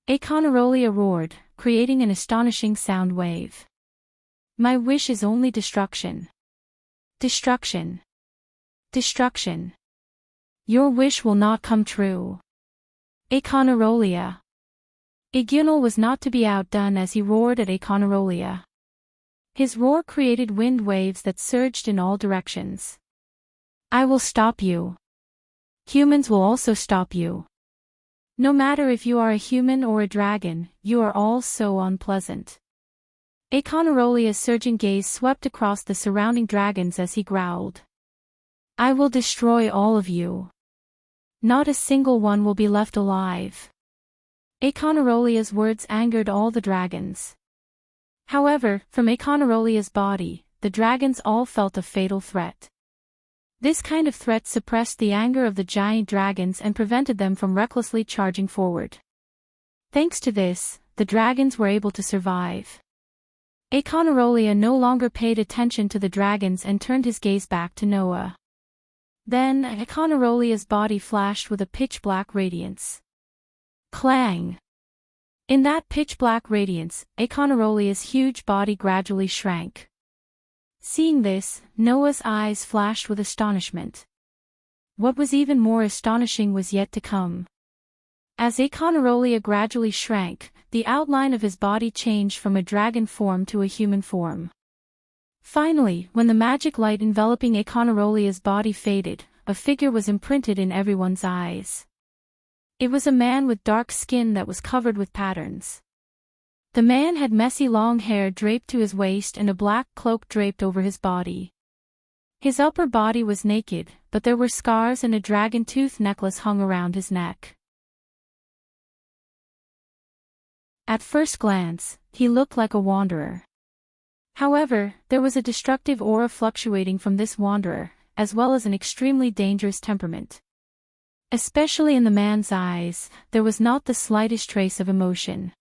Econarolia roared, creating an astonishing sound wave. My wish is only destruction. Destruction. Destruction. Your wish will not come true. Econarolia. Fictional was not to be outdone as he roared at Econarolia. His roar created wind waves that surged in all directions. I will stop you. Humans will also stop you. No matter if you are a human or a dragon, you are all so unpleasant. Econarolia's surging gaze swept across the surrounding dragons as he growled. I will destroy all of you. Not a single one will be left alive. Aconarolia's words angered all the dragons. However, from Aconarolia's body, the dragons all felt a fatal threat. This kind of threat suppressed the anger of the giant dragons and prevented them from recklessly charging forward. Thanks to this, the dragons were able to survive. Aconarolia no longer paid attention to the dragons and turned his gaze back to Noah. Then, Aconarolia's body flashed with a pitch-black radiance. Clang! In that pitch-black radiance, Aconarolia's huge body gradually shrank. Seeing this, Noah's eyes flashed with astonishment. What was even more astonishing was yet to come. As Aconarolia gradually shrank, the outline of his body changed from a dragon form to a human form. Finally, when the magic light enveloping Aconarolia's body faded, a figure was imprinted in everyone's eyes. It was a man with dark skin that was covered with patterns. The man had messy long hair draped to his waist and a black cloak draped over his body. His upper body was naked, but there were scars and a dragon tooth necklace hung around his neck. At first glance, he looked like a wanderer. However, there was a destructive aura fluctuating from this wanderer, as well as an extremely dangerous temperament. Especially in the man's eyes, there was not the slightest trace of emotion.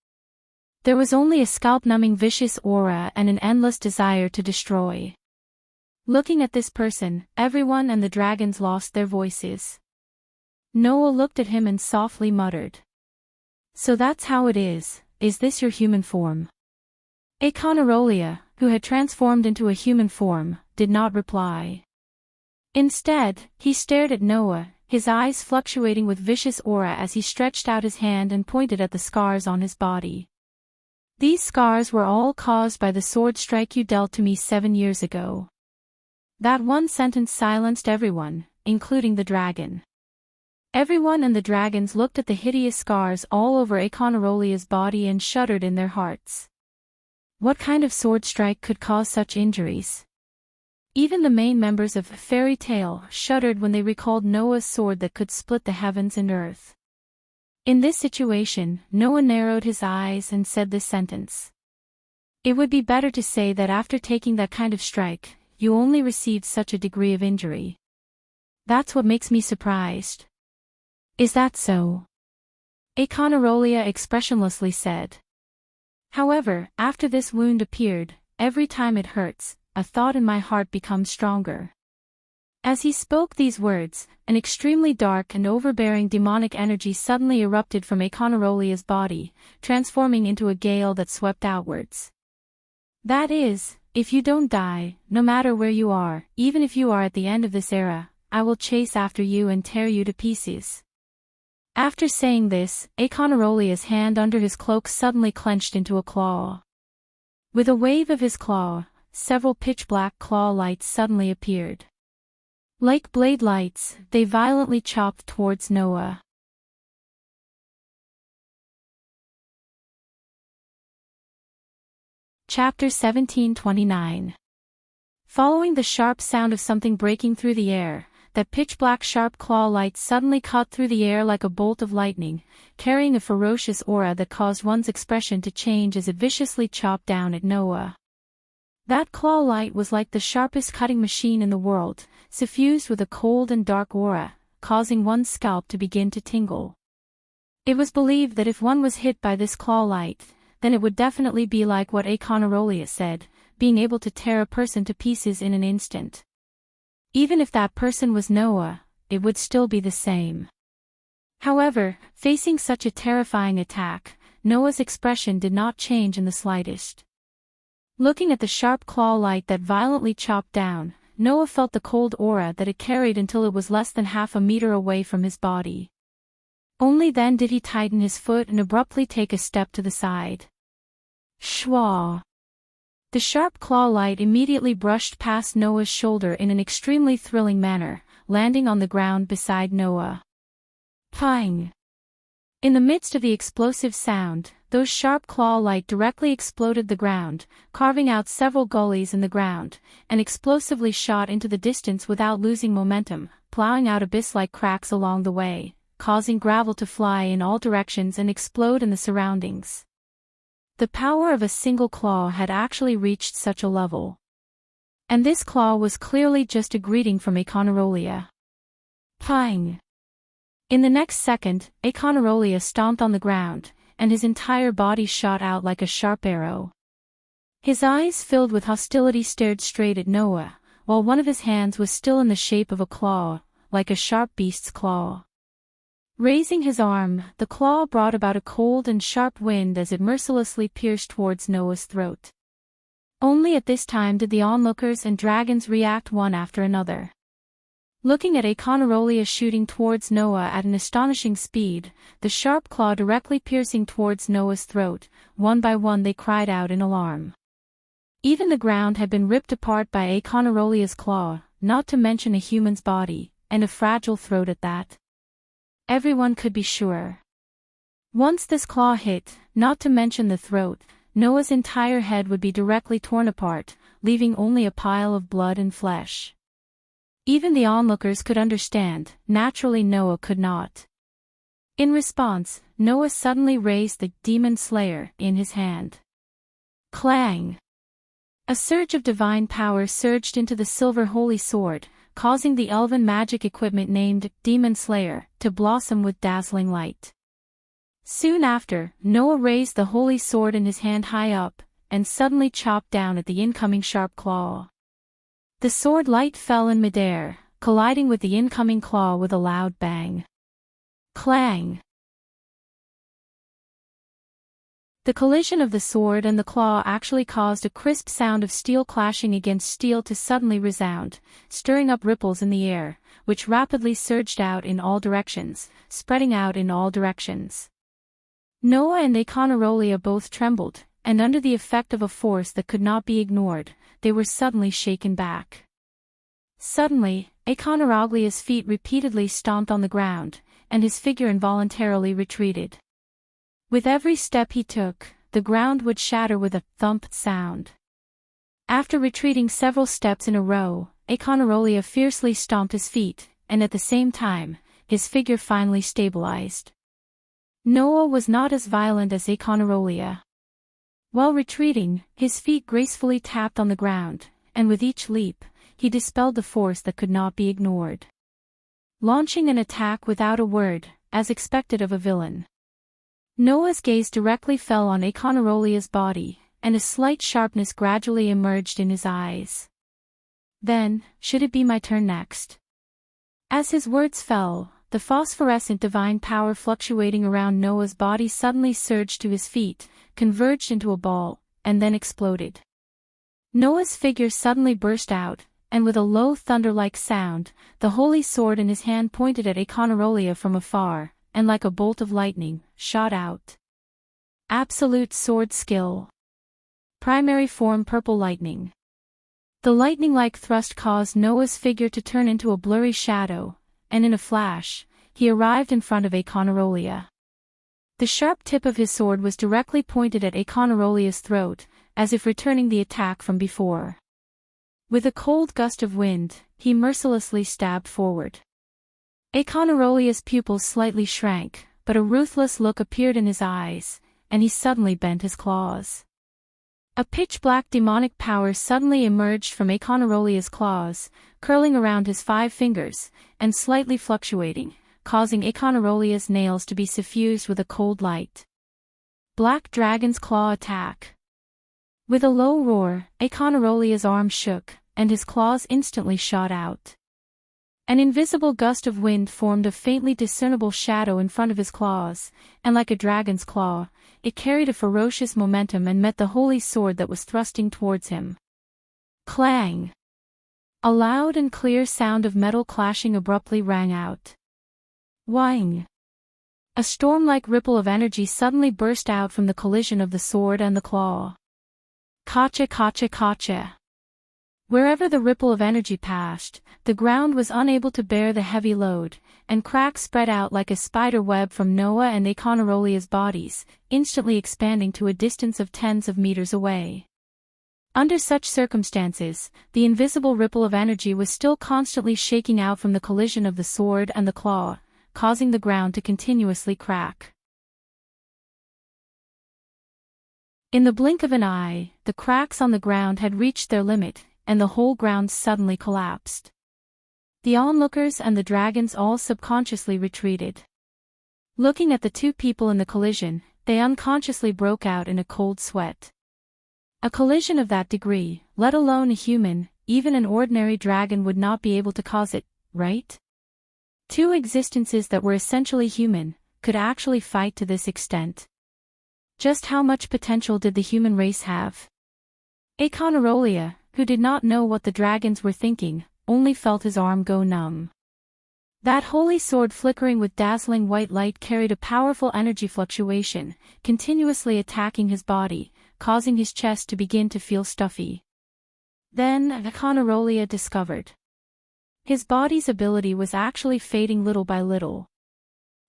There was only a scalp-numbing vicious aura and an endless desire to destroy. Looking at this person, everyone and the dragons lost their voices. Noah looked at him and softly muttered. "So that's how it is this your human form?" Aconarolia, who had transformed into a human form, did not reply. Instead, he stared at Noah, his eyes fluctuating with vicious aura as he stretched out his hand and pointed at the scars on his body. "These scars were all caused by the sword strike you dealt to me 7 years ago." That one sentence silenced everyone, including the dragon. Everyone and the dragons looked at the hideous scars all over Aconarolia's body and shuddered in their hearts. What kind of sword strike could cause such injuries? Even the main members of Fairy Tale shuddered when they recalled Noah's sword that could split the heavens and earth. In this situation, Noah narrowed his eyes and said this sentence. "It would be better to say that after taking that kind of strike, you only received such a degree of injury. That's what makes me surprised." "Is that so?" Aconarolia expressionlessly said. "However, after this wound appeared, every time it hurts, a thought in my heart becomes stronger." As he spoke these words, an extremely dark and overbearing demonic energy suddenly erupted from Aconarolia's body, transforming into a gale that swept outwards. "That is, if you don't die, no matter where you are, even if you are at the end of this era, I will chase after you and tear you to pieces." After saying this, Aconarolia's hand under his cloak suddenly clenched into a claw. With a wave of his claw, several pitch-black claw lights suddenly appeared. Like blade lights, they violently chopped towards Noah. Chapter 17:29. Following the sharp sound of something breaking through the air, that pitch-black sharp claw light suddenly cut through the air like a bolt of lightning, carrying a ferocious aura that caused one's expression to change as it viciously chopped down at Noah. That claw light was like the sharpest cutting machine in the world, suffused with a cold and dark aura, causing one's scalp to begin to tingle. It was believed that if one was hit by this claw light, then it would definitely be like what Aconarolia said, being able to tear a person to pieces in an instant. Even if that person was Noah, it would still be the same. However, facing such a terrifying attack, Noah's expression did not change in the slightest. Looking at the sharp claw light that violently chopped down, Noah felt the cold aura that it carried until it was less than half a meter away from his body. Only then did he tighten his foot and abruptly take a step to the side. Shwa! The sharp claw light immediately brushed past Noah's shoulder in an extremely thrilling manner, landing on the ground beside Noah. Pang! In the midst of the explosive sound, those sharp claw light directly exploded the ground, carving out several gullies in the ground, and explosively shot into the distance without losing momentum, plowing out abyss-like cracks along the way, causing gravel to fly in all directions and explode in the surroundings. The power of a single claw had actually reached such a level. And this claw was clearly just a greeting from Econarolia. Pang! In the next second, Econarolia stomped on the ground, and his entire body shot out like a sharp arrow. His eyes filled with hostility stared straight at Noah, while one of his hands was still in the shape of a claw, like a sharp beast's claw. Raising his arm, the claw brought about a cold and sharp wind as it mercilessly pierced towards Noah's throat. Only at this time did the onlookers and dragons react one after another. Looking at Econarolia shooting towards Noah at an astonishing speed, the sharp claw directly piercing towards Noah's throat, one by one they cried out in alarm. Even the ground had been ripped apart by Econarolia's claw, not to mention a human's body, and a fragile throat at that. Everyone could be sure. Once this claw hit, not to mention the throat, Noah's entire head would be directly torn apart, leaving only a pile of blood and flesh. Even the onlookers could understand, naturally Noah could not. In response, Noah suddenly raised the Demon Slayer in his hand. Clang! A surge of divine power surged into the silver holy sword, causing the elven magic equipment named Demon Slayer to blossom with dazzling light. Soon after, Noah raised the holy sword in his hand high up, and suddenly chopped down at the incoming sharp claw. The sword light fell in midair, colliding with the incoming claw with a loud bang. Clang! The collision of the sword and the claw actually caused a crisp sound of steel clashing against steel to suddenly resound, stirring up ripples in the air, which rapidly surged out in all directions, spreading out in all directions. Noah and Econarolia both trembled, and under the effect of a force that could not be ignored, they were suddenly shaken back. Suddenly, Econarolia's feet repeatedly stomped on the ground, and his figure involuntarily retreated. With every step he took, the ground would shatter with a thump sound. After retreating several steps in a row, Econarolia fiercely stomped his feet, and at the same time, his figure finally stabilized. Noah was not as violent as Econarolia. While retreating, his feet gracefully tapped on the ground, and with each leap, he dispelled the force that could not be ignored. Launching an attack without a word, as expected of a villain. Noah's gaze directly fell on Econarolia's body, and a slight sharpness gradually emerged in his eyes. Then, should it be my turn next? As his words fell, the phosphorescent divine power fluctuating around Noah's body suddenly surged to his feet, converged into a ball, and then exploded. Noah's figure suddenly burst out, and with a low thunder-like sound, the holy sword in his hand pointed at Econarolia from afar, and like a bolt of lightning, shot out. Absolute sword skill. Primary form purple lightning. The lightning-like thrust caused Noah's figure to turn into a blurry shadow, and in a flash, he arrived in front of Econarolia. The sharp tip of his sword was directly pointed at Econarolia's throat, as if returning the attack from before. With a cold gust of wind, he mercilessly stabbed forward. Econarolia's pupils slightly shrank, but a ruthless look appeared in his eyes, and he suddenly bent his claws. A pitch-black demonic power suddenly emerged from Econarolia's claws, curling around his 5 fingers, and slightly fluctuating, causing Econarolia's nails to be suffused with a cold light. Black Dragon's Claw Attack. With a low roar, Econarolia's arm shook, and his claws instantly shot out. An invisible gust of wind formed a faintly discernible shadow in front of his claws, and like a dragon's claw, it carried a ferocious momentum and met the holy sword that was thrusting towards him. Clang! A loud and clear sound of metal clashing abruptly rang out. Whing! A storm-like ripple of energy suddenly burst out from the collision of the sword and the claw. Kacha kacha kacha! Wherever the ripple of energy passed, the ground was unable to bear the heavy load, and cracks spread out like a spider web from Noah and Econarolia's bodies, instantly expanding to a distance of tens of meters away. Under such circumstances, the invisible ripple of energy was still constantly shaking out from the collision of the sword and the claw, causing the ground to continuously crack. In the blink of an eye, the cracks on the ground had reached their limit, and the whole ground suddenly collapsed. The onlookers and the dragons all subconsciously retreated. Looking at the two people in the collision, they unconsciously broke out in a cold sweat. A collision of that degree, let alone a human, even an ordinary dragon would not be able to cause it, right? Two existences that were essentially human, could actually fight to this extent. Just how much potential did the human race have? Econarolia, who did not know what the dragons were thinking, only felt his arm go numb. That holy sword flickering with dazzling white light carried a powerful energy fluctuation, continuously attacking his body, causing his chest to begin to feel stuffy. Then, Econarolia discovered. His body's ability was actually fading little by little.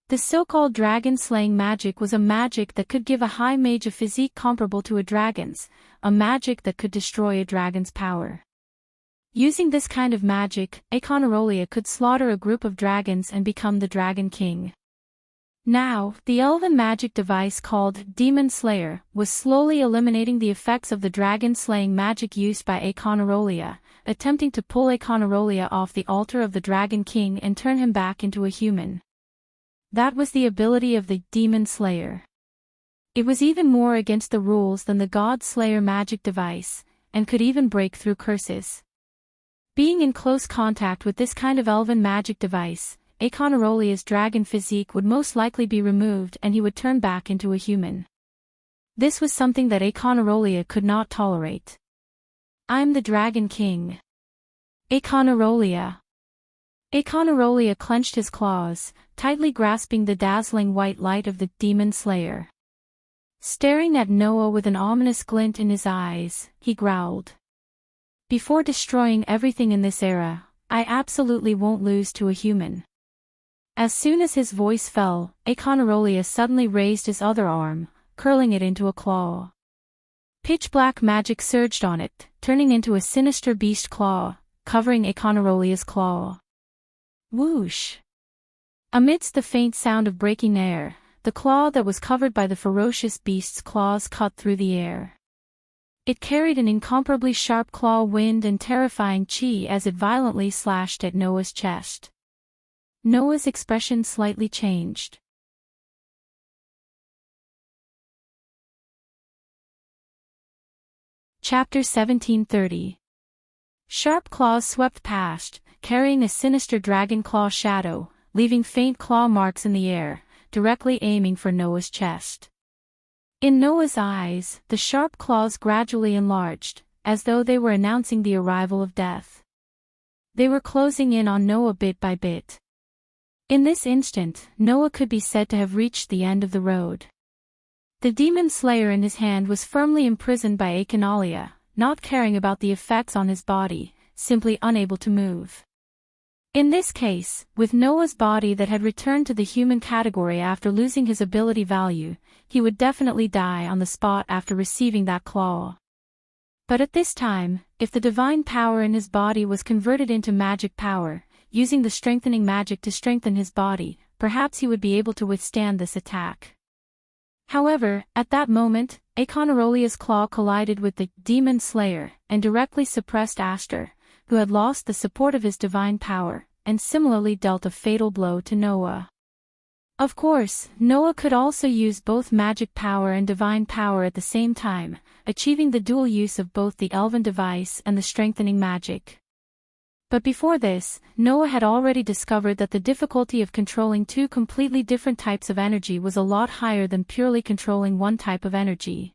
The so-called dragon-slaying magic was a magic that could give a high mage a physique comparable to a dragon's, a magic that could destroy a dragon's power. Using this kind of magic, Econarolia could slaughter a group of dragons and become the Dragon King. Now, the elven magic device called Demon Slayer was slowly eliminating the effects of the dragon-slaying magic used by Econarolia, attempting to pull Econarolia off the altar of the Dragon King and turn him back into a human. That was the ability of the Demon Slayer. It was even more against the rules than the God Slayer magic device, and could even break through curses. Being in close contact with this kind of elven magic device, Econarolia's dragon physique would most likely be removed and he would turn back into a human. This was something that Econarolia could not tolerate. "I'm the Dragon King. Econarolia." Econarolia clenched his claws, tightly grasping the dazzling white light of the Demon Slayer. Staring at Noah with an ominous glint in his eyes, he growled. "Before destroying everything in this era, I absolutely won't lose to a human." As soon as his voice fell, Econarolia suddenly raised his other arm, curling it into a claw. Pitch-black magic surged on it, turning into a sinister beast claw, covering Econarolia's claw. Whoosh! Amidst the faint sound of breaking air, the claw that was covered by the ferocious beast's claws cut through the air. It carried an incomparably sharp claw wind and terrifying chi as it violently slashed at Noah's chest. Noah's expression slightly changed. Chapter 1730. Sharp claws swept past, carrying a sinister dragon claw shadow, leaving faint claw marks in the air, directly aiming for Noah's chest. In Noah's eyes, the sharp claws gradually enlarged, as though they were announcing the arrival of death. They were closing in on Noah bit by bit. In this instant, Noah could be said to have reached the end of the road. The demon slayer in his hand was firmly imprisoned by Econarolia, not caring about the effects on his body, simply unable to move. In this case, with Noah's body that had returned to the human category after losing his ability value, he would definitely die on the spot after receiving that claw. But at this time, if the divine power in his body was converted into magic power, using the strengthening magic to strengthen his body, perhaps he would be able to withstand this attack. However, at that moment, Econarolia's claw collided with the demon slayer and directly suppressed Aster, who had lost the support of his divine power, and similarly dealt a fatal blow to Noah. Of course, Noah could also use both magic power and divine power at the same time, achieving the dual use of both the elven device and the strengthening magic. But before this, Noah had already discovered that the difficulty of controlling two completely different types of energy was a lot higher than purely controlling one type of energy.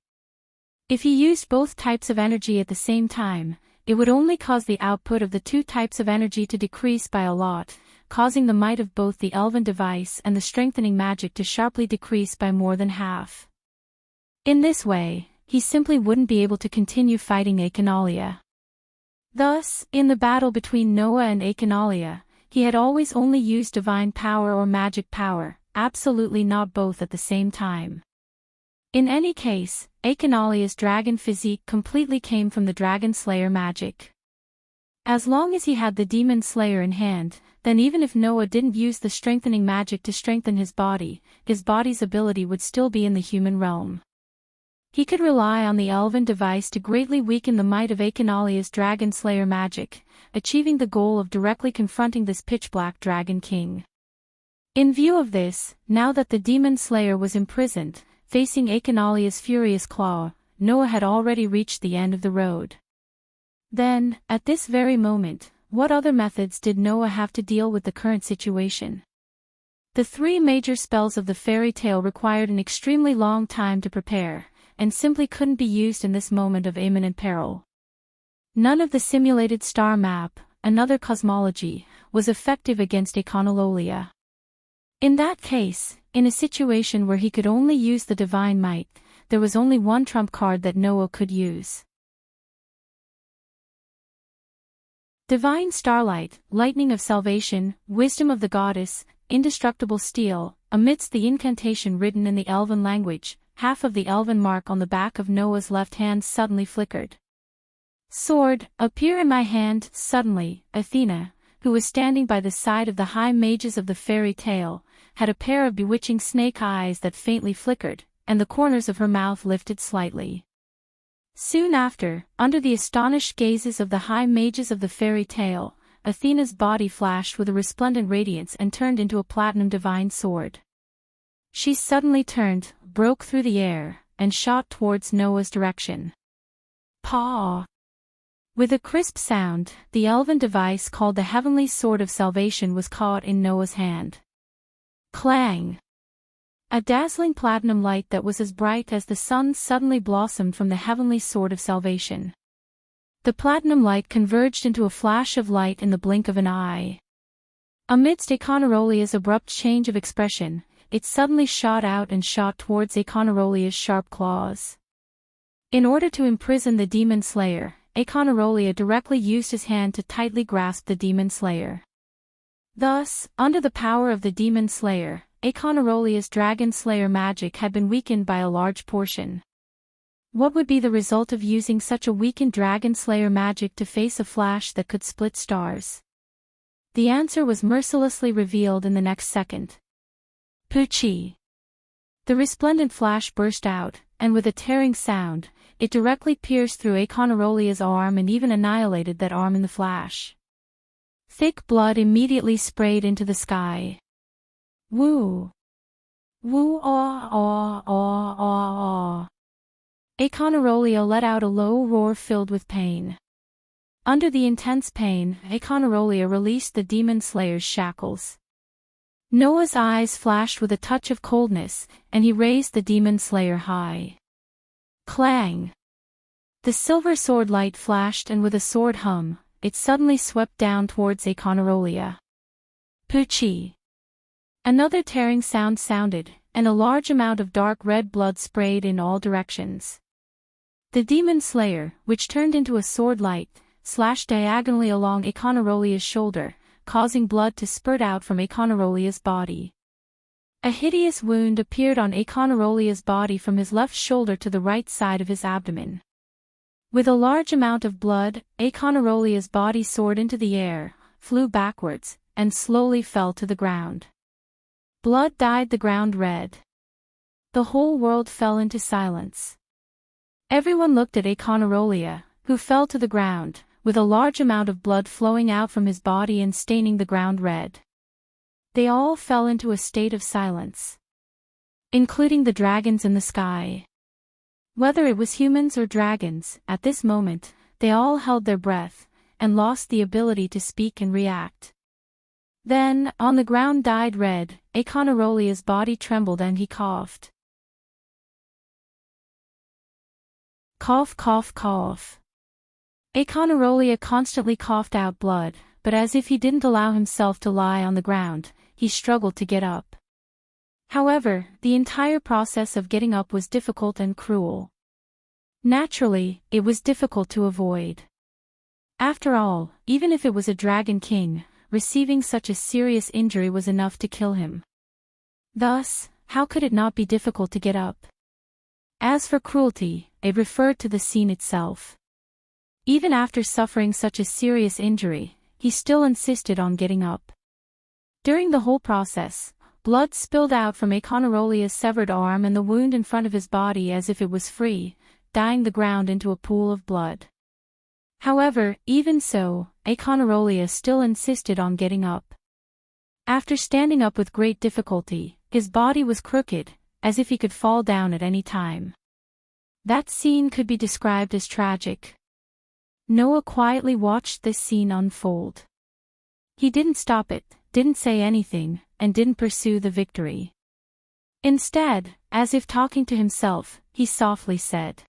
If he used both types of energy at the same time, it would only cause the output of the two types of energy to decrease by a lot, causing the might of both the elven device and the strengthening magic to sharply decrease by more than half. In this way, he simply wouldn't be able to continue fighting Econarolia. Thus, in the battle between Noah and Econarolia, he had always only used divine power or magic power, absolutely not both at the same time. In any case, Econarolia's dragon physique completely came from the dragon slayer magic. As long as he had the demon slayer in hand, then even if Noah didn't use the strengthening magic to strengthen his body's ability would still be in the human realm. He could rely on the elven device to greatly weaken the might of Akanalia's Dragon Slayer magic, achieving the goal of directly confronting this pitch-black Dragon King. In view of this, now that the Demon Slayer was imprisoned, facing Akanalia's furious claw, Noah had already reached the end of the road. Then, at this very moment, what other methods did Noah have to deal with the current situation? The 3 major spells of the fairy tale required an extremely long time to prepare, and simply couldn't be used in this moment of imminent peril. None of the simulated star map, another cosmology, was effective against Akanalolia. In that case, in a situation where he could only use the divine might, there was only one trump card that Noah could use. Divine Starlight, Lightning of Salvation, Wisdom of the Goddess, Indestructible Steel. Amidst the incantation written in the Elven language, half of the Elven mark on the back of Noah's left hand suddenly flickered. Sword, appear in my hand. Suddenly, Athena, who was standing by the side of the high mages of the fairy tale, had a pair of bewitching snake eyes that faintly flickered, and the corners of her mouth lifted slightly. Soon after, under the astonished gazes of the high mages of the fairy tale, Athena's body flashed with a resplendent radiance and turned into a platinum divine sword. She suddenly turned, broke through the air, and shot towards Noah's direction. Paw! With a crisp sound, the elven device called the Heavenly Sword of Salvation was caught in Noah's hand. Clang! A dazzling platinum light that was as bright as the sun suddenly blossomed from the Heavenly Sword of Salvation. The platinum light converged into a flash of light in the blink of an eye. Amidst Akanarolia's abrupt change of expression, it suddenly shot out and shot towards Akanarolia's sharp claws. In order to imprison the Demon Slayer, Akanarolia directly used his hand to tightly grasp the Demon Slayer. Thus, under the power of the Demon Slayer, Akanarolia's Dragon Slayer magic had been weakened by a large portion. What would be the result of using such a weakened Dragon Slayer magic to face a flash that could split stars? The answer was mercilessly revealed in the next second. Poochie! The resplendent flash burst out, and with a tearing sound, it directly pierced through Akanarolia's arm and even annihilated that arm in the flash. Thick blood immediately sprayed into the sky. Woo! Woo aw aw aw aw aw. Akanarolia let out a low roar filled with pain. Under the intense pain, Akanarolia released the Demon Slayer's shackles. Noah's eyes flashed with a touch of coldness, and he raised the Demon Slayer high. Clang! The silver sword light flashed, and with a sword hum, it suddenly swept down towards Akanarolia. Poochie! Another tearing sound sounded, and a large amount of dark red blood sprayed in all directions. The Demon Slayer, which turned into a sword light, slashed diagonally along Akanarolia's shoulder, causing blood to spurt out from Akanarolia's body. A hideous wound appeared on Akanarolia's body from his left shoulder to the right side of his abdomen. With a large amount of blood, Akanarolia's body soared into the air, flew backwards, and slowly fell to the ground. Blood dyed the ground red. The whole world fell into silence. Everyone looked at Akanarolia, who fell to the ground, with a large amount of blood flowing out from his body and staining the ground red. They all fell into a state of silence, including the dragons in the sky. Whether it was humans or dragons, at this moment, they all held their breath, and lost the ability to speak and react. Then, on the ground dyed red, Akanarolia's body trembled and he coughed. Cough cough cough. Akanarolia constantly coughed out blood, but as if he didn't allow himself to lie on the ground, he struggled to get up. However, the entire process of getting up was difficult and cruel. Naturally, it was difficult to avoid. After all, even if it was a Dragon King, receiving such a serious injury was enough to kill him. Thus, how could it not be difficult to get up? As for cruelty, it referred to the scene itself. Even after suffering such a serious injury, he still insisted on getting up. During the whole process, blood spilled out from Econorolia's severed arm and the wound in front of his body as if it was free, dyeing the ground into a pool of blood. However, even so, Econorolia still insisted on getting up. After standing up with great difficulty, his body was crooked, as if he could fall down at any time. That scene could be described as tragic. Noah quietly watched this scene unfold. He didn't stop it, didn't say anything, and didn't pursue the victory. Instead, as if talking to himself, he softly said.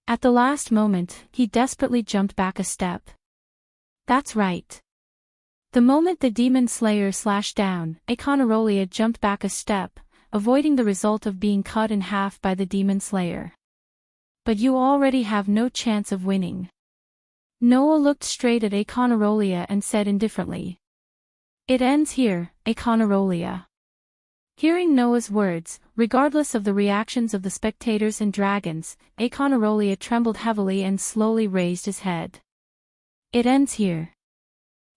At the last moment, he desperately jumped back a step. That's right. The moment the demon slayer slashed down, Econorolia jumped back a step, avoiding the result of being cut in half by the demon slayer. But you already have no chance of winning. Noah looked straight at Econorolia and said indifferently. It ends here, Econorolia. Hearing Noah's words, regardless of the reactions of the spectators and dragons, Econorolia trembled heavily and slowly raised his head. It ends here.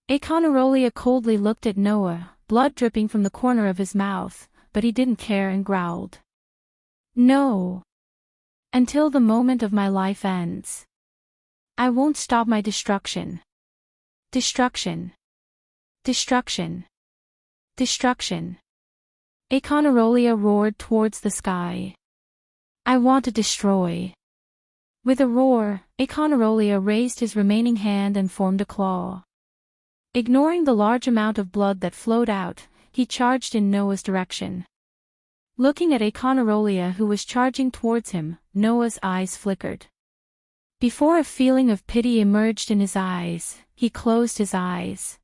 Econorolia coldly looked at Noah, blood dripping from the corner of his mouth, but he didn't care and growled. No. Until the moment of my life ends. I won't stop my destruction. Destruction. Destruction. Destruction. Econorolia roared towards the sky. I want to destroy. With a roar, Econorolia raised his remaining hand and formed a claw. Ignoring the large amount of blood that flowed out, he charged in Noah's direction. Looking at Econorolia who was charging towards him, Noah's eyes flickered. Before a feeling of pity emerged in his eyes, he closed his eyes.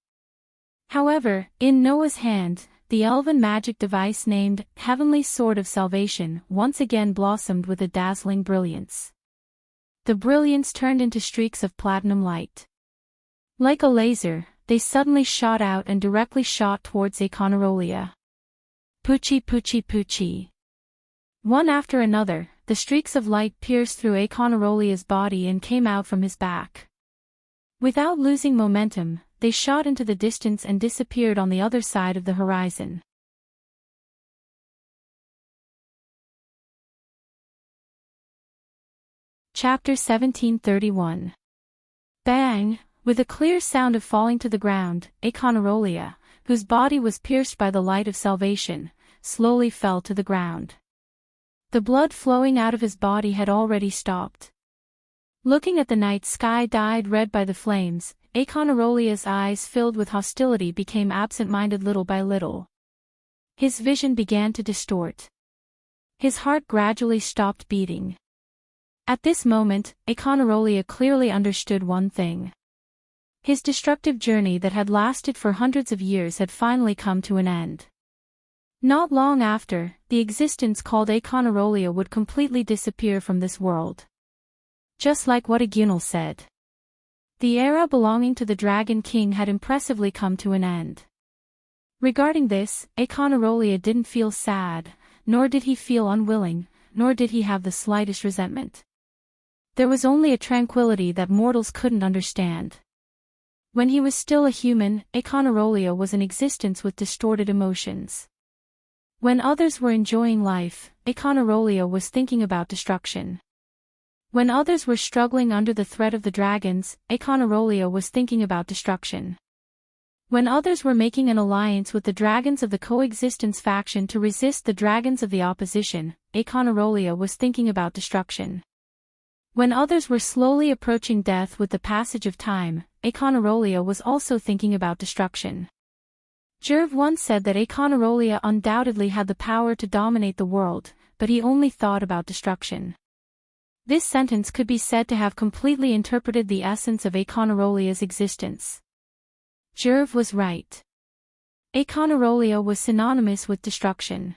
However, in Noah's hand, the elven magic device named Heavenly Sword of Salvation once again blossomed with a dazzling brilliance. The brilliance turned into streaks of platinum light. Like a laser, they suddenly shot out and directly shot towards Econorolia. Poochie poochie poochie. One after another, the streaks of light pierced through Econorolia's body and came out from his back. Without losing momentum, they shot into the distance and disappeared on the other side of the horizon. Chapter 1731. Bang! With a clear sound of falling to the ground, Econorolia, whose body was pierced by the light of salvation, slowly fell to the ground. The blood flowing out of his body had already stopped. Looking at the night sky dyed red by the flames, Econorolia's eyes filled with hostility became absent-minded little by little. His vision began to distort. His heart gradually stopped beating. At this moment, Econorolia clearly understood one thing. His destructive journey that had lasted for hundreds of years had finally come to an end. Not long after, the existence called Econorolia would completely disappear from this world. Just like what Gunil said. The era belonging to the Dragon King had impressively come to an end. Regarding this, Econorolia didn't feel sad, nor did he feel unwilling, nor did he have the slightest resentment. There was only a tranquility that mortals couldn't understand. When he was still a human, Econorolia was an existence with distorted emotions. When others were enjoying life, Econorolia was thinking about destruction. When others were struggling under the threat of the dragons, Econorolia was thinking about destruction. When others were making an alliance with the dragons of the coexistence faction to resist the dragons of the opposition, Econorolia was thinking about destruction. When others were slowly approaching death with the passage of time, Econorolia was also thinking about destruction. Jerv once said that Econorolia undoubtedly had the power to dominate the world, but he only thought about destruction. This sentence could be said to have completely interpreted the essence of Econorolia's existence. Jerv was right. Econorolia was synonymous with destruction.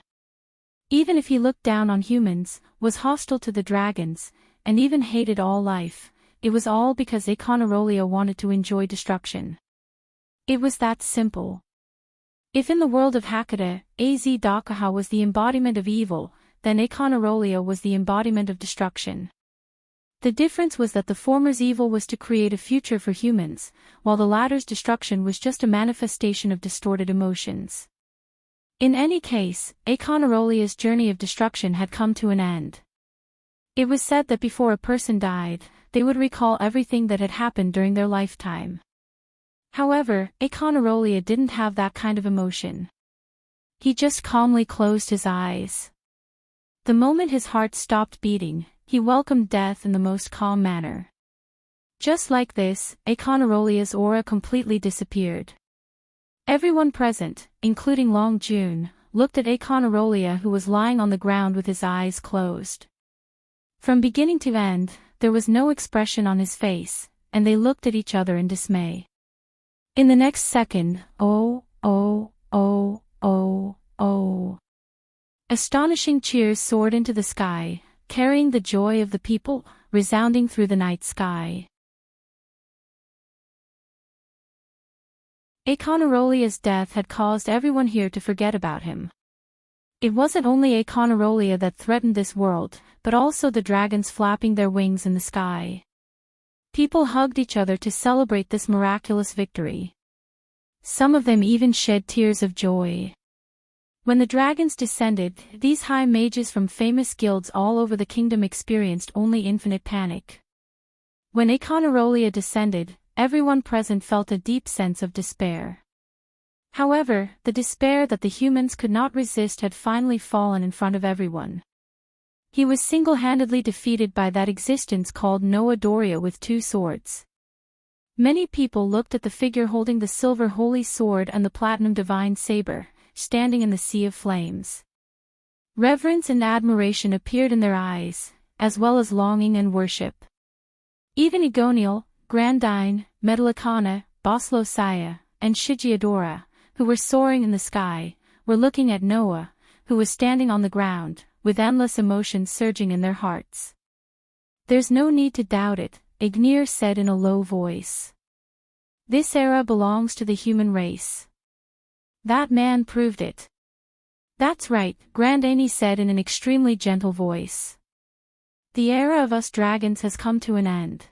Even if he looked down on humans, was hostile to the dragons, and even hated all life, it was all because Econorolia wanted to enjoy destruction. It was that simple. If in the world of Hecate, Az-Dakaha was the embodiment of evil, then Econorolia was the embodiment of destruction. The difference was that the former's evil was to create a future for humans, while the latter's destruction was just a manifestation of distorted emotions. In any case, Aconarolia's journey of destruction had come to an end. It was said that before a person died, they would recall everything that had happened during their lifetime. However, Acanarolia didn't have that kind of emotion. He just calmly closed his eyes. The moment his heart stopped beating, he welcomed death in the most calm manner. Just like this, Aconarolia's aura completely disappeared. Everyone present, including Long June, looked at Acanarolia, who was lying on the ground with his eyes closed. From beginning to end, there was no expression on his face, and they looked at each other in dismay. In the next second, oh. Astonishing cheers soared into the sky, carrying the joy of the people, resounding through the night sky. Aconarolia's death had caused everyone here to forget about him. It wasn't only Acanarolia that threatened this world, but also the dragons flapping their wings in the sky. People hugged each other to celebrate this miraculous victory. Some of them even shed tears of joy. When the dragons descended, these high mages from famous guilds all over the kingdom experienced only infinite panic. When Acanarolia descended, everyone present felt a deep sense of despair. However, the despair that the humans could not resist had finally fallen in front of everyone. He was single-handedly defeated by that existence called Noah Doria with 2 swords. Many people looked at the figure holding the silver holy sword and the platinum divine saber, standing in the sea of flames. Reverence and admiration appeared in their eyes, as well as longing and worship. Even Egoniel, Grandine, Metallicana, Boslosaya, and Shigiadora, who were soaring in the sky, were looking at Noah, who was standing on the ground, with endless emotions surging in their hearts. "There's no need to doubt it," Ignir said in a low voice. "This era belongs to the human race." "That man proved it." "That's right," Grandani said in an extremely gentle voice. "The era of us dragons has come to an end."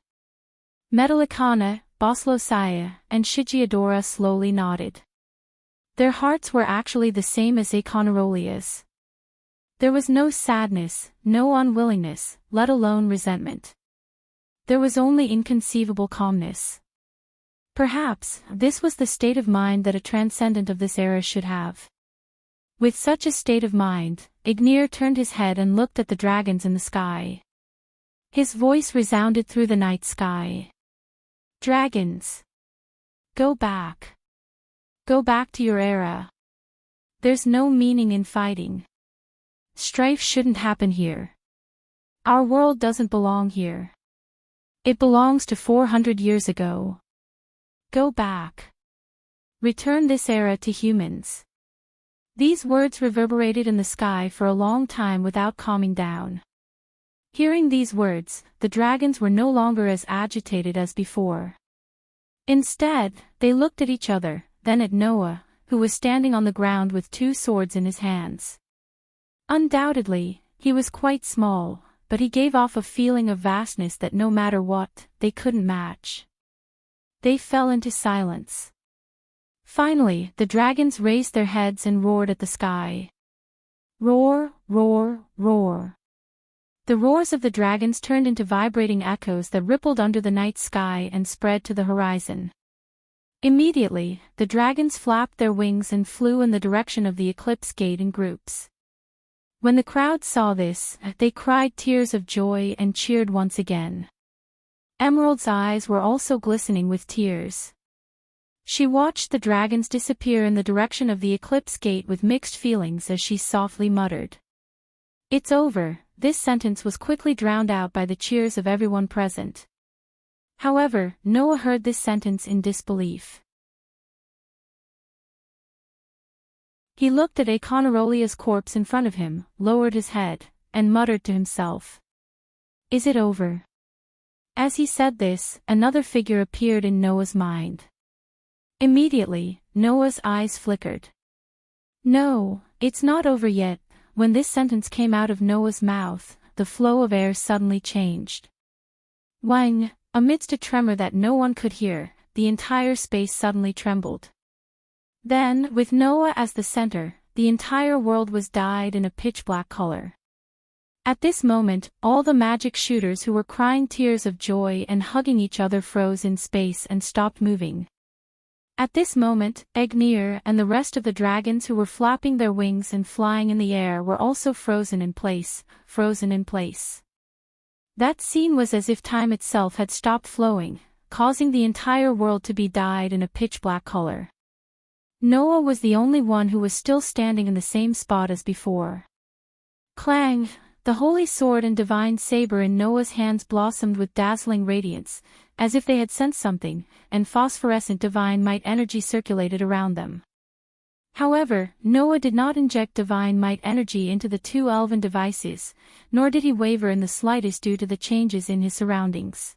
Metallicana, Boslosaya, and Shigiadora slowly nodded. Their hearts were actually the same as Aconarolia's. There was no sadness, no unwillingness, let alone resentment. There was only inconceivable calmness. Perhaps, this was the state of mind that a transcendent of this era should have. With such a state of mind, Ignir turned his head and looked at the dragons in the sky. His voice resounded through the night sky. "Dragons! Go back. Go back to your era. There's no meaning in fighting. Strife shouldn't happen here. Our world doesn't belong here. It belongs to 400 years ago. Go back. Return this era to humans." These words reverberated in the sky for a long time without calming down. Hearing these words, the dragons were no longer as agitated as before. Instead, they looked at each other, then at Noah, who was standing on the ground with 2 swords in his hands. Undoubtedly, he was quite small, but he gave off a feeling of vastness that no matter what, they couldn't match. They fell into silence. Finally, the dragons raised their heads and roared at the sky. Roar, roar, roar. The roars of the dragons turned into vibrating echoes that rippled under the night sky and spread to the horizon. Immediately, the dragons flapped their wings and flew in the direction of the eclipse gate in groups. When the crowd saw this, they cried tears of joy and cheered once again. Emerald's eyes were also glistening with tears. She watched the dragons disappear in the direction of the eclipse gate with mixed feelings as she softly muttered, "It's over." This sentence was quickly drowned out by the cheers of everyone present. However, Noah heard this sentence in disbelief. He looked at Aconarolia's corpse in front of him, lowered his head, and muttered to himself, "Is it over?" As he said this, another figure appeared in Noah's mind. Immediately, Noah's eyes flickered. "No, it's not over yet." When this sentence came out of Noah's mouth, the flow of air suddenly changed. Wang, amidst a tremor that no one could hear, the entire space suddenly trembled. Then, with Noah as the center, the entire world was dyed in a pitch-black color. At this moment, all the magic shooters who were crying tears of joy and hugging each other froze in space and stopped moving. At this moment, Agnir and the rest of the dragons who were flapping their wings and flying in the air were also frozen in place. That scene was as if time itself had stopped flowing, causing the entire world to be dyed in a pitch-black color. Noah was the only one who was still standing in the same spot as before. Clang! The holy sword and divine saber in Noah's hands blossomed with dazzling radiance, as if they had sensed something, and phosphorescent divine might energy circulated around them. However, Noah did not inject divine might energy into the two elven devices, nor did he waver in the slightest due to the changes in his surroundings.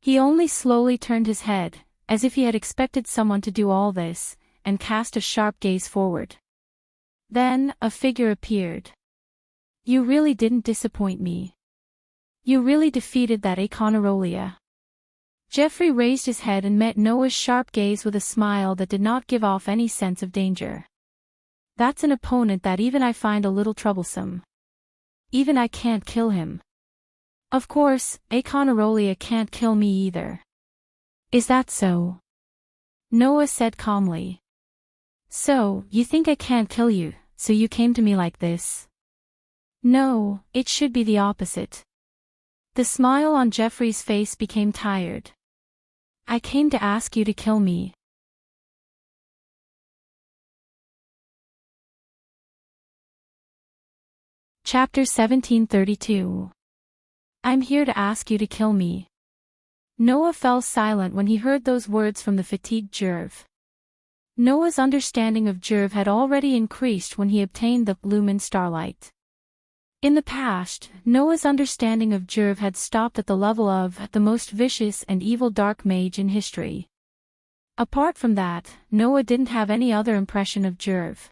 He only slowly turned his head, as if he had expected someone to do all this, and cast a sharp gaze forward. Then, a figure appeared. You really didn't disappoint me. You really defeated that Econarolia. Jeffrey raised his head and met Noah's sharp gaze with a smile that did not give off any sense of danger. That's an opponent that even I find a little troublesome. Even I can't kill him. Of course, Econarolia can't kill me either. Is that so? Noah said calmly. So, you think I can't kill you, so you came to me like this? No, it should be the opposite. The smile on Jeffrey's face became tired. I came to ask you to kill me. Chapter 1732. I'm here to ask you to kill me. Noah fell silent when he heard those words from the fatigued Jerv. Noah's understanding of Jerv had already increased when he obtained the Lumen Starlight. In the past, Noah's understanding of Jerv had stopped at the level of the most vicious and evil dark mage in history. Apart from that, Noah didn't have any other impression of Jerv.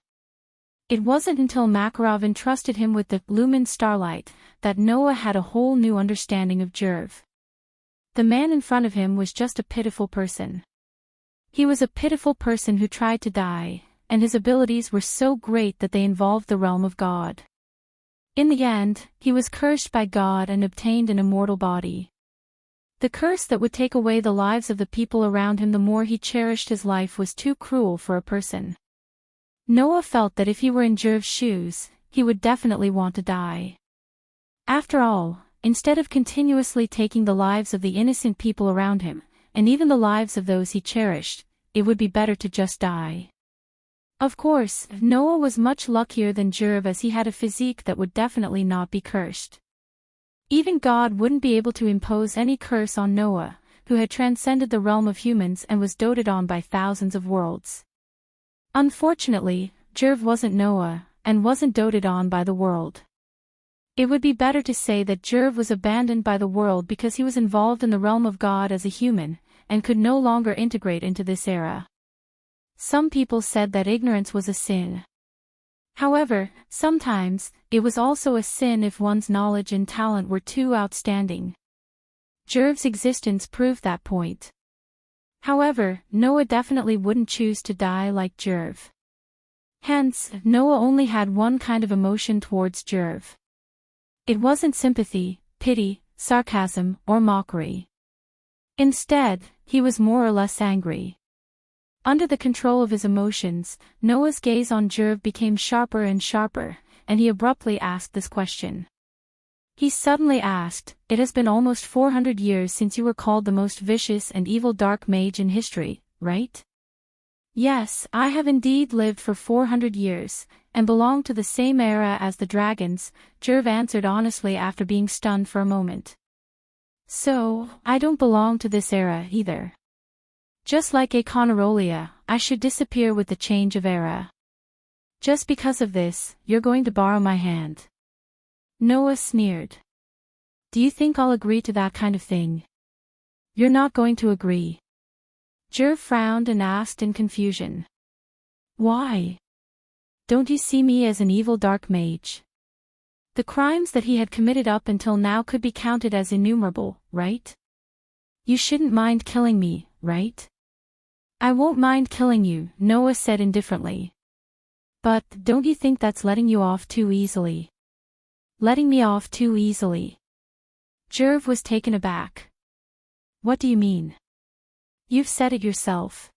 It wasn't until Makarov entrusted him with the Lumen Starlight that Noah had a whole new understanding of Jerv. The man in front of him was just a pitiful person. He was a pitiful person who tried to die, and his abilities were so great that they involved the realm of God. In the end, he was cursed by God and obtained an immortal body. The curse that would take away the lives of the people around him the more he cherished his life was too cruel for a person. Noah felt that if he were in Jerv's shoes, he would definitely want to die. After all, instead of continuously taking the lives of the innocent people around him, and even the lives of those he cherished, it would be better to just die. Of course, Noah was much luckier than Jerv as he had a physique that would definitely not be cursed. Even God wouldn't be able to impose any curse on Noah, who had transcended the realm of humans and was doted on by thousands of worlds. Unfortunately, Jerv wasn't Noah, and wasn't doted on by the world. It would be better to say that Jerv was abandoned by the world because he was involved in the realm of God as a human, and could no longer integrate into this era. Some people said that ignorance was a sin. However, sometimes, it was also a sin if one's knowledge and talent were too outstanding. Jerv's existence proved that point. However, Noah definitely wouldn't choose to die like Jerv. Hence, Noah only had one kind of emotion towards Jerv. It wasn't sympathy, pity, sarcasm, or mockery. Instead, he was more or less angry. Under the control of his emotions, Noah's gaze on Jerv became sharper and sharper, and he abruptly asked this question. He suddenly asked, "It has been almost 400 years since you were called the most vicious and evil dark mage in history, right?" "Yes, I have indeed lived for 400 years, and belong to the same era as the dragons," Jerv answered honestly after being stunned for a moment. "So, I don't belong to this era either. Just like Econarolia, I should disappear with the change of era. Just because of this, you're going to borrow my hand." Noah sneered. "Do you think I'll agree to that kind of thing?" "You're not going to agree." Jerv frowned and asked in confusion. "Why? Don't you see me as an evil dark mage?" The crimes that he had committed up until now could be counted as innumerable, right? You shouldn't mind killing me, right? I won't mind killing you, Noah said indifferently. But, don't you think that's letting you off too easily? Letting me off too easily? Jerv was taken aback. What do you mean? You've said it yourself.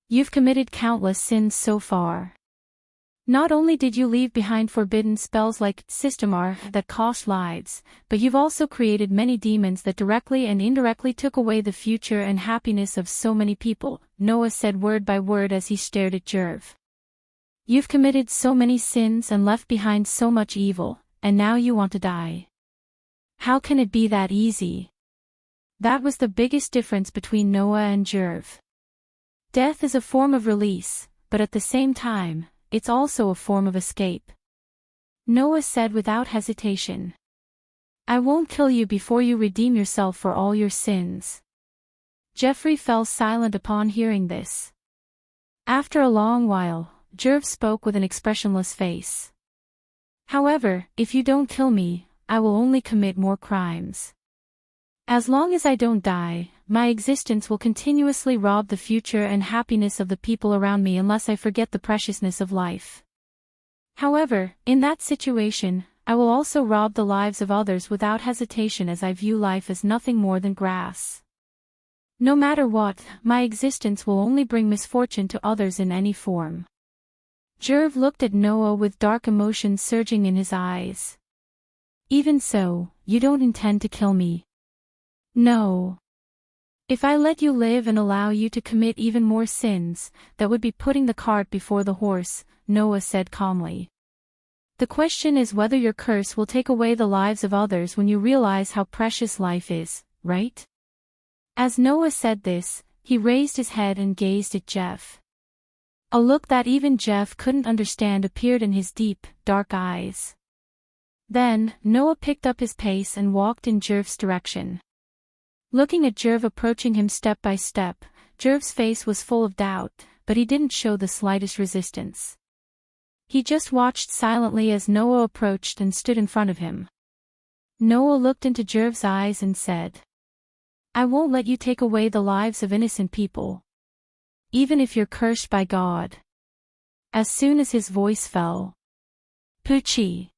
You've committed countless sins so far. Not only did you leave behind forbidden spells like Systemar that cost lives, but you've also created many demons that directly and indirectly took away the future and happiness of so many people, Noah said word by word as he stared at Jerv. You've committed so many sins and left behind so much evil, and now you want to die. How can it be that easy? That was the biggest difference between Noah and Jerv. Death is a form of release, but at the same time, it's also a form of escape. Noah said without hesitation. I won't kill you before you redeem yourself for all your sins. Jeffrey fell silent upon hearing this. After a long while, Jerv spoke with an expressionless face. However, if you don't kill me, I will only commit more crimes. As long as I don't die, my existence will continuously rob the future and happiness of the people around me unless I forget the preciousness of life. However, in that situation, I will also rob the lives of others without hesitation as I view life as nothing more than grass. No matter what, my existence will only bring misfortune to others in any form. Jerv looked at Noah with dark emotions surging in his eyes. Even so, you don't intend to kill me. No. If I let you live and allow you to commit even more sins, that would be putting the cart before the horse, Noah said calmly. The question is whether your curse will take away the lives of others when you realize how precious life is, right? As Noah said this, he raised his head and gazed at Jeff. A look that even Jeff couldn't understand appeared in his deep, dark eyes. Then, Noah picked up his pace and walked in Jerv's direction. Looking at Jerv approaching him step by step, Jerv's face was full of doubt, but he didn't show the slightest resistance. He just watched silently as Noah approached and stood in front of him. Noah looked into Jerv's eyes and said, I won't let you take away the lives of innocent people. Even if you're cursed by God. As soon as his voice fell. Poochie.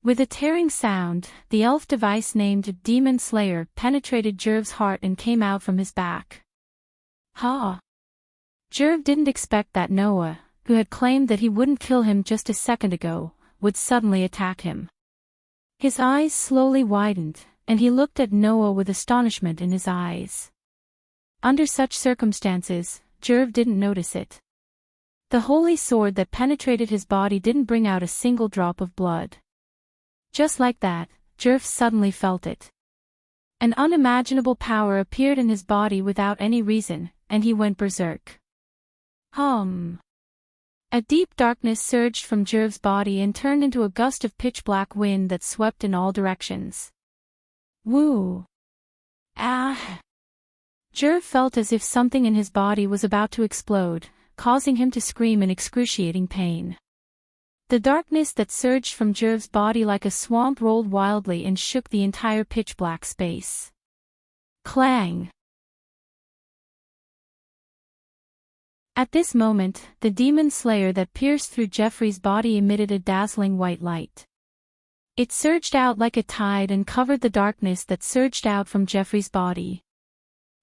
With a tearing sound, the elf device named Demon Slayer penetrated Jerv's heart and came out from his back. Ha! Jerv didn't expect that Noah, who had claimed that he wouldn't kill him just a second ago, would suddenly attack him. His eyes slowly widened, and he looked at Noah with astonishment in his eyes. Under such circumstances, Jerv didn't notice it. The holy sword that penetrated his body didn't bring out a single drop of blood. Just like that, Jerv suddenly felt it. An unimaginable power appeared in his body without any reason, and he went berserk. Hum. A deep darkness surged from Jerv's body and turned into a gust of pitch-black wind that swept in all directions. Woo! Ah! Jerv felt as if something in his body was about to explode, causing him to scream in excruciating pain. The darkness that surged from Jerv's body like a swamp rolled wildly and shook the entire pitch-black space. Clang! At this moment, the demon slayer that pierced through Jeffrey's body emitted a dazzling white light. It surged out like a tide and covered the darkness that surged out from Jeffrey's body.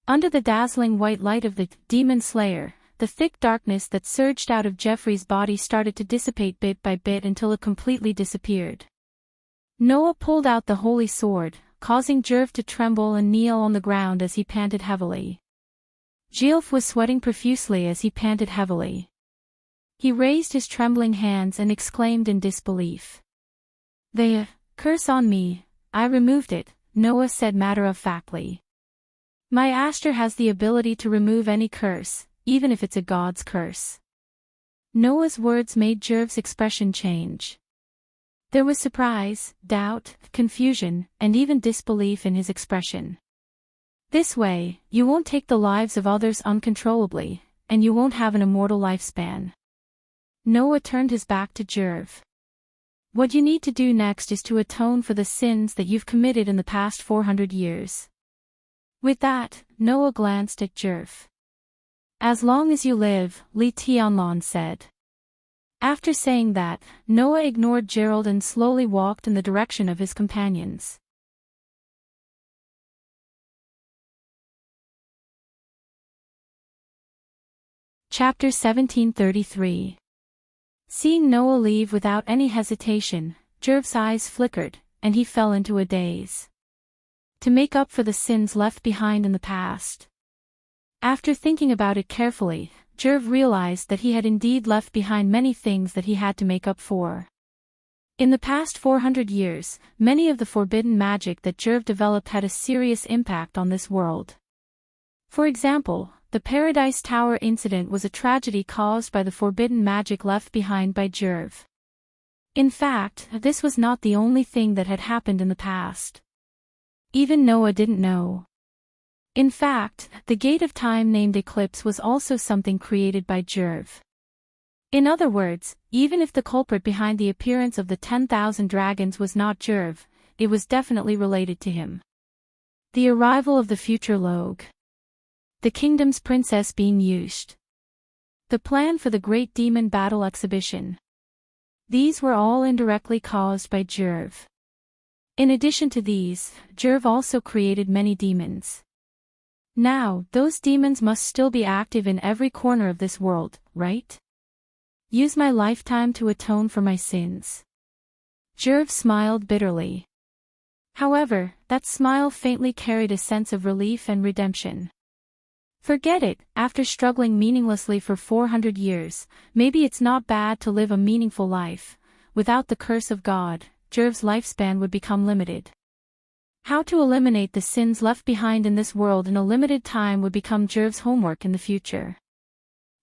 Under the dazzling white light of the demon slayer, the thick darkness that surged out of Jeffrey's body started to dissipate bit by bit until it completely disappeared. Noah pulled out the holy sword, causing Jerv to tremble and kneel on the ground as he panted heavily. Gilf was sweating profusely as he panted heavily. He raised his trembling hands and exclaimed in disbelief. The curse on me, I removed it, Noah said matter-of-factly. My Aster has the ability to remove any curse, even if it's a god's curse. Noah's words made Jerv's expression change. There was surprise, doubt, confusion, and even disbelief in his expression. This way, you won't take the lives of others uncontrollably, and you won't have an immortal lifespan. Noah turned his back to Jerv. What you need to do next is to atone for the sins that you've committed in the past 400 years. With that, Noah glanced at Jerv. As long as you live, Li Tianlon said. After saying that, Noah ignored Gerald and slowly walked in the direction of his companions. Chapter 1733. Seeing Noah leave without any hesitation, Jerv's eyes flickered, and he fell into a daze. To make up for the sins left behind in the past. After thinking about it carefully, Jerv realized that he had indeed left behind many things that he had to make up for. In the past 400 years, many of the forbidden magic that Jerv developed had a serious impact on this world. For example, the Paradise Tower incident was a tragedy caused by the forbidden magic left behind by Jerv. In fact, this was not the only thing that had happened in the past. Even Noah didn't know. In fact, the Gate of Time named Eclipse was also something created by Jerv. In other words, even if the culprit behind the appearance of the 10,000 dragons was not Jerv, it was definitely related to him. The arrival of the future Logue. The kingdom's princess being used. The plan for the Great Demon Battle Exhibition. These were all indirectly caused by Jerv. In addition to these, Jerv also created many demons. Now, those demons must still be active in every corner of this world, right? Use my lifetime to atone for my sins. Jerv smiled bitterly. However, that smile faintly carried a sense of relief and redemption. Forget it, after struggling meaninglessly for 400 years, maybe it's not bad to live a meaningful life. Without the curse of God, Jerv's lifespan would become limited. How to eliminate the sins left behind in this world in a limited time would become Jerv's homework in the future.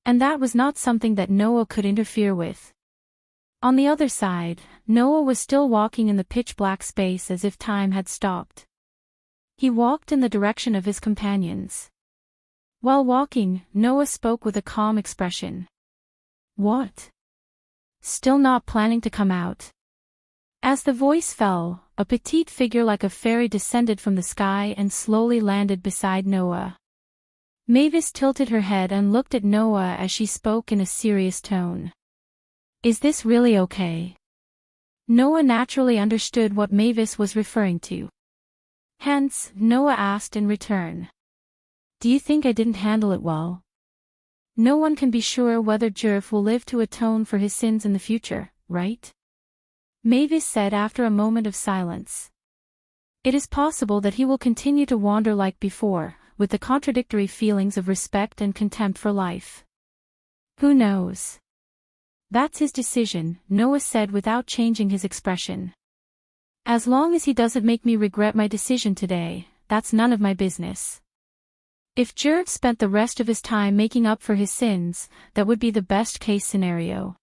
And that was not something that Noah could interfere with. On the other side, Noah was still walking in the pitch-black space as if time had stopped. He walked in the direction of his companions. While walking, Noah spoke with a calm expression. What? Still not planning to come out? As the voice fell, a petite figure like a fairy descended from the sky and slowly landed beside Noah. Mavis tilted her head and looked at Noah as she spoke in a serious tone. Is this really okay? Noah naturally understood what Mavis was referring to. Hence, Noah asked in return. Do you think I didn't handle it well? No one can be sure whether Jerv will live to atone for his sins in the future, right? Mavis said after a moment of silence. It is possible that he will continue to wander like before, with the contradictory feelings of respect and contempt for life. Who knows? That's his decision, Noah said without changing his expression. As long as he doesn't make me regret my decision today, that's none of my business. If Jerv spent the rest of his time making up for his sins, that would be the best-case scenario.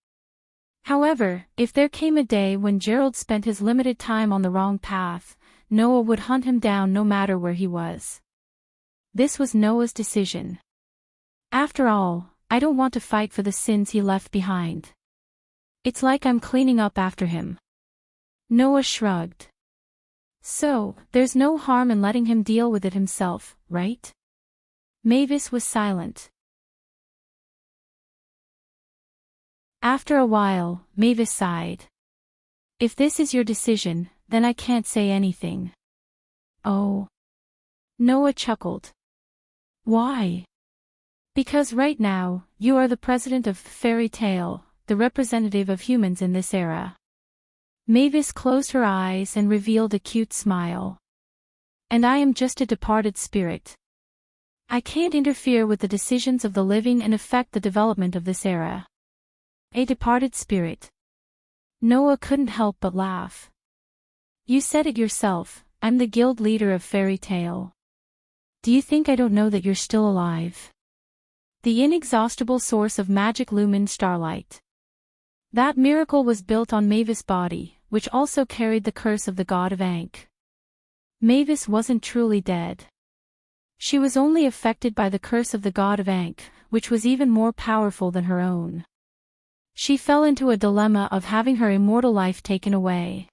However, if there came a day when Gerald spent his limited time on the wrong path, Noah would hunt him down no matter where he was. This was Noah's decision. After all, I don't want to fight for the sins he left behind. It's like I'm cleaning up after him. Noah shrugged. So, there's no harm in letting him deal with it himself, right? Mavis was silent. After a while, Mavis sighed. If this is your decision, then I can't say anything. Oh. Noah chuckled. Why? Because right now, you are the president of Fairy Tale, the representative of humans in this era. Mavis closed her eyes and revealed a cute smile. And I am just a departed spirit. I can't interfere with the decisions of the living and affect the development of this era. A departed spirit. Noah couldn't help but laugh. You said it yourself, I'm the guild leader of Fairy Tale. Do you think I don't know that you're still alive? The inexhaustible source of magic lumen starlight. That miracle was built on Mavis' body, which also carried the curse of the god of Ankh. Mavis wasn't truly dead. She was only affected by the curse of the god of Ankh, which was even more powerful than her own. She fell into a dilemma of having her immortal life taken away.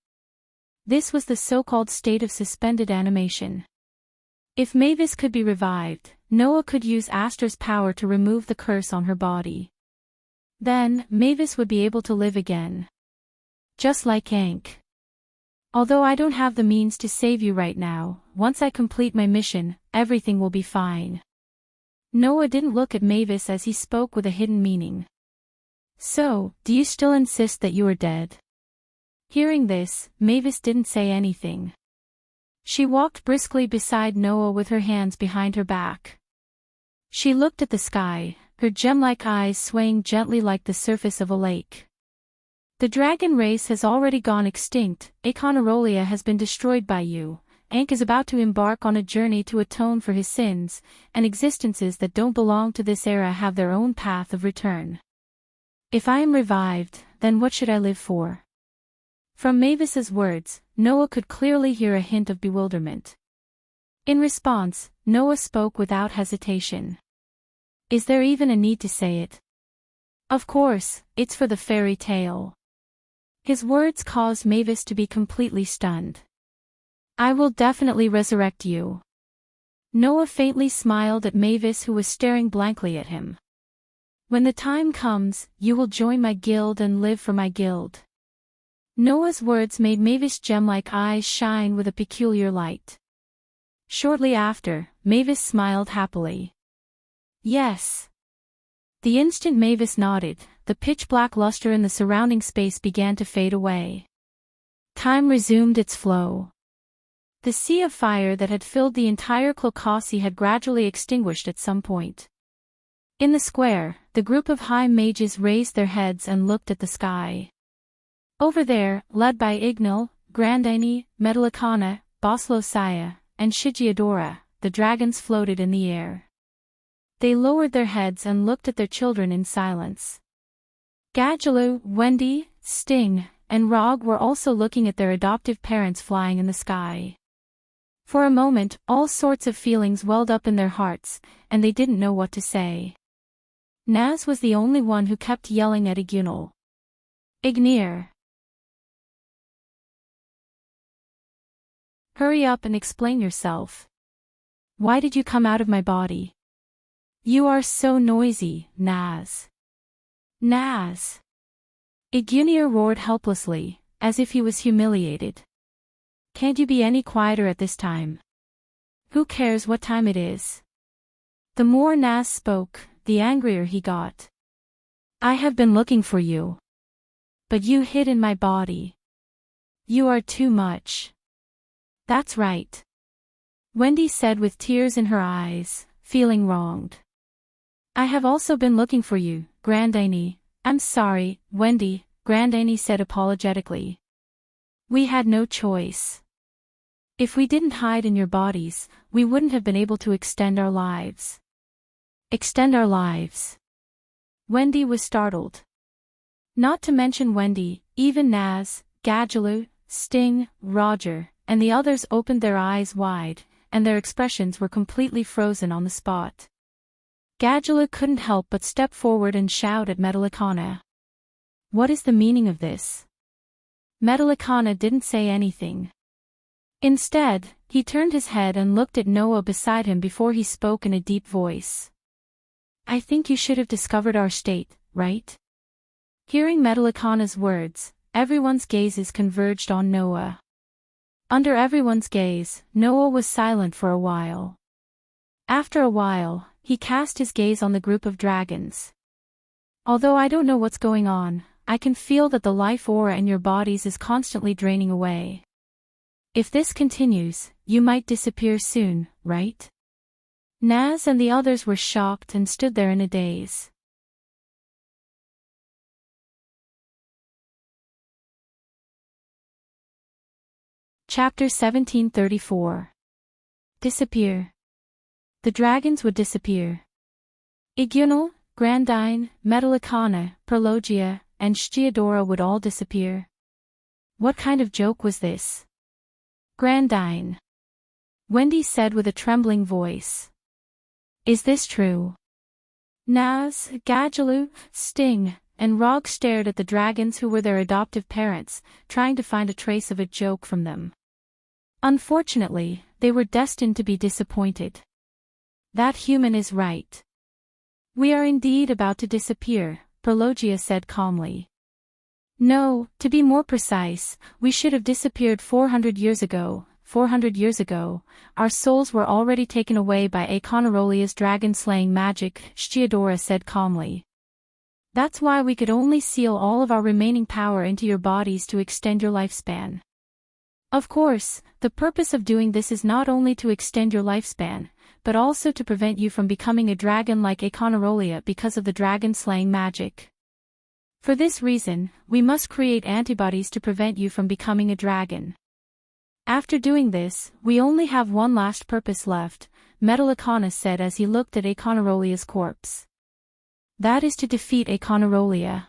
This was the so-called state of suspended animation. If Mavis could be revived, Noah could use Aster's power to remove the curse on her body. Then, Mavis would be able to live again. Just like Ankh. Although I don't have the means to save you right now, once I complete my mission, everything will be fine. Noah didn't look at Mavis as he spoke with a hidden meaning. So, do you still insist that you are dead? Hearing this, Mavis didn't say anything. She walked briskly beside Noah with her hands behind her back. She looked at the sky, her gem-like eyes swaying gently like the surface of a lake. The dragon race has already gone extinct, Econarolia has been destroyed by you, Ankh is about to embark on a journey to atone for his sins, and existences that don't belong to this era have their own path of return. If I am revived, then what should I live for? From Mavis's words, Noah could clearly hear a hint of bewilderment. In response, Noah spoke without hesitation. Is there even a need to say it? Of course, it's for the fairy tale. His words caused Mavis to be completely stunned. I will definitely resurrect you. Noah faintly smiled at Mavis, who was staring blankly at him. When the time comes, you will join my guild and live for my guild. Noah's words made Mavis' gem-like eyes shine with a peculiar light. Shortly after, Mavis smiled happily. Yes. The instant Mavis nodded, the pitch-black luster in the surrounding space began to fade away. Time resumed its flow. The sea of fire that had filled the entire Clocossi had gradually extinguished at some point. In the square, the group of high mages raised their heads and looked at the sky. Over there, led by Ignal, Grandini, Metallicana, Boslosaya, and Shigiadora, the dragons floated in the air. They lowered their heads and looked at their children in silence. Gadjalu, Wendy, Sting, and Rog were also looking at their adoptive parents flying in the sky. For a moment, all sorts of feelings welled up in their hearts, and they didn't know what to say. Naz was the only one who kept yelling at Igunal. Ignir! Hurry up and explain yourself. Why did you come out of my body? You are so noisy, Naz. Naz! Igunir roared helplessly, as if he was humiliated. Can't you be any quieter at this time? Who cares what time it is? The more Naz spoke, the angrier he got. I have been looking for you. But you hid in my body. You are too much. That's right. Wendy said with tears in her eyes, feeling wronged. I have also been looking for you, Grandini. I'm sorry, Wendy, Grandini said apologetically. We had no choice. If we didn't hide in your bodies, we wouldn't have been able to extend our lives. Extend our lives. Wendy was startled. Not to mention Wendy, even Naz, Gadjalu, Sting, Roger, and the others opened their eyes wide, and their expressions were completely frozen on the spot. Gadjalu couldn't help but step forward and shout at Metallicana. What is the meaning of this? Metallicana didn't say anything. Instead, he turned his head and looked at Noah beside him before he spoke in a deep voice. I think you should have discovered our state, right? Hearing Metallicana's words, everyone's gazes converged on Noah. Under everyone's gaze, Noah was silent for a while. After a while, he cast his gaze on the group of dragons. Although I don't know what's going on, I can feel that the life aura in your bodies is constantly draining away. If this continues, you might disappear soon, right? Naz and the others were shocked and stood there in a daze. Chapter 1734. Disappear. The dragons would disappear. Igunal, Grandine, Metallicana, Perlogia, and Shtiadora would all disappear. What kind of joke was this? Grandine. Wendy said with a trembling voice. Is this true? Naz, Gadjalu, Sting, and Rog stared at the dragons who were their adoptive parents, trying to find a trace of a joke from them. Unfortunately, they were destined to be disappointed. That human is right. We are indeed about to disappear, Perlogia said calmly. No, to be more precise, we should have disappeared 400 years ago. 400 years ago, our souls were already taken away by Aconarolia's dragon-slaying magic, Shchiadora said calmly. That's why we could only seal all of our remaining power into your bodies to extend your lifespan. Of course, the purpose of doing this is not only to extend your lifespan, but also to prevent you from becoming a dragon like Aconarolia because of the dragon-slaying magic. For this reason, we must create antibodies to prevent you from becoming a dragon. After doing this, we only have one last purpose left, Metalicanus said as he looked at Aconarolia's corpse. That is to defeat Aconarolia.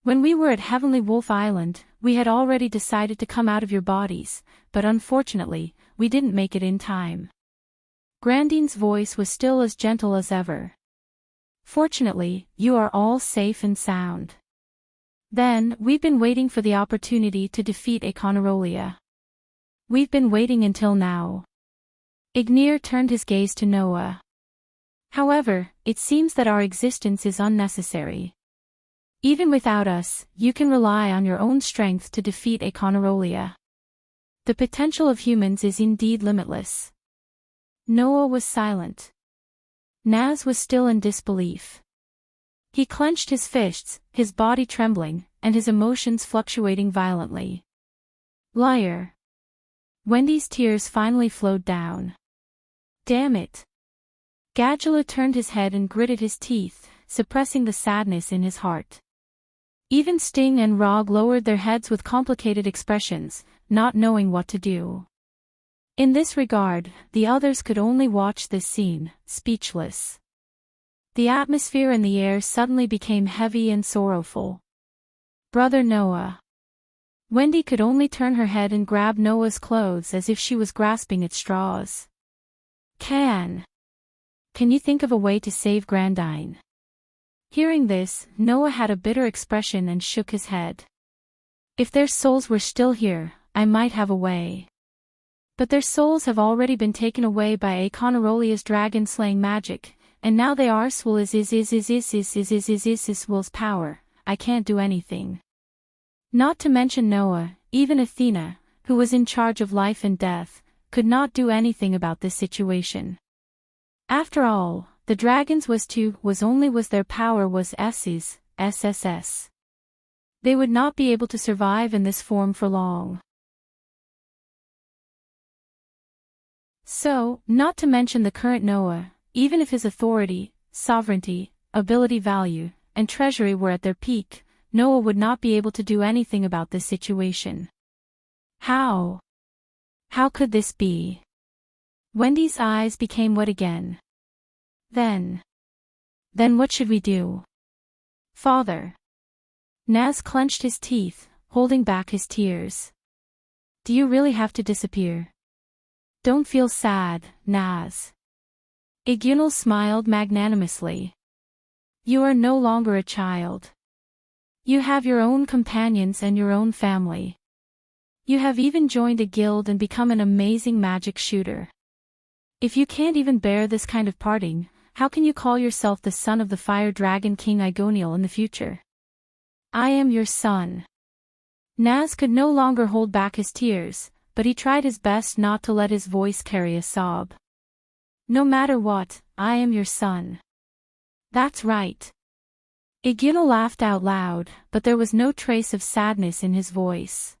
When we were at Heavenly Wolf Island, we had already decided to come out of your bodies, but unfortunately, we didn't make it in time. Grandine's voice was still as gentle as ever. Fortunately, you are all safe and sound. Then, we've been waiting for the opportunity to defeat Aconarolia. We've been waiting until now. Ignir turned his gaze to Noah. However, it seems that our existence is unnecessary. Even without us, you can rely on your own strength to defeat Aconarolia. The potential of humans is indeed limitless. Noah was silent. Naz was still in disbelief. He clenched his fists, his body trembling, and his emotions fluctuating violently. Liar. Wendy's tears finally flowed down. Damn it. Gadula turned his head and gritted his teeth, suppressing the sadness in his heart. Even Sting and Rog lowered their heads with complicated expressions, not knowing what to do. In this regard, the others could only watch this scene, speechless. The atmosphere in the air suddenly became heavy and sorrowful. Brother Noah. Wendy could only turn her head and grab Noah's clothes as if she was grasping at straws. Can you think of a way to save Grandine? Hearing this, Noah had a bitter expression and shook his head. If their souls were still here, I might have a way. But their souls have already been taken away by Aconarolia's dragon-slaying magic, and now they are Will's power. I can't do anything. Not to mention Noah, even Athena, who was in charge of life and death, could not do anything about this situation. After all, the dragons was their power was SSS. They would not be able to survive in this form for long. So, not to mention the current Noah, even if his authority, sovereignty, ability value, and treasury were at their peak, Noah would not be able to do anything about this situation. How? How could this be? Wendy's eyes became wet again. Then what should we do? Father. Naz clenched his teeth, holding back his tears. Do you really have to disappear? Don't feel sad, Naz. Igunal smiled magnanimously. You are no longer a child. You have your own companions and your own family. You have even joined a guild and become an amazing magic shooter. If you can't even bear this kind of parting, how can you call yourself the son of the Fire Dragon King Igoniel in the future? I am your son. Naz could no longer hold back his tears, but he tried his best not to let his voice carry a sob. No matter what, I am your son. That's right. Igunal laughed out loud, but there was no trace of sadness in his voice.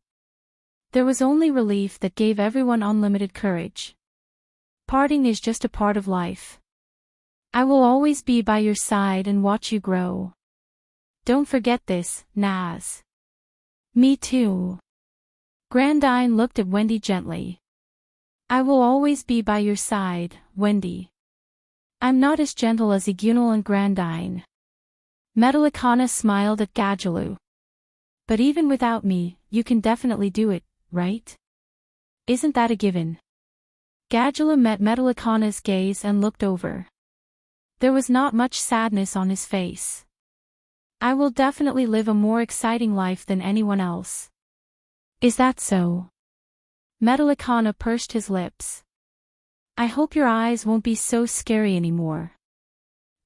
There was only relief that gave everyone unlimited courage. Parting is just a part of life. I will always be by your side and watch you grow. Don't forget this, Naz. Me too. Grandine looked at Wendy gently. I will always be by your side, Wendy. I'm not as gentle as Igunal and Grandine. Metalicana smiled at Gadulu. But even without me, you can definitely do it, right? Isn't that a given? Gadulu met Metalicana's gaze and looked over. There was not much sadness on his face. I will definitely live a more exciting life than anyone else. Is that so? Metallicana pursed his lips. I hope your eyes won't be so scary anymore.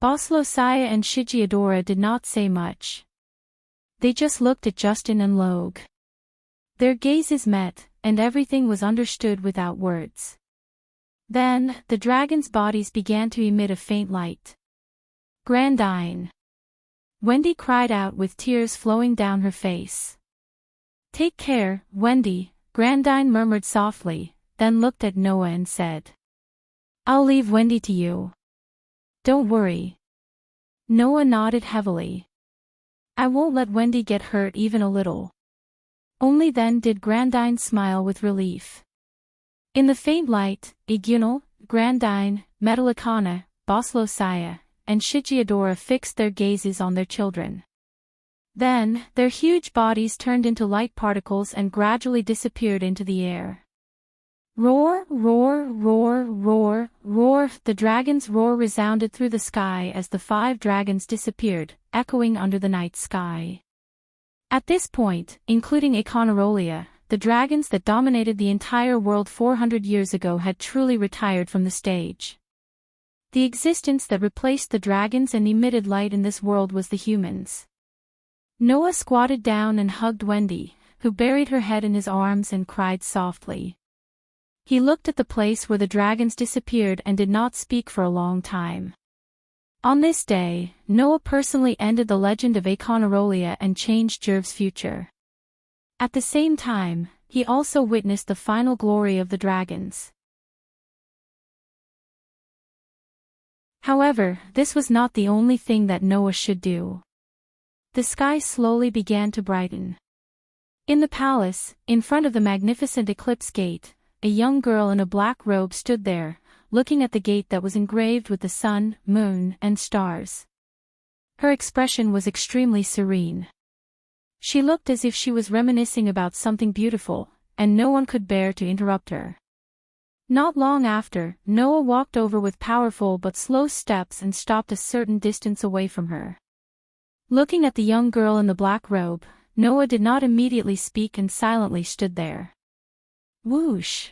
Boslosaya and Shigeadora did not say much. They just looked at Justin and Logue. Their gazes met, and everything was understood without words. Then, the dragons' bodies began to emit a faint light. Grandine! Wendy cried out with tears flowing down her face. Take care, Wendy, Grandine murmured softly, then looked at Noah and said. I'll leave Wendy to you. Don't worry. Noah nodded heavily. I won't let Wendy get hurt even a little. Only then did Grandine smile with relief. In the faint light, Iguno, Grandine, Metallicana, Boslosaya, and Shigeadora fixed their gazes on their children. Then, their huge bodies turned into light particles and gradually disappeared into the air. Roar, roar, roar, roar, roar. The dragon's roar resounded through the sky as the 5 dragons disappeared, echoing under the night sky. At this point, including Econarolia, the dragons that dominated the entire world 400 years ago had truly retired from the stage. The existence that replaced the dragons and emitted light in this world was the humans. Noah squatted down and hugged Wendy, who buried her head in his arms and cried softly. He looked at the place where the dragons disappeared and did not speak for a long time. On this day, Noah personally ended the legend of Econarolia and changed Jerv's future. At the same time, he also witnessed the final glory of the dragons. However, this was not the only thing that Noah should do. The sky slowly began to brighten. In the palace, in front of the magnificent eclipse gate, a young girl in a black robe stood there, looking at the gate that was engraved with the sun, moon, and stars. Her expression was extremely serene. She looked as if she was reminiscing about something beautiful, and no one could bear to interrupt her. Not long after, Noah walked over with powerful but slow steps and stopped a certain distance away from her. Looking at the young girl in the black robe, Noah did not immediately speak and silently stood there. Whoosh!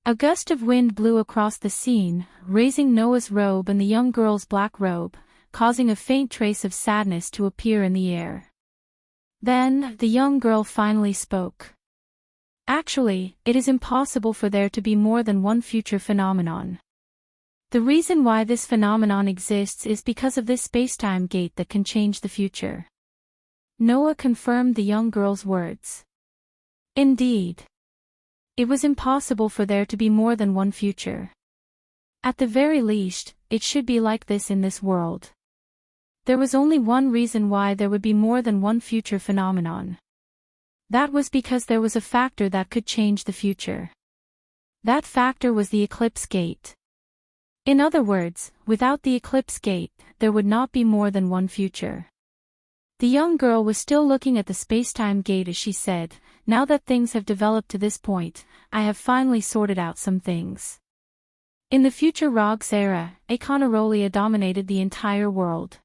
A gust of wind blew across the scene, raising Noah's robe and the young girl's black robe, causing a faint trace of sadness to appear in the air. Then, the young girl finally spoke. Actually, it is impossible for there to be more than one future phenomenon. The reason why this phenomenon exists is because of this spacetime gate that can change the future. Noah confirmed the young girl's words. Indeed. It was impossible for there to be more than one future. At the very least, it should be like this in this world. There was only one reason why there would be more than one future phenomenon. That was because there was a factor that could change the future. That factor was the eclipse gate. In other words, without the eclipse gate, there would not be more than one future. The young girl was still looking at the spacetime gate as she said, now that things have developed to this point, I have finally sorted out some things. In the future Rogue's era, Econarolia dominated the entire world.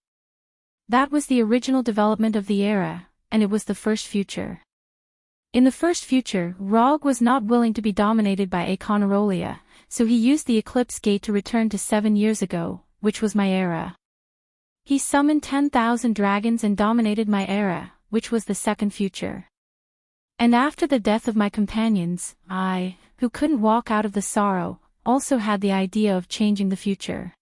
That was the original development of the era, and it was the first future. In the first future, Rogue was not willing to be dominated by Econarolia, so he used the eclipse gate to return to 7 years ago, which was my era. He summoned 10,000 dragons and dominated my era, which was the second future. And after the death of my companions, I, who couldn't walk out of the sorrow, also had the idea of changing the future.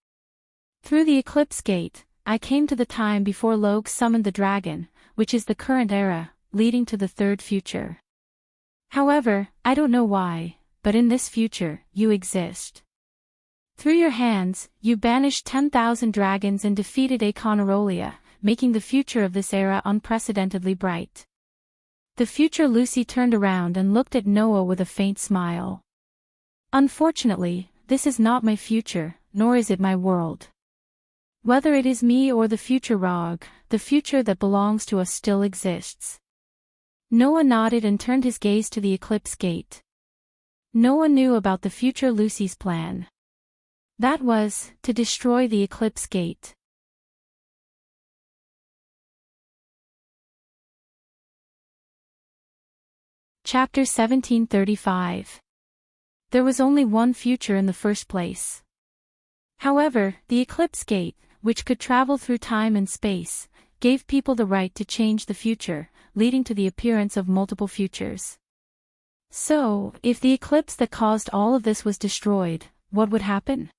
Through the eclipse gate, I came to the time before Logue summoned the dragon, which is the current era, leading to the third future. However, I don't know why, but in this future, you exist. Through your hands, you banished 10,000 dragons and defeated Econarolia, making the future of this era unprecedentedly bright. The future Lucy turned around and looked at Noah with a faint smile. Unfortunately, this is not my future, nor is it my world. Whether it is me or the future Rogue, the future that belongs to us still exists. Noah nodded and turned his gaze to the eclipse gate. Noah knew about the future Lucy's plan. That was, to destroy the eclipse gate. Chapter 1735. There was only one future in the first place. However, the Eclipse Gate, which could travel through time and space, gave people the right to change the future, leading to the appearance of multiple futures. So, if the eclipse that caused all of this was destroyed, what would happen?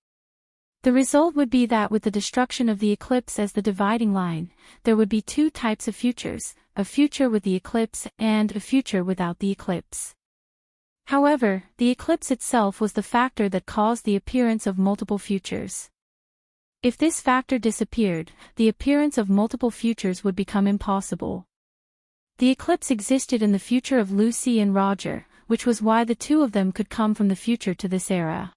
The result would be that with the destruction of the eclipse as the dividing line, there would be two types of futures, a future with the eclipse and a future without the eclipse. However, the eclipse itself was the factor that caused the appearance of multiple futures. If this factor disappeared, the appearance of multiple futures would become impossible. The eclipse existed in the future of Lucy and Roger, which was why the two of them could come from the future to this era.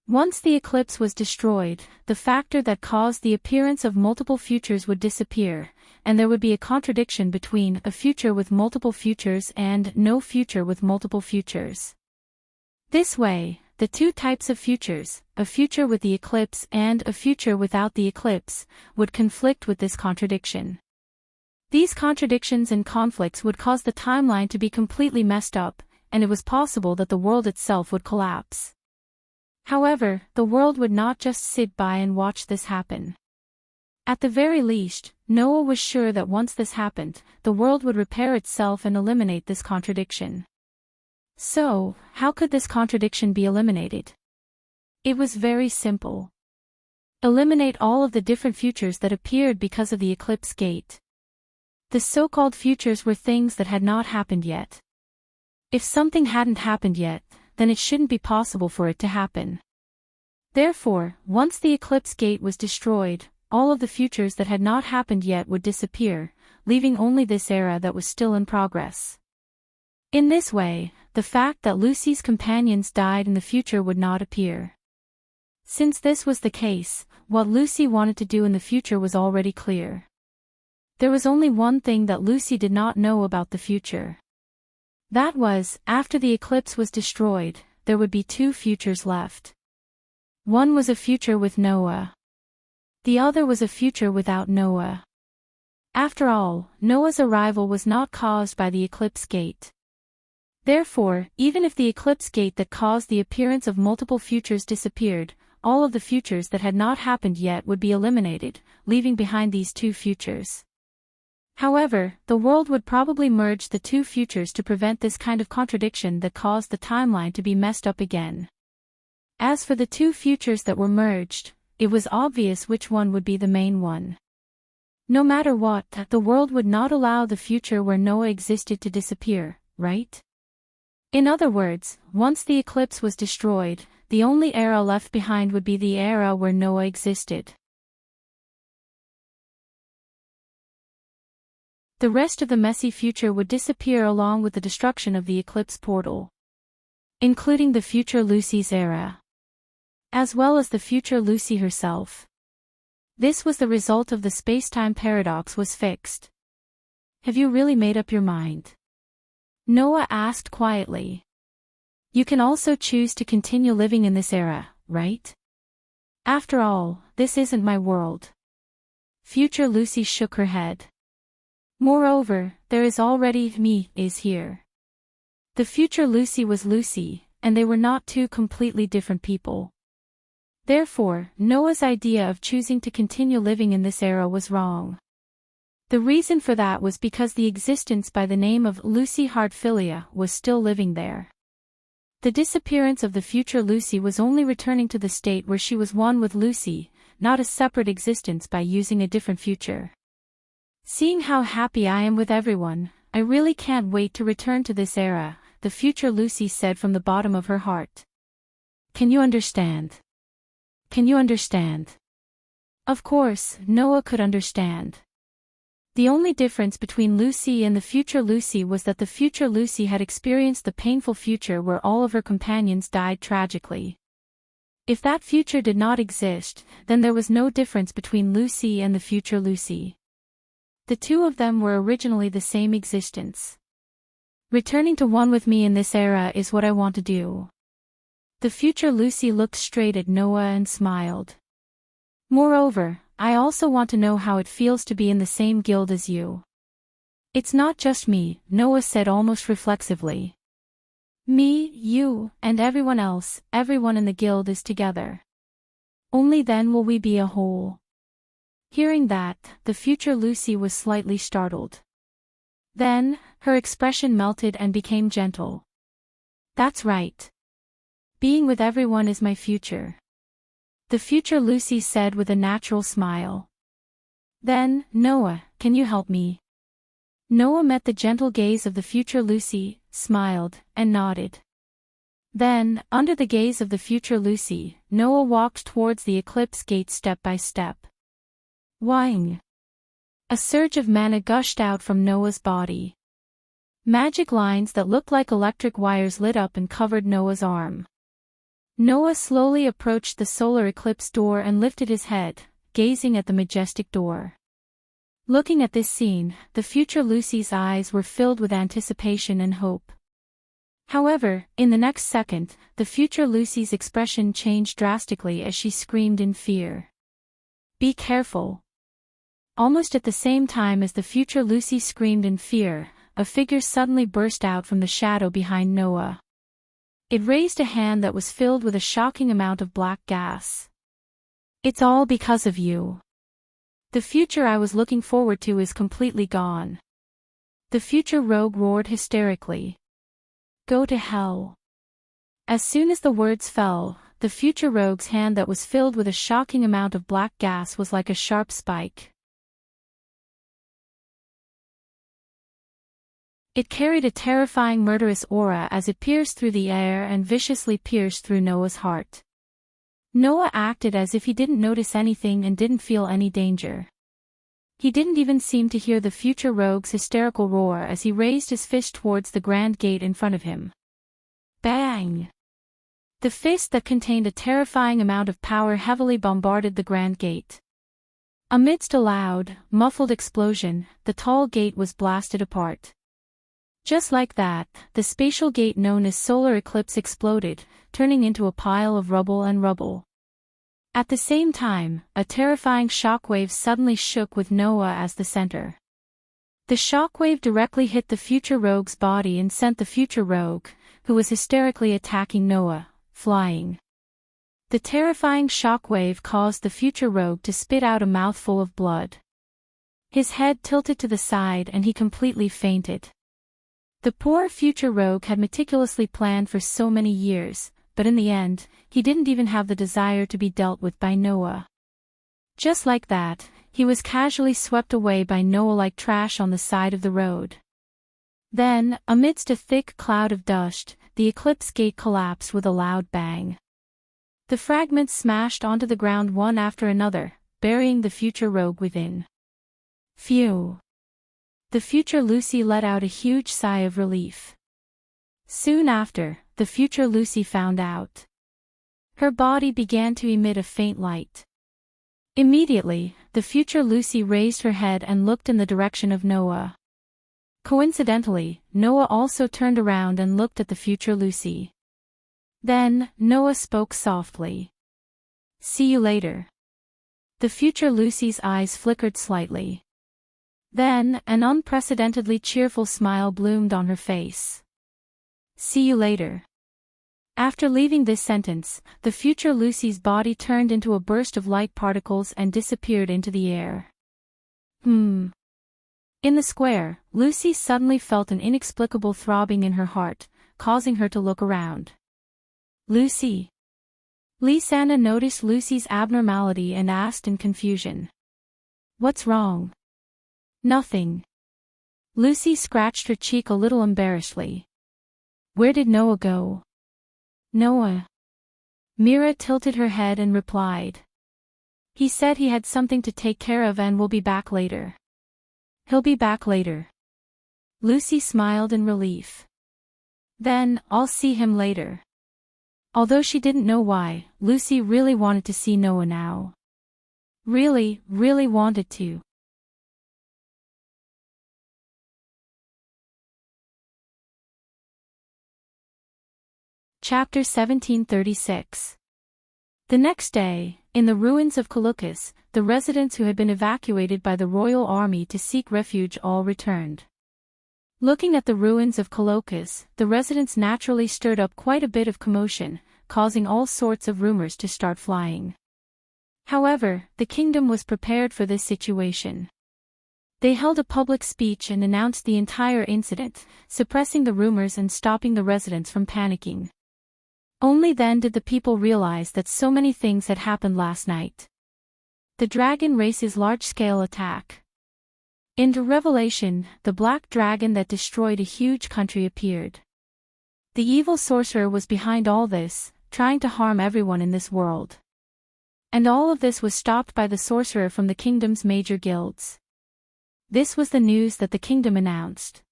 Once the eclipse was destroyed, the factor that caused the appearance of multiple futures would disappear, and there would be a contradiction between a future with multiple futures and no future with multiple futures. This way, the two types of futures, a future with the eclipse and a future without the eclipse, would conflict with this contradiction. These contradictions and conflicts would cause the timeline to be completely messed up, and it was possible that the world itself would collapse. However, the world would not just sit by and watch this happen. At the very least, Noah was sure that once this happened, the world would repair itself and eliminate this contradiction. So, how could this contradiction be eliminated? It was very simple. Eliminate all of the different futures that appeared because of the Eclipse Gate. The so-called futures were things that had not happened yet. If something hadn't happened yet, then it shouldn't be possible for it to happen. Therefore, once the Eclipse Gate was destroyed, all of the futures that had not happened yet would disappear, leaving only this era that was still in progress. In this way, the fact that Lucy's companions died in the future would not appear. Since this was the case, what Lucy wanted to do in the future was already clear. There was only one thing that Lucy did not know about the future. That was, after the eclipse was destroyed, there would be two futures left. One was a future with Noah. The other was a future without Noah. After all, Noah's arrival was not caused by the Eclipse Gate. Therefore, even if the Eclipse Gate that caused the appearance of multiple futures disappeared, all of the futures that had not happened yet would be eliminated, leaving behind these two futures. However, the world would probably merge the two futures to prevent this kind of contradiction that caused the timeline to be messed up again. As for the two futures that were merged, it was obvious which one would be the main one. No matter what, the world would not allow the future where Noah existed to disappear, right? In other words, once the eclipse was destroyed, the only era left behind would be the era where Noah existed. The rest of the messy future would disappear along with the destruction of the eclipse portal, including the future Lucy's era, as well as the future Lucy herself. This was the result of the space-time paradox was fixed. Have you really made up your mind? Noah asked quietly. You can also choose to continue living in this era, right? After all, this isn't my world. Future Lucy shook her head. Moreover, there is already me is here. The future Lucy was Lucy, and they were not two completely different people. Therefore, Noah's idea of choosing to continue living in this era was wrong. The reason for that was because the existence by the name of Lucy Heartfilia was still living there. The disappearance of the future Lucy was only returning to the state where she was one with Lucy, not a separate existence by using a different future. Seeing how happy I am with everyone, I really can't wait to return to this era, the future Lucy said from the bottom of her heart. Can you understand? Can you understand? Of course, Noah could understand. The only difference between Lucy and the future Lucy was that the future Lucy had experienced the painful future where all of her companions died tragically. If that future did not exist, then there was no difference between Lucy and the future Lucy. The two of them were originally the same existence. Returning to one with me in this era is what I want to do. The future Lucy looked straight at Noah and smiled. Moreover, I also want to know how it feels to be in the same guild as you. It's not just me, Noah said almost reflexively. Me, you, and everyone else, everyone in the guild is together. Only then will we be a whole. Hearing that, the future Lucy was slightly startled. Then, her expression melted and became gentle. That's right. Being with everyone is my future. The future Lucy said with a natural smile. Then, Noah, can you help me? Noah met the gentle gaze of the future Lucy, smiled, and nodded. Then, under the gaze of the future Lucy, Noah walked towards the eclipse gate step by step. Whang! A surge of mana gushed out from Noah's body. Magic lines that looked like electric wires lit up and covered Noah's arm. Noah slowly approached the solar eclipse door and lifted his head, gazing at the majestic door. Looking at this scene, the future Lucy's eyes were filled with anticipation and hope. However, in the next second, the future Lucy's expression changed drastically as she screamed in fear. Be careful. Almost at the same time as the future Lucy screamed in fear, a figure suddenly burst out from the shadow behind Noah. It raised a hand that was filled with a shocking amount of black gas. It's all because of you. The future I was looking forward to is completely gone. The future rogue roared hysterically. Go to hell. As soon as the words fell, the future rogue's hand that was filled with a shocking amount of black gas was like a sharp spike. It carried a terrifying murderous aura as it pierced through the air and viciously pierced through Noah's heart. Noah acted as if he didn't notice anything and didn't feel any danger. He didn't even seem to hear the future rogue's hysterical roar as he raised his fist towards the grand gate in front of him. Bang! The fist that contained a terrifying amount of power heavily bombarded the grand gate. Amidst a loud, muffled explosion, the tall gate was blasted apart. Just like that, the spatial gate known as solar eclipse exploded, turning into a pile of rubble and rubble. At the same time, a terrifying shockwave suddenly shook with Noah as the center. The shockwave directly hit the future rogue's body and sent the future rogue, who was hysterically attacking Noah, flying. The terrifying shockwave caused the future rogue to spit out a mouthful of blood. His head tilted to the side and he completely fainted. The poor future rogue had meticulously planned for so many years, but in the end, he didn't even have the desire to be dealt with by Noah. Just like that, he was casually swept away by Noah like trash on the side of the road. Then, amidst a thick cloud of dust, the eclipse gate collapsed with a loud bang. The fragments smashed onto the ground one after another, burying the future rogue within. Phew! The future Lucy let out a huge sigh of relief. Soon after, the future Lucy found out. Her body began to emit a faint light. Immediately, the future Lucy raised her head and looked in the direction of Noah. Coincidentally, Noah also turned around and looked at the future Lucy. Then, Noah spoke softly. See you later. The future Lucy's eyes flickered slightly. Then, an unprecedentedly cheerful smile bloomed on her face. See you later. After leaving this sentence, the future Lucy's body turned into a burst of light particles and disappeared into the air. In the square, Lucy suddenly felt an inexplicable throbbing in her heart, causing her to look around. Lucy. Lisanna noticed Lucy's abnormality and asked in confusion. What's wrong? Nothing. Lucy scratched her cheek a little embarrassedly. Where did Noah go? Noah. Mira tilted her head and replied. He said he had something to take care of and will be back later. He'll be back later. Lucy smiled in relief. Then, I'll see him later. Although she didn't know why, Lucy really wanted to see Noah now. Really, really wanted to. Chapter 1736. The next day, in the ruins of Colchis, the residents who had been evacuated by the royal army to seek refuge all returned. Looking at the ruins of Colocas, the residents naturally stirred up quite a bit of commotion, causing all sorts of rumors to start flying. However, the kingdom was prepared for this situation. They held a public speech and announced the entire incident, suppressing the rumors and stopping the residents from panicking. Only then did the people realize that so many things had happened last night. The dragon race's large-scale attack. In the revelation, the black dragon that destroyed a huge country appeared. The evil sorcerer was behind all this, trying to harm everyone in this world. And all of this was stopped by the sorcerer from the kingdom's major guilds. This was the news that the kingdom announced.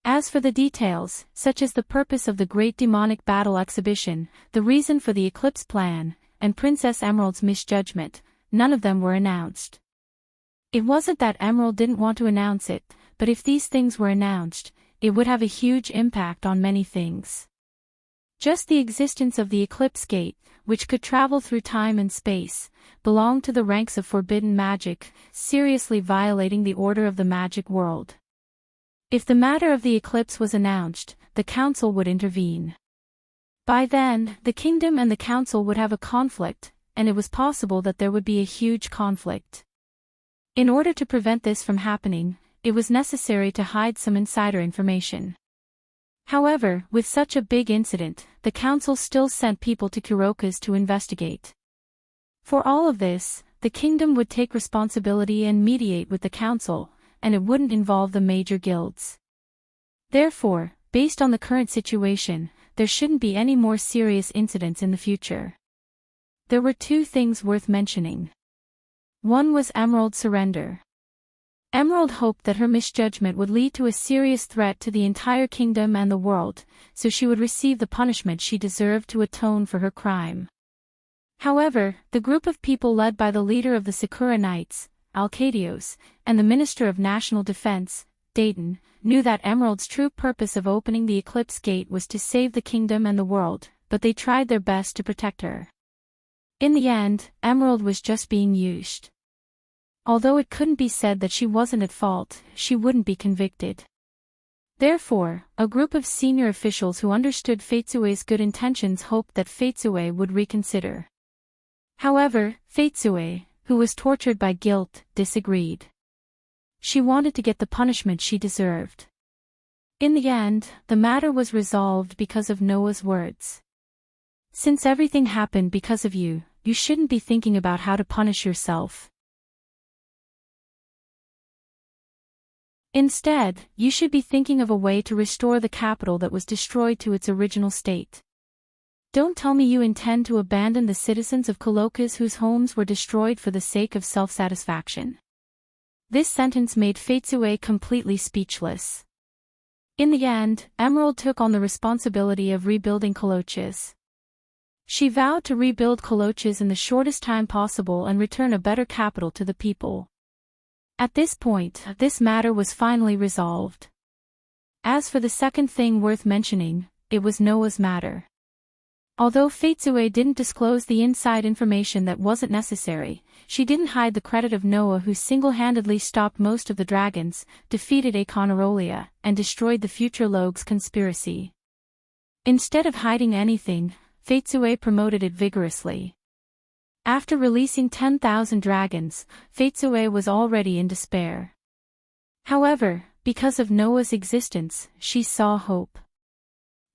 As for the details, such as the purpose of the Great Demonic Battle Exhibition, the reason for the Eclipse Plan, and Princess Emerald's misjudgment, none of them were announced. It wasn't that Emerald didn't want to announce it, but if these things were announced, it would have a huge impact on many things. Just the existence of the Eclipse Gate, which could travel through time and space, belonged to the ranks of forbidden magic, seriously violating the order of the magic world. If the matter of the eclipse was announced, the council would intervene. By then, the kingdom and the council would have a conflict, and it was possible that there would be a huge conflict. In order to prevent this from happening, it was necessary to hide some insider information. However, with such a big incident, the council still sent people to Colocas to investigate. For all of this, the kingdom would take responsibility and mediate with the council, and it wouldn't involve the major guilds. Therefore, based on the current situation, there shouldn't be any more serious incidents in the future. There were two things worth mentioning. One was Emerald's surrender. Emerald hoped that her misjudgment would lead to a serious threat to the entire kingdom and the world, so she would receive the punishment she deserved to atone for her crime. However, the group of people led by the leader of the Sakura Knights, Alcadios, and the Minister of National Defense, Dayton, knew that Emerald's true purpose of opening the Eclipse Gate was to save the kingdom and the world, but they tried their best to protect her. In the end, Emerald was just being used. Although it couldn't be said that she wasn't at fault, she wouldn't be convicted. Therefore, a group of senior officials who understood Fatsue's good intentions hoped that Fatsue would reconsider. However, Fatsue, who was tortured by guilt, disagreed. She wanted to get the punishment she deserved. In the end, the matter was resolved because of Noah's words. Since everything happened because of you, you shouldn't be thinking about how to punish yourself. Instead, you should be thinking of a way to restore the capital that was destroyed to its original state. Don't tell me you intend to abandon the citizens of Colocas whose homes were destroyed for the sake of self-satisfaction. This sentence made Fatsue completely speechless. In the end, Emerald took on the responsibility of rebuilding Colocas. She vowed to rebuild Colocas in the shortest time possible and return a better capital to the people. At this point, this matter was finally resolved. As for the second thing worth mentioning, it was Noah's matter. Although Fatsue didn't disclose the inside information that wasn't necessary, she didn't hide the credit of Noah, who single-handedly stopped most of the dragons, defeated Aconarolia, and destroyed the future Logue's conspiracy. Instead of hiding anything, Fatsue promoted it vigorously. After releasing 10,000 dragons, Fatsue was already in despair. However, because of Noah's existence, she saw hope.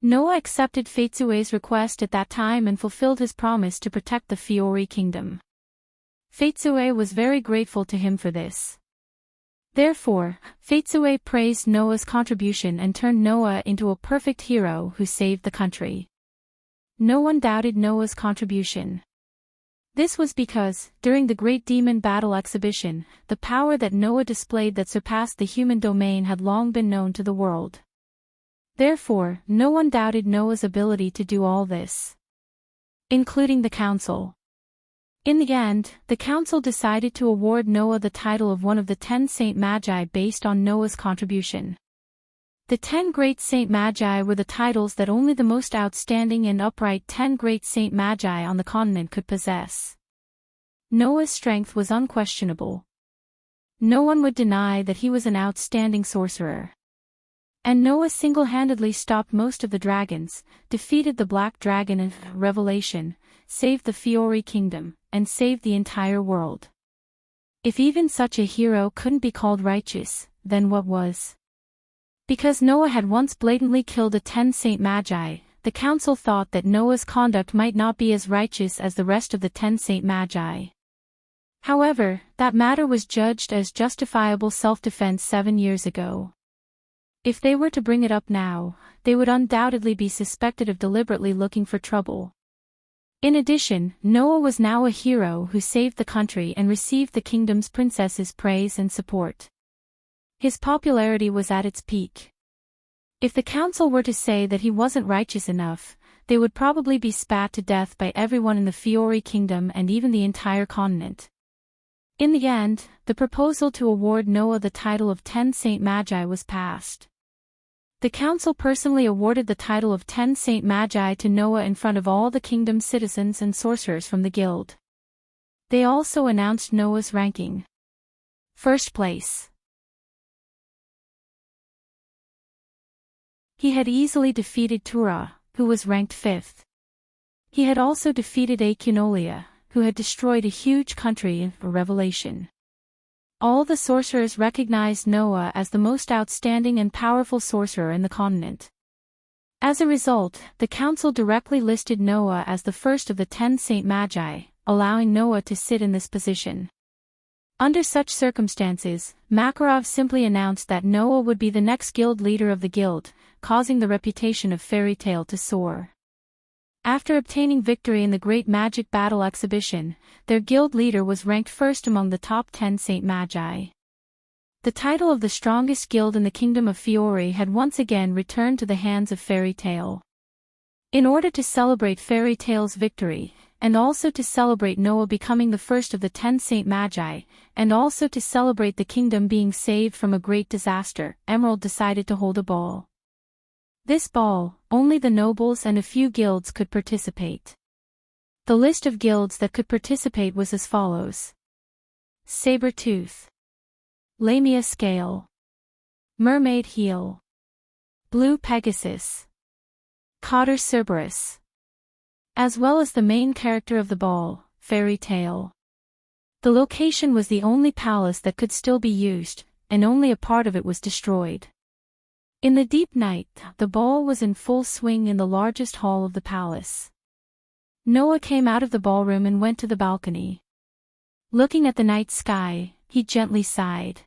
Noah accepted Fatsue's request at that time and fulfilled his promise to protect the Fiori kingdom. Fatsue was very grateful to him for this. Therefore, Fatsue praised Noah's contribution and turned Noah into a perfect hero who saved the country. No one doubted Noah's contribution. This was because, during the Great Demon Battle Exhibition, the power that Noah displayed that surpassed the human domain had long been known to the world. Therefore, no one doubted Noah's ability to do all this, including the council. In the end, the council decided to award Noah the title of one of the 10 Saint Magi based on Noah's contribution. The 10 Great Saint Magi were the titles that only the most outstanding and upright 10 Great Saint Magi on the continent could possess. Noah's strength was unquestionable. No one would deny that he was an outstanding sorcerer. And Noah single-handedly stopped most of the dragons, defeated the black dragon in Revelation, saved the Fiori kingdom, and saved the entire world. If even such a hero couldn't be called righteous, then what was? Because Noah had once blatantly killed 10 Saint Magi, the council thought that Noah's conduct might not be as righteous as the rest of the 10 Saint Magi. However, that matter was judged as justifiable self-defense 7 years ago. If they were to bring it up now, they would undoubtedly be suspected of deliberately looking for trouble. In addition, Noah was now a hero who saved the country and received the kingdom's princesses' praise and support. His popularity was at its peak. If the council were to say that he wasn't righteous enough, they would probably be spat to death by everyone in the Fiori kingdom and even the entire continent. In the end, the proposal to award Noah the title of 10 Saint Magi was passed. The council personally awarded the title of 10 Saint Magi to Noah in front of all the kingdom's citizens and sorcerers from the guild. They also announced Noah's ranking. First place. He had easily defeated Tura, who was ranked 5th. He had also defeated Acunolia, who had destroyed a huge country in Revelation. All the sorcerers recognized Noah as the most outstanding and powerful sorcerer in the continent. As a result, the council directly listed Noah as the first of the 10 Saint Magi, allowing Noah to sit in this position. Under such circumstances, Makarov simply announced that Noah would be the next guild leader of the guild, causing the reputation of Fairy Tale to soar. After obtaining victory in the Great Magic Battle exhibition, their guild leader was ranked first among the top 10 Saint Magi. The title of the strongest guild in the Kingdom of Fiori had once again returned to the hands of Fairy Tale. In order to celebrate Fairy Tale's victory, and also to celebrate Noah becoming the first of the 10 Saint Magi, and also to celebrate the kingdom being saved from a great disaster, Emerald decided to hold a ball. This ball, only the nobles and a few guilds could participate. The list of guilds that could participate was as follows: Saber-Tooth, Lamia Scale, Mermaid Heel, Blue Pegasus, Cotter Cerberus, as well as the main character of the ball, Fairy Tale. The location was the only palace that could still be used, and only a part of it was destroyed. In the deep night, the ball was in full swing in the largest hall of the palace. Noah came out of the ballroom and went to the balcony. Looking at the night sky, he gently sighed.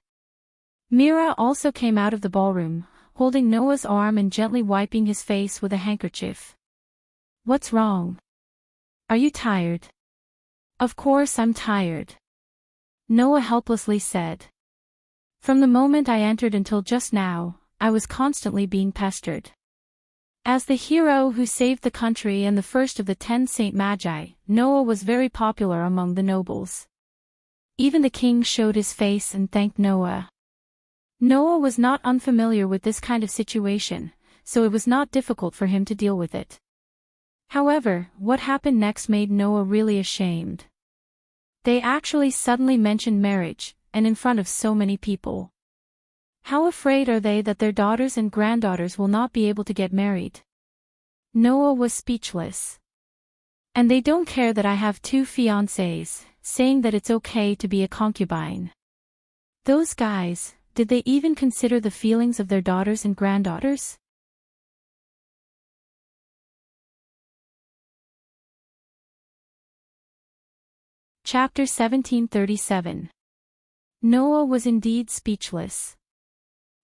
Mira also came out of the ballroom, holding Noah's arm and gently wiping his face with a handkerchief. "What's wrong? Are you tired?" "Of course I'm tired," Noah helplessly said. "From the moment I entered until just now, I was constantly being pestered." As the hero who saved the country and the first of the 10 Saint Magi, Noah was very popular among the nobles. Even the king showed his face and thanked Noah. Noah was not unfamiliar with this kind of situation, so it was not difficult for him to deal with it. However, what happened next made Noah really ashamed. They actually suddenly mentioned marriage, and in front of so many people. How afraid are they that their daughters and granddaughters will not be able to get married? Noah was speechless. "And they don't care that I have 2 fiancés, saying that it's okay to be a concubine. Those guys, did they even consider the feelings of their daughters and granddaughters?" Chapter 1737. Noah was indeed speechless.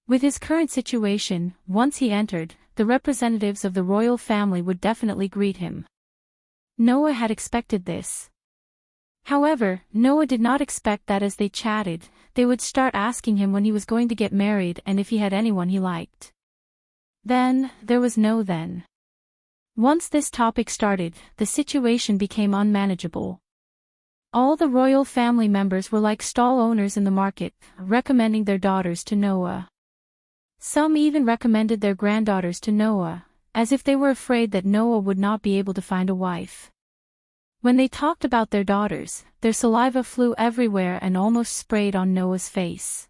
With his current situation, once he entered, the representatives of the royal family would definitely greet him. Noah had expected this. However, Noah did not expect that as they chatted, they would start asking him when he was going to get married and if he had anyone he liked. Then, there was no then. Once this topic started, the situation became unmanageable. All the royal family members were like stall owners in the market, recommending their daughters to Noah. Some even recommended their granddaughters to Noah, as if they were afraid that Noah would not be able to find a wife. When they talked about their daughters, their saliva flew everywhere and almost sprayed on Noah's face.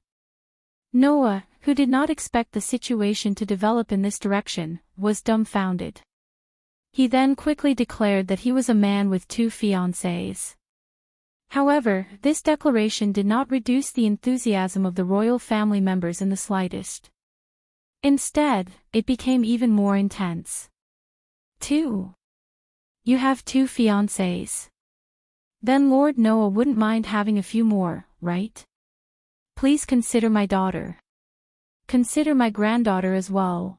Noah, who did not expect the situation to develop in this direction, was dumbfounded. He then quickly declared that he was a man with 2 fiancées. However, this declaration did not reduce the enthusiasm of the royal family members in the slightest. Instead, it became even more intense. 2. You have 2 fiancées. Then Lord Noah wouldn't mind having a few more, right? Please consider my daughter. Consider my granddaughter as well.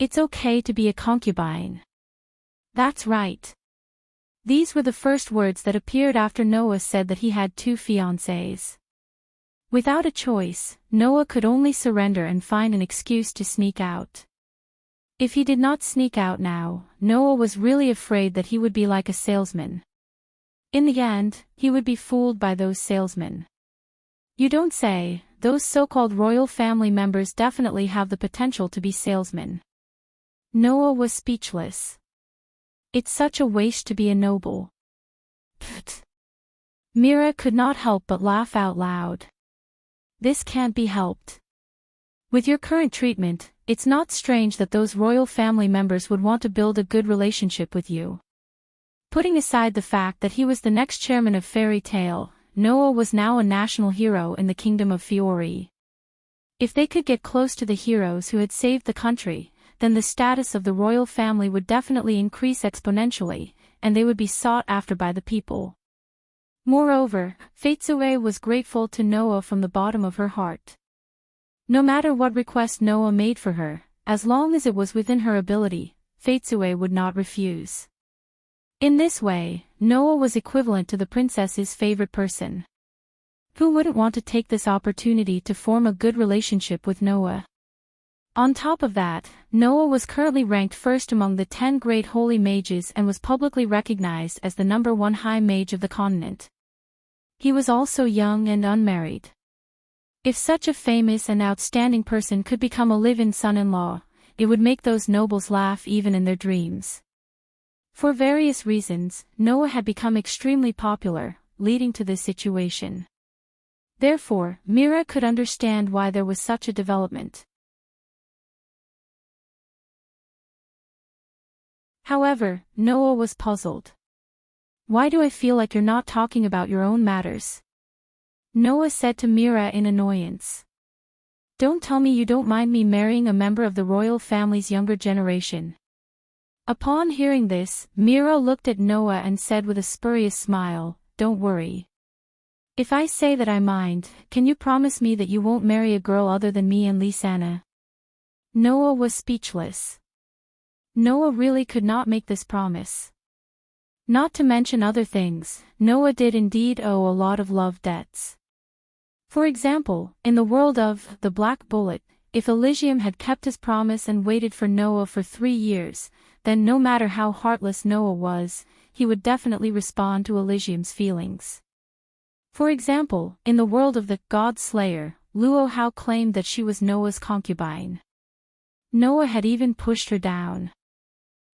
It's okay to be a concubine. That's right. These were the first words that appeared after Noah said that he had 2 fiancées. Without a choice, Noah could only surrender and find an excuse to sneak out. If he did not sneak out now, Noah was really afraid that he would be like a salesman. In the end, he would be fooled by those salesmen. You don't say. Those so-called royal family members definitely have the potential to be salesmen. Noah was speechless. It's such a waste to be a noble. Pfft. Mira could not help but laugh out loud. This can't be helped. With your current treatment, it's not strange that those royal family members would want to build a good relationship with you. Putting aside the fact that he was the next chairman of Fairy Tale, Noah was now a national hero in the kingdom of Fiori. If they could get close to the heroes who had saved the country, then the status of the royal family would definitely increase exponentially, and they would be sought after by the people. Moreover, Faitsue was grateful to Noah from the bottom of her heart. No matter what request Noah made for her, as long as it was within her ability, Faitsue would not refuse. In this way, Noah was equivalent to the princess's favorite person. Who wouldn't want to take this opportunity to form a good relationship with Noah? On top of that, Noah was currently ranked first among the 10 great holy mages and was publicly recognized as the #1 high mage of the continent. He was also young and unmarried. If such a famous and outstanding person could become a live-in son-in-law, it would make those nobles laugh even in their dreams. For various reasons, Noah had become extremely popular, leading to this situation. Therefore, Mira could understand why there was such a development. However, Noah was puzzled. Why do I feel like you're not talking about your own matters? Noah said to Mira in annoyance. Don't tell me you don't mind me marrying a member of the royal family's younger generation. Upon hearing this, Mira looked at Noah and said with a spurious smile, don't worry. If I say that I mind, can you promise me that you won't marry a girl other than me and Lisanna? Noah was speechless. Noah really could not make this promise. Not to mention other things, Noah did indeed owe a lot of love debts. For example, in the world of The Black Bullet, if Elysium had kept his promise and waited for Noah for 3 years, then no matter how heartless Noah was, he would definitely respond to Elysium's feelings. For example, in the world of the God Slayer, Luo Hao claimed that she was Noah's concubine. Noah had even pushed her down.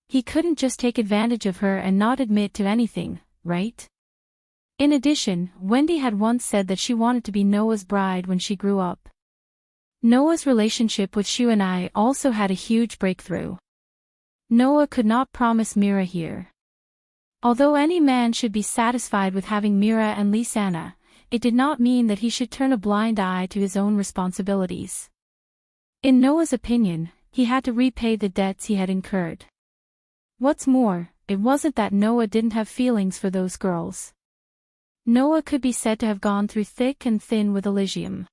He couldn't just take advantage of her and not admit to anything, right? In addition, Wendy had once said that she wanted to be Noah's bride when she grew up. Noah's relationship with Shuanai also had a huge breakthrough. Noah could not promise Mira here. Although any man should be satisfied with having Mira and Lisanna, it did not mean that he should turn a blind eye to his own responsibilities. In Noah's opinion, he had to repay the debts he had incurred. What's more, it wasn't that Noah didn't have feelings for those girls. Noah could be said to have gone through thick and thin with Elysium.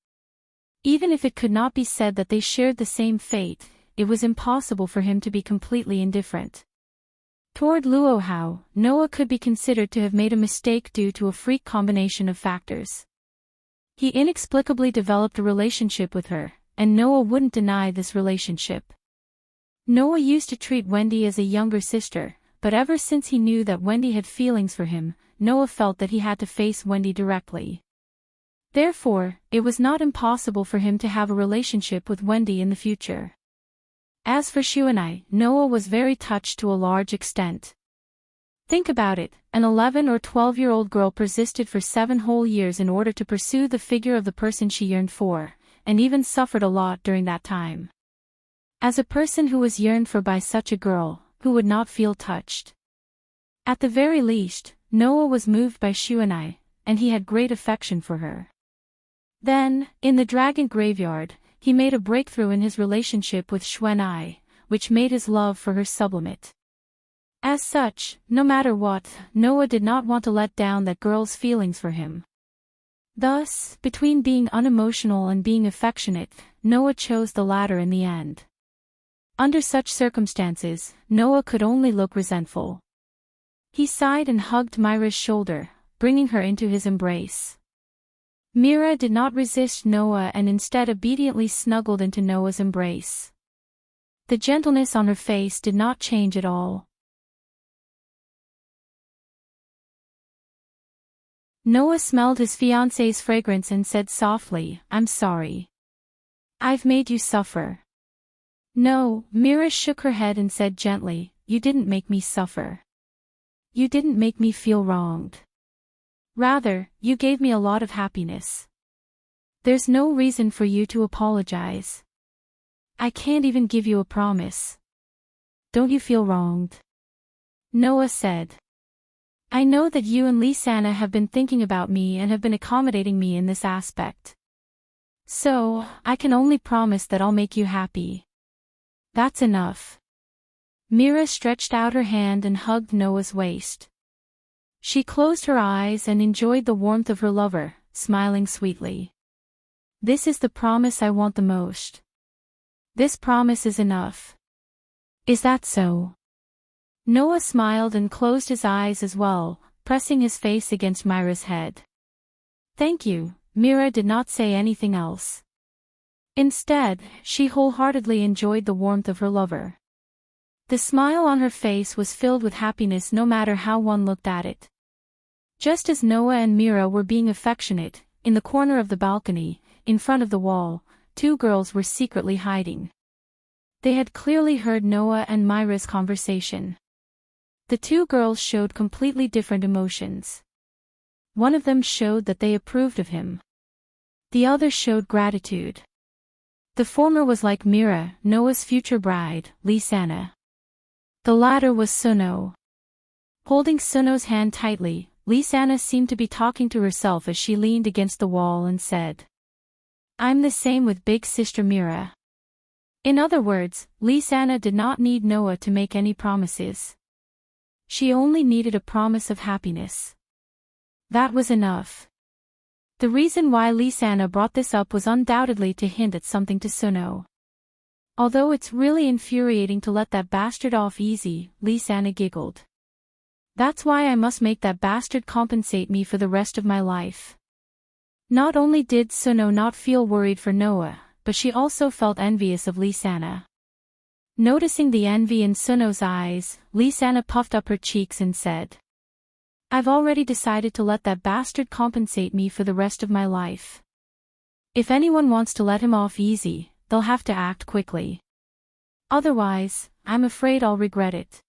Even if it could not be said that they shared the same fate, it was impossible for him to be completely indifferent. Toward Luo Hao, Noah could be considered to have made a mistake due to a freak combination of factors. He inexplicably developed a relationship with her, and Noah wouldn't deny this relationship. Noah used to treat Wendy as a younger sister, but ever since he knew that Wendy had feelings for him, Noah felt that he had to face Wendy directly. Therefore, it was not impossible for him to have a relationship with Wendy in the future. As for Shuanai, Noah was very touched to a large extent. Think about it, an 11 or 12-year-old girl persisted for 7 whole years in order to pursue the figure of the person she yearned for, and even suffered a lot during that time. As a person who was yearned for by such a girl, who would not feel touched? At the very least, Noah was moved by Shuanai, and he had great affection for her. Then, in the dragon graveyard, he made a breakthrough in his relationship with Shuanai, which made his love for her sublimate. As such, no matter what, Noah did not want to let down that girl's feelings for him. Thus, between being unemotional and being affectionate, Noah chose the latter in the end. Under such circumstances, Noah could only look resentful. He sighed and hugged Myra's shoulder, bringing her into his embrace. Mira did not resist Noah and instead obediently snuggled into Noah's embrace. The gentleness on her face did not change at all. Noah smelled his fiancée's fragrance and said softly, "I'm sorry. I've made you suffer." "No," Mira shook her head and said gently, "you didn't make me suffer. You didn't make me feel wronged. Rather, you gave me a lot of happiness. There's no reason for you to apologize. I can't even give you a promise. Don't you feel wronged?" Noah said. "I know that you and Lisanna have been thinking about me and have been accommodating me in this aspect. So, I can only promise that I'll make you happy. That's enough." Mira stretched out her hand and hugged Noah's waist. She closed her eyes and enjoyed the warmth of her lover, smiling sweetly. "This is the promise I want the most. This promise is enough. Is that so?" Noah smiled and closed his eyes as well, pressing his face against Myra's head. "Thank you." Mira did not say anything else. Instead, she wholeheartedly enjoyed the warmth of her lover. The smile on her face was filled with happiness no matter how one looked at it. Just as Noah and Mira were being affectionate, in the corner of the balcony, in front of the wall, two girls were secretly hiding. They had clearly heard Noah and Myra's conversation. The two girls showed completely different emotions. One of them showed that they approved of him. The other showed gratitude. The former was like Mira, Noah's future bride, Lisanna. The latter was Suno. Holding Suno's hand tightly, Lisanna seemed to be talking to herself as she leaned against the wall and said, "I'm the same with big sister Mira." In other words, Lisanna did not need Noah to make any promises. She only needed a promise of happiness. That was enough. The reason why Lisanna brought this up was undoubtedly to hint at something to Suno. "Although it's really infuriating to let that bastard off easy," Lisanna giggled. "That's why I must make that bastard compensate me for the rest of my life." Not only did Suno not feel worried for Noah, but she also felt envious of Lisanna. Noticing the envy in Suno's eyes, Lisanna puffed up her cheeks and said, "I've already decided to let that bastard compensate me for the rest of my life. If anyone wants to let him off easy, they'll have to act quickly. Otherwise, I'm afraid I'll regret it."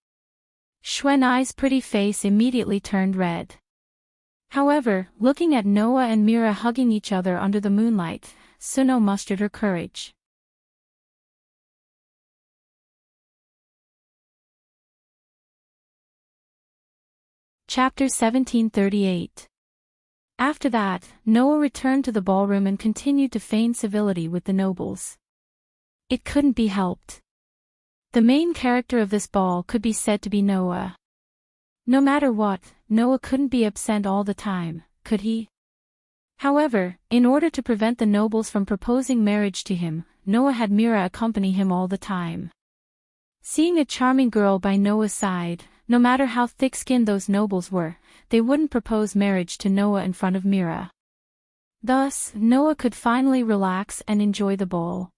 Shuanai's pretty face immediately turned red. However, looking at Noah and Mira hugging each other under the moonlight, Suno mustered her courage. Chapter 1738. After that, Noah returned to the ballroom and continued to feign civility with the nobles. It couldn't be helped. The main character of this ball could be said to be Noah. No matter what, Noah couldn't be absent all the time, could he? However, in order to prevent the nobles from proposing marriage to him, Noah had Mira accompany him all the time. Seeing a charming girl by Noah's side, no matter how thick-skinned those nobles were, they wouldn't propose marriage to Noah in front of Mira. Thus, Noah could finally relax and enjoy the ball.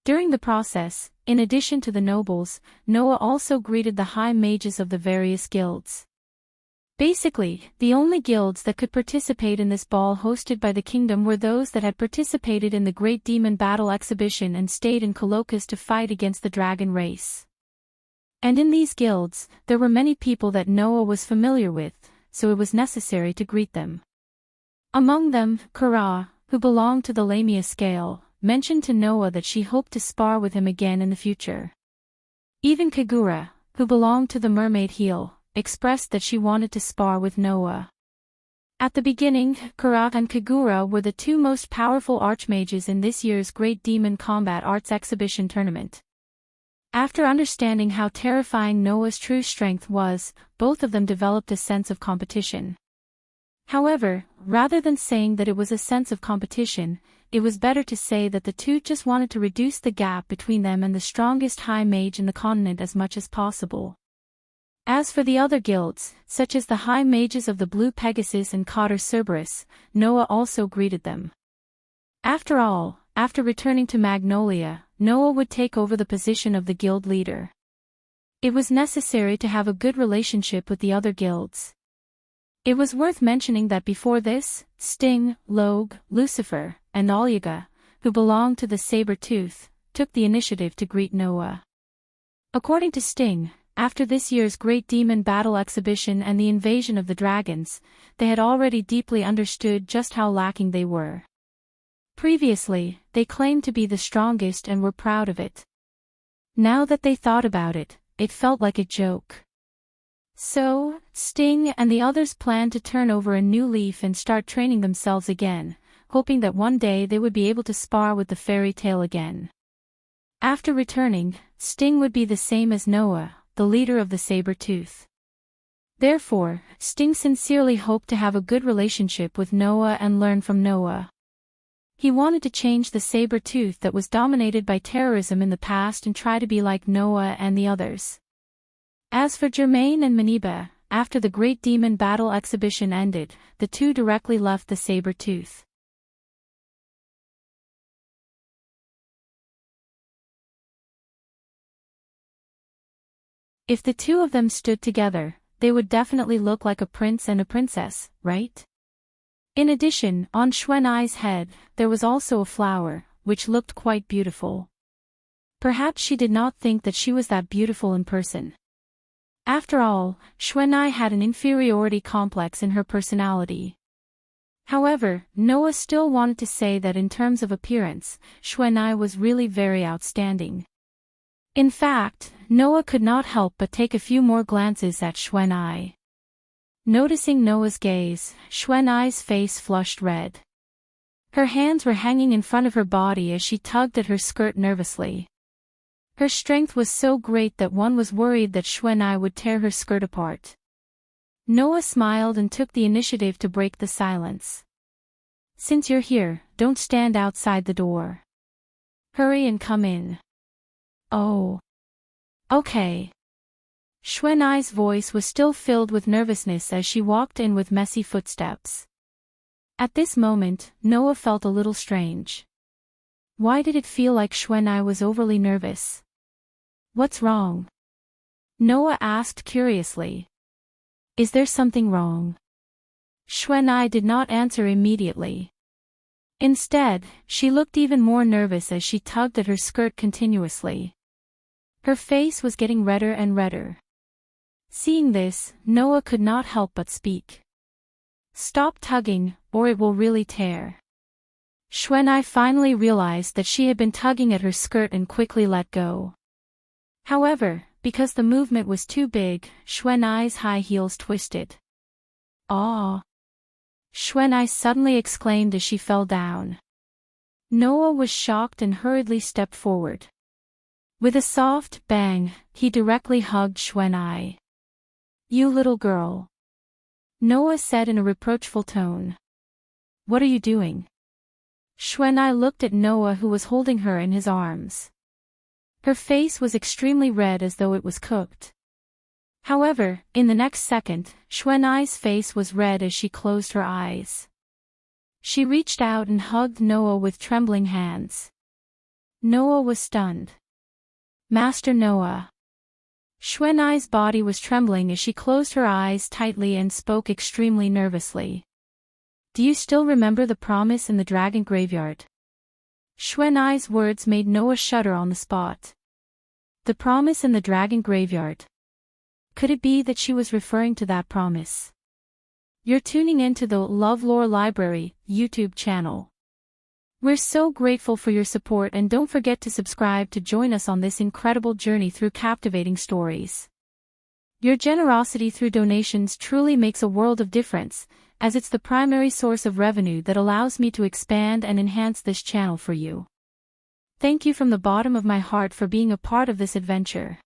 During the process, in addition to the nobles, Noah also greeted the high mages of the various guilds. Basically, the only guilds that could participate in this ball hosted by the kingdom were those that had participated in the Great Demon Battle exhibition and stayed in Colocus to fight against the dragon race. And in these guilds, there were many people that Noah was familiar with, so it was necessary to greet them. Among them, Kara, who belonged to the Lamia scale, mentioned to Noah that she hoped to spar with him again in the future. Even Kagura, who belonged to the mermaid heel, expressed that she wanted to spar with Noah. At the beginning, Kara and Kagura were the two most powerful archmages in this year's Great Demon Combat Arts Exhibition tournament. After understanding how terrifying Noah's true strength was, both of them developed a sense of competition. However, rather than saying that it was a sense of competition, it was better to say that the two just wanted to reduce the gap between them and the strongest high mage in the continent as much as possible. As for the other guilds, such as the High Mages of the Blue Pegasus and Cotter Cerberus, Noah also greeted them. After all, after returning to Magnolia, Noah would take over the position of the guild leader. It was necessary to have a good relationship with the other guilds. It was worth mentioning that before this, Sting, Logue, Lucifer, and Olyaga, who belonged to the Saber-Tooth, took the initiative to greet Noah. According to Sting, after this year's Great Demon Battle Exhibition and the invasion of the dragons, they had already deeply understood just how lacking they were. Previously, they claimed to be the strongest and were proud of it. Now that they thought about it, it felt like a joke. So, Sting and the others planned to turn over a new leaf and start training themselves again, hoping that one day they would be able to spar with the fairy tale again. After returning, Sting would be the same as Noah, the leader of the Saber-Tooth. Therefore, Sting sincerely hoped to have a good relationship with Noah and learn from Noah. He wanted to change the Saber-Tooth that was dominated by terrorism in the past and try to be like Noah and the others. As for Germain and Maniba, after the Great Demon Battle Exhibition ended, the two directly left the Saber-Tooth. If the two of them stood together, they would definitely look like a prince and a princess, right? In addition, on Xuanai's head, there was also a flower, which looked quite beautiful. Perhaps she did not think that she was that beautiful in person. After all, Xuanai had an inferiority complex in her personality. However, Noah still wanted to say that in terms of appearance, Xuanai was really very outstanding. In fact, Noah could not help but take a few more glances at Xuanai. Noticing Noah's gaze, Xuanai's face flushed red. Her hands were hanging in front of her body as she tugged at her skirt nervously. Her strength was so great that one was worried that Xuanai would tear her skirt apart. Noah smiled and took the initiative to break the silence. "Since you're here, don't stand outside the door. Hurry and come in." "Oh. Okay." Xuanai's voice was still filled with nervousness as she walked in with messy footsteps. At this moment, Noah felt a little strange. Why did it feel like Xuanai was overly nervous? "What's wrong?" Noah asked curiously. "Is there something wrong?" Xuanai did not answer immediately. Instead, she looked even more nervous as she tugged at her skirt continuously. Her face was getting redder and redder. Seeing this, Noah could not help but speak. "Stop tugging, or it will really tear." Xuanai finally realized that she had been tugging at her skirt and quickly let go. However, because the movement was too big, Xuanai's high heels twisted. "Aw!" Xuanai suddenly exclaimed as she fell down. Noah was shocked and hurriedly stepped forward. With a soft bang, he directly hugged Xuanai. "You little girl," Noah said in a reproachful tone. "What are you doing?" Xuanai looked at Noah, who was holding her in his arms. Her face was extremely red as though it was cooked. However, in the next second, Xuanai's face was red as she closed her eyes. She reached out and hugged Noah with trembling hands. Noah was stunned. "Master Noah." Xuanai's body was trembling as she closed her eyes tightly and spoke extremely nervously. "Do you still remember the promise in the dragon graveyard?" Xuanai's words made Noah shudder on the spot. The promise in the dragon graveyard. Could it be that she was referring to that promise? You're tuning into the LoveLore Library YouTube channel. We're so grateful for your support, and don't forget to subscribe to join us on this incredible journey through captivating stories. Your generosity through donations truly makes a world of difference, as it's the primary source of revenue that allows me to expand and enhance this channel for you. Thank you from the bottom of my heart for being a part of this adventure.